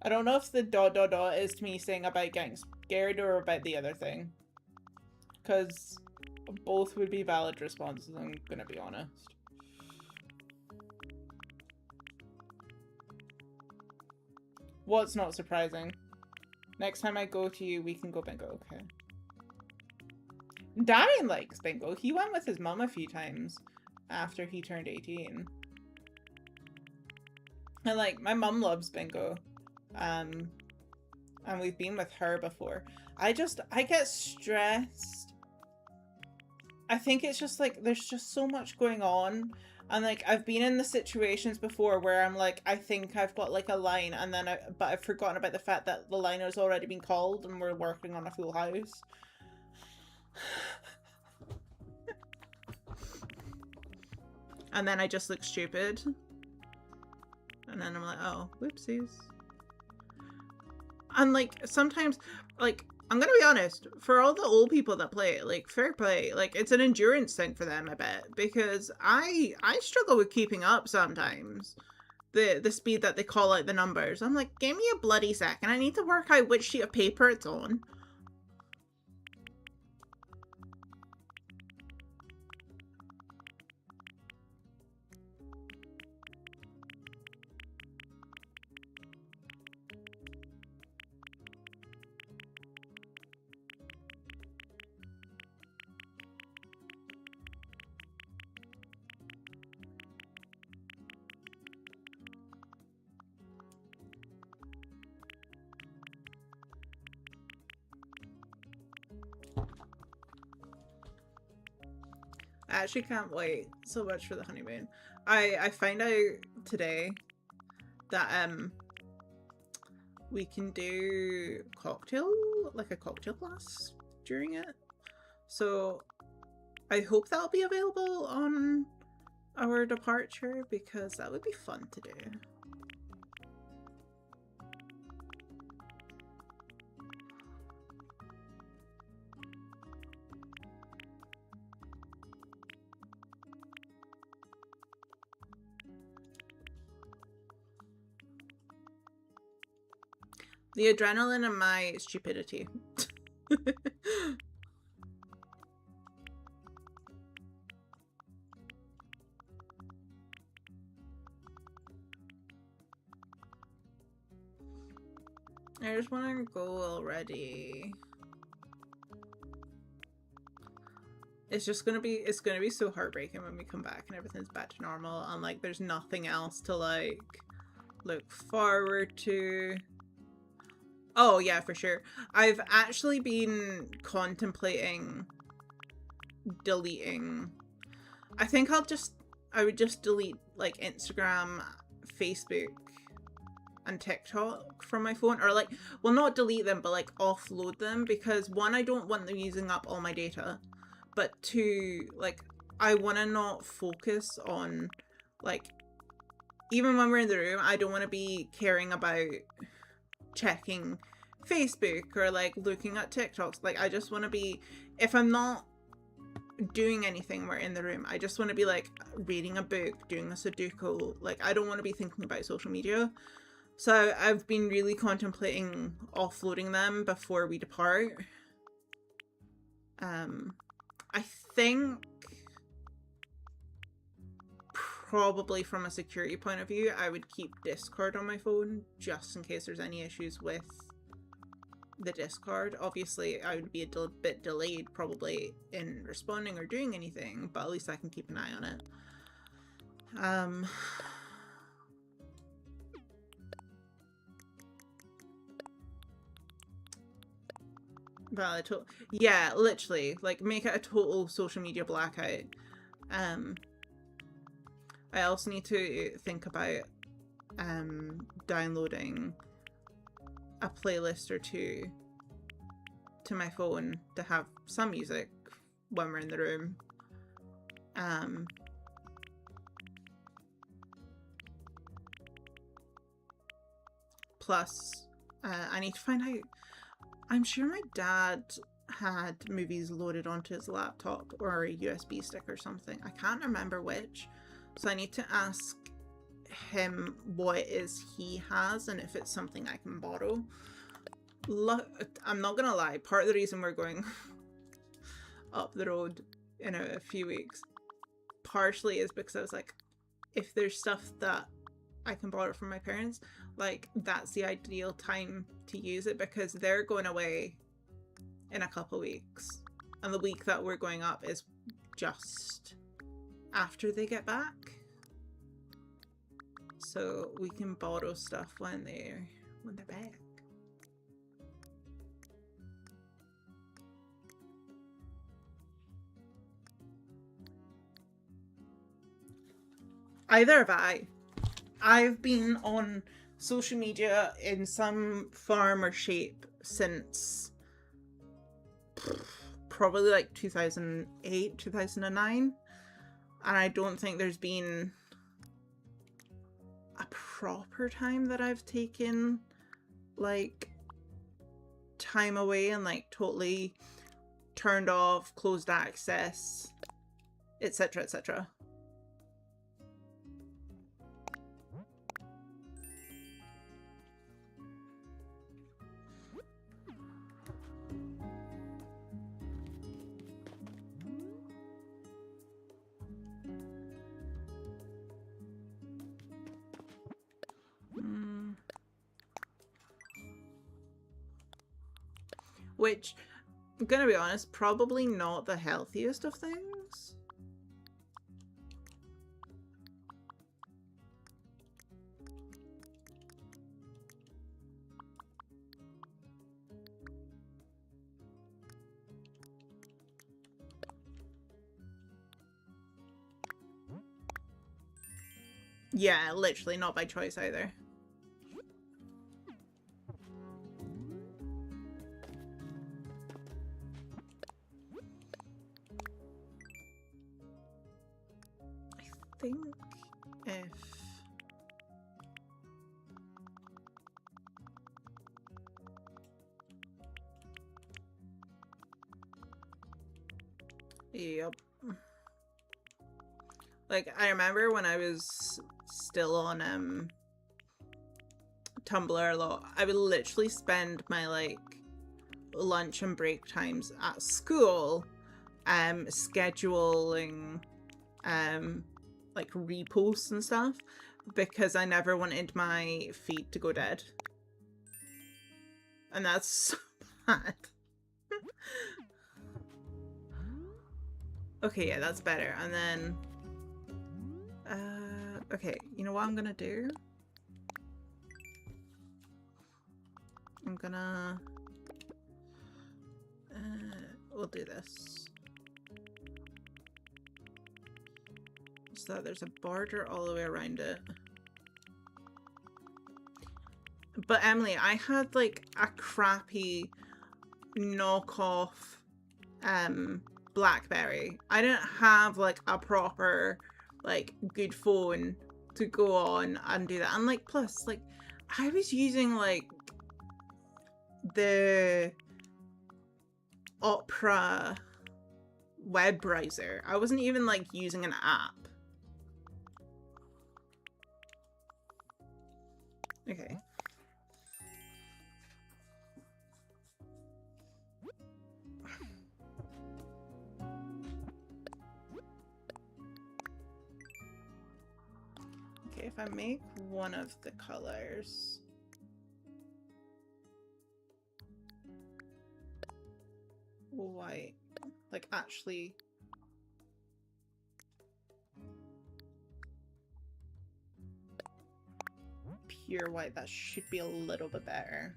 I don't know if the ... is to me saying about getting scared or about the other thing. Because both would be valid responses, I'm gonna be honest. What's not surprising? Next time I go to you, we can go bingo, okay. Darian likes bingo. He went with his mum a few times after he turned 18. And like, my mum loves bingo. And we've been with her before. I get stressed. I think it's just like, there's just so much going on. And like, I've been in the situations before where I'm like, I think I've got like a line and then but I've forgotten about the fact that the line has already been called and we're working on a full house. And then I just look stupid. And then I'm like, oh, whoopsies. And like, sometimes, like, I'm gonna be honest, for all the old people that play it, like, fair play. Like, it's an endurance thing for them, I bet. Because I struggle with keeping up sometimes. The speed that they call out the numbers. I'm like, give me a bloody second. I need to work out which sheet of paper it's on. I actually can't wait so much for the honeymoon. I find out today that we can do like a cocktail class during it. So I hope that'll be available on our departure because that would be fun to do. The adrenaline and my stupidity. I just want to go already. It's gonna be so heartbreaking when we come back and everything's back to normal and like there's nothing else to like look forward to. Oh yeah, for sure. I've actually been contemplating deleting. I think I would just delete like Instagram, Facebook, and TikTok from my phone, or like, well, not delete them, but like offload them, because one, I don't want them using up all my data, but two, like, I want to not focus on, like, even when we're in the room, I don't want to be caring about checking Facebook or like looking at TikToks. Like, I just want to be, if I'm not doing anything we're in the room, I just want to be like reading a book, doing a Sudoku. Like, I don't want to be thinking about social media. So I've been really contemplating offloading them before we depart. I think probably from a security point of view, I would keep Discord on my phone just in case there's any issues with the Discord. Obviously, I would be a bit delayed probably in responding or doing anything, but at least I can keep an eye on it. Valid. Yeah, literally, like, make it a total social media blackout. I also need to think about downloading a playlist or two to my phone to have some music when we're in the room. Plus, I need to find out. I'm sure my dad had movies loaded onto his laptop or a USB stick or something. I can't remember which. So I need to ask him what it is he has and if it's something I can borrow. I'm not gonna lie, part of the reason we're going up the road in a few weeks partially is because I was like, if there's stuff that I can borrow from my parents, like, that's the ideal time to use it, because they're going away in a couple weeks, and the week that we're going up is just after they get back, so we can borrow stuff when they're back. Either have I. I've been on social media in some form or shape since probably like 2008, 2009. And I don't think there's been a proper time that I've taken like time away and like totally turned off, closed access, etc., etc. Which, I'm gonna be honest, probably not the healthiest of things. Yeah, literally not by choice either. I think if yep. Like, I remember when I was still on Tumblr a lot, I would literally spend my like lunch and break times at school scheduling like reposts and stuff, because I never wanted my feed to go dead. And that's so bad. Okay, yeah, that's better. And then okay, you know what I'm gonna do? I'm gonna we'll do this so that there's a border all the way around it. But Emily, I had like a crappy knockoff BlackBerry. I didn't have like a proper like good phone to go on and do that. And like, plus like I was using like the Opera web browser. I wasn't even like using an app. Okay. Okay, if I make one of the colors white, like actually pure white, that should be a little bit better.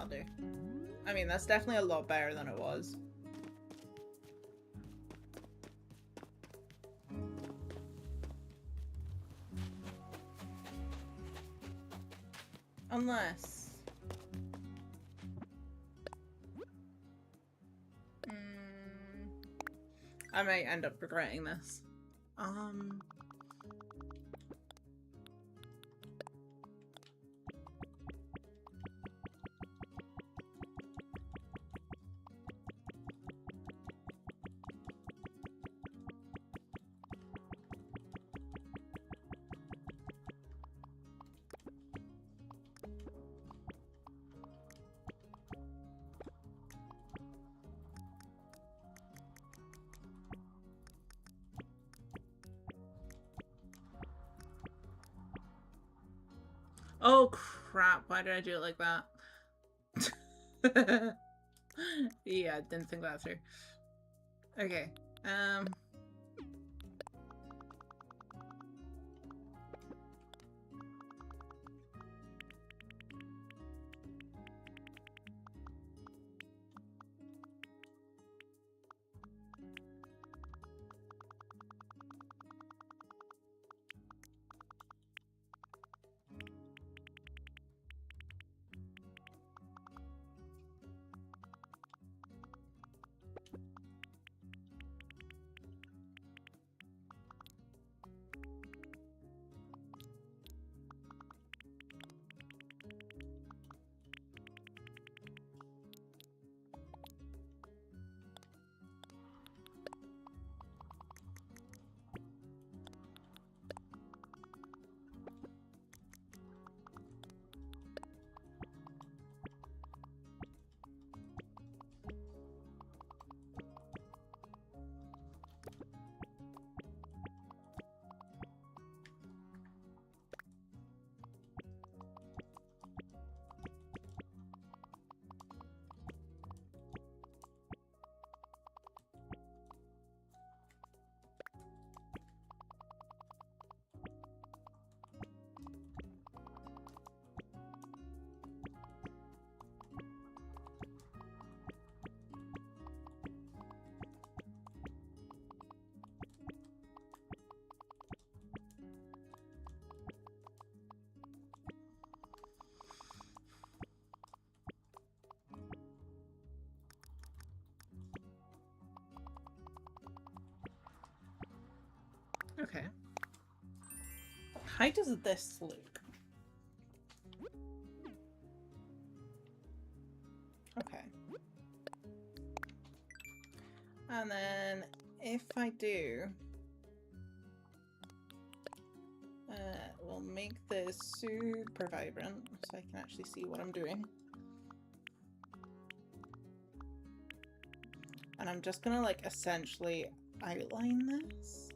that'll do. I mean, that's definitely a lot better than it was. Unless... I might end up regretting this. Oh crap, why did I do it like that? Yeah, didn't think that through. Okay, okay. How does this look? Okay. And then if I do, we'll make this super vibrant so I can actually see what I'm doing. And I'm just gonna like essentially outline this.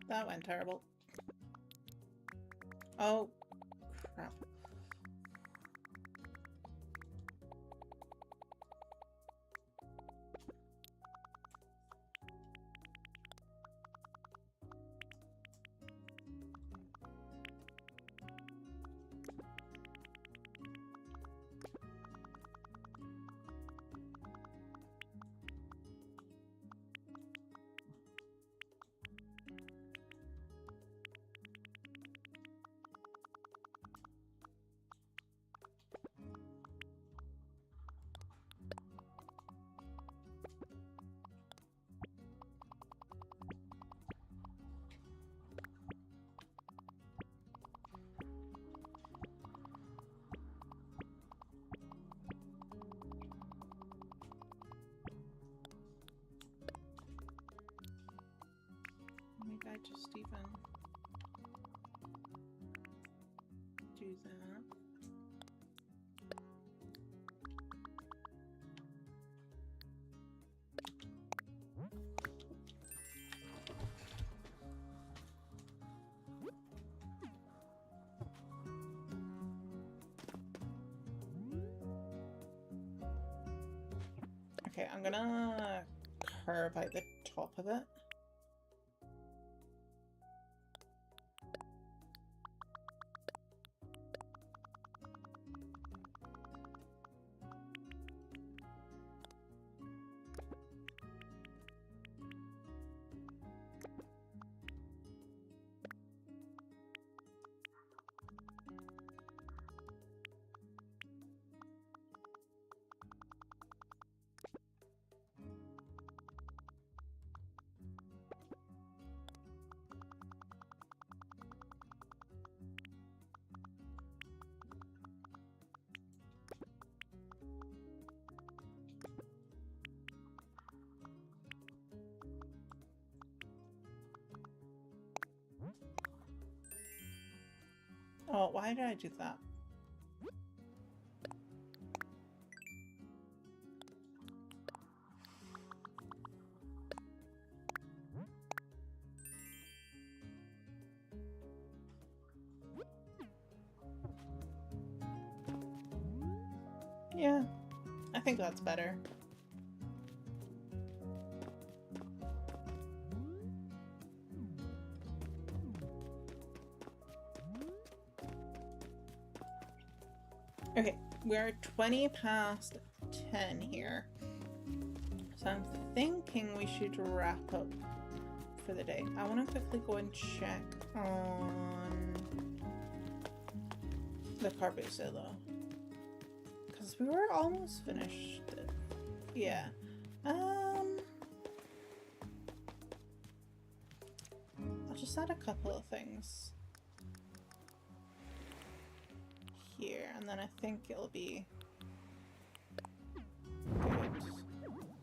That went terrible. Oh, crap. Maybe I just even do that. Okay, I'm gonna curve out the top of it. Oh, why did I do that? Yeah, I think that's better. Okay, we're 20 past 10 here. So I'm thinking we should wrap up for the day. I want to quickly go and check on the Carbuso though. Because we were almost finished. Yeah. I'll just add a couple of things here, and then I think it'll be good.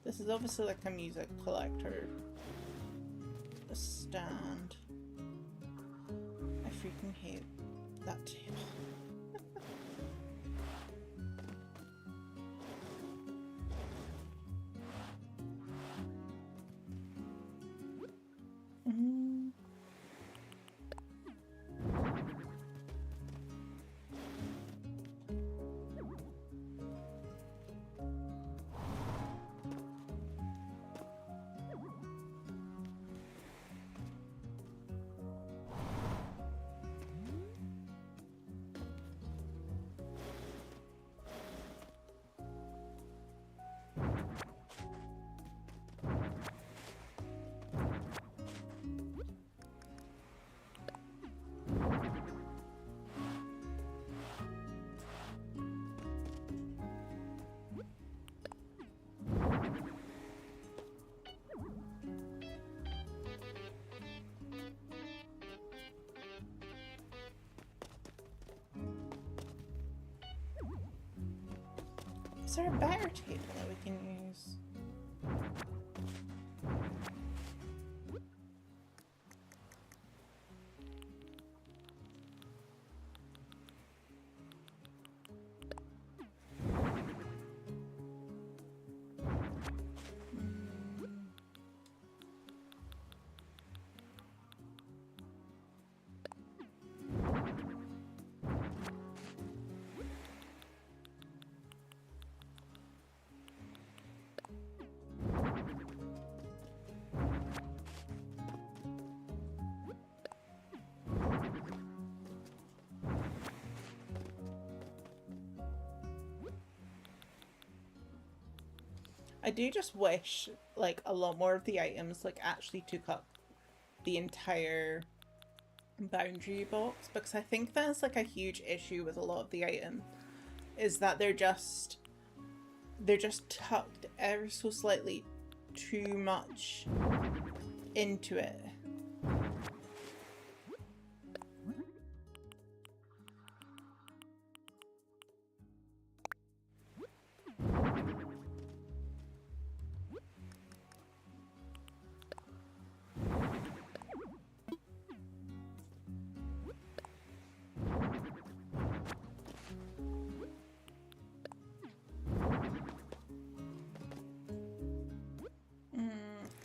This is obviously like a music collector. A stand. I freaking hate that table. Is there a better table that we can use? I do just wish like a lot more of the items like actually took up the entire boundary box, because I think that's like a huge issue with a lot of the items, is that they're just tucked ever so slightly too much into it.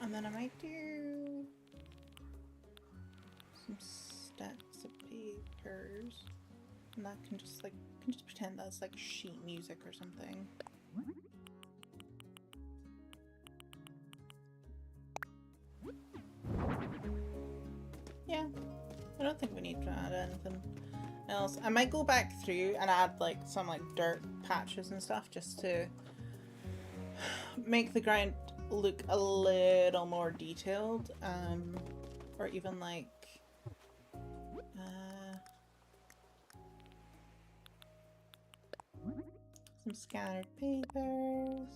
And then I might do some stacks of papers, and that can just pretend that's like sheet music or something. Yeah, I don't think we need to add anything else. I might go back through and add like some like dirt patches and stuff just to make the ground look a little more detailed, or even like some scattered papers.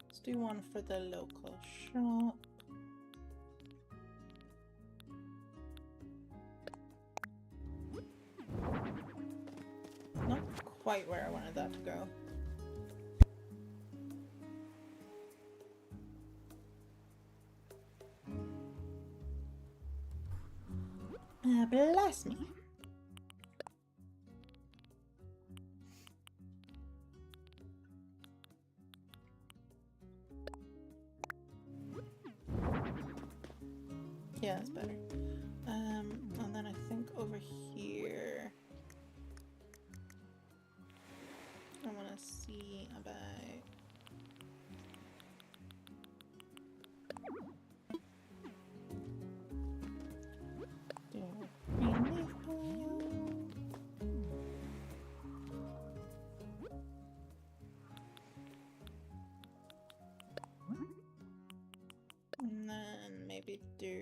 Let's do one for the local shop. Not quite where I wanted that to go. Bless me. Yeah, that's better. And then I think over here, I want to see about. Green leaf pile. And then maybe do.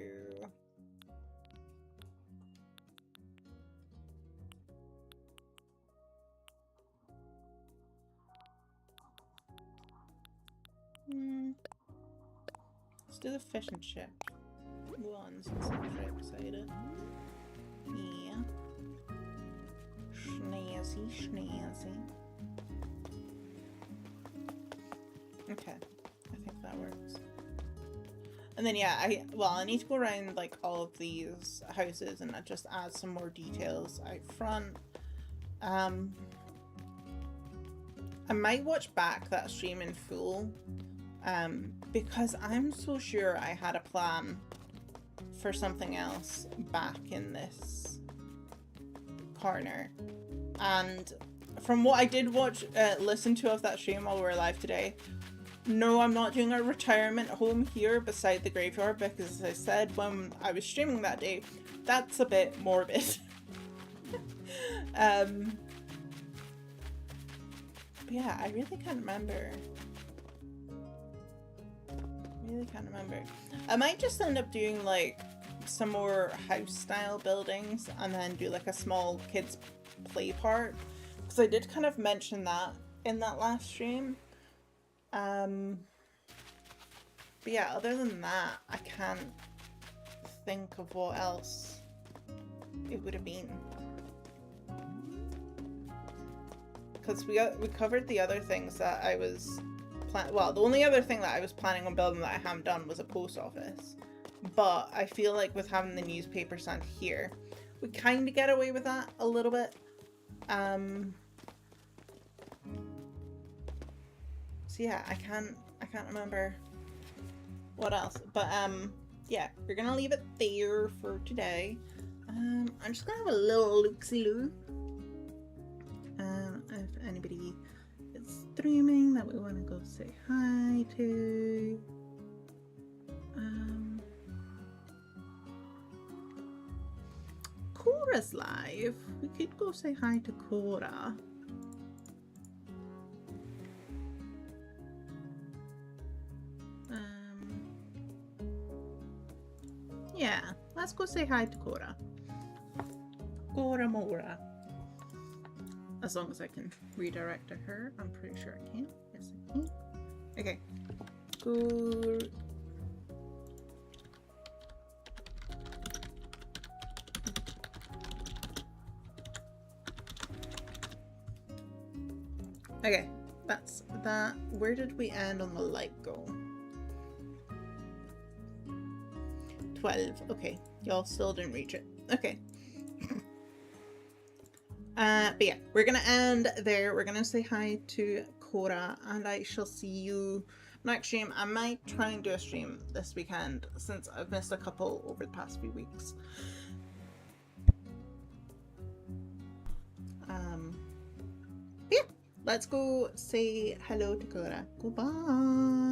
Let's do the fish and chip one since I'm very excited. Yeah. Snazzy, snazzy. Okay, I think that works. And then yeah, I need to go around like all of these houses and just add some more details out front. I might watch back that stream in full, because I'm so sure I had a plan for something else back in this corner. And from what I did watch, listen to of that stream while we were live today, no, I'm not doing a retirement home here beside the graveyard, because as I said when I was streaming that day, that's a bit morbid. But yeah, I really can't remember. I might just end up doing like some more house style buildings and then do like a small kids play part, because I did kind of mention that in that last stream. But yeah, other than that, I can't think of what else it would have been. Because we covered the other things that I was well, the only other thing that I was planning on building that I haven't done was a post office. But I feel like with having the newspaper stand here, we kind of get away with that a little bit. So yeah, I can't remember what else. But yeah, we're gonna leave it there for today. I'm just gonna have a little look-see-loo. If anybody is streaming that we want to go say hi to. Cora's live. We could go say hi to Cora. Yeah, let's go say hi to Cora. Cora Mora. As long as I can redirect to her, I'm pretty sure I can. Yes, I can. Okay. Good. Okay, that's that. Where did we end on the light go? 12. Okay, y'all still didn't reach it. Okay. But yeah, we're gonna end there. We're gonna say hi to Cora, and I shall see you next stream. I might try and do a stream this weekend since I've missed a couple over the past few weeks. Yeah, let's go say hello to Cora. Goodbye.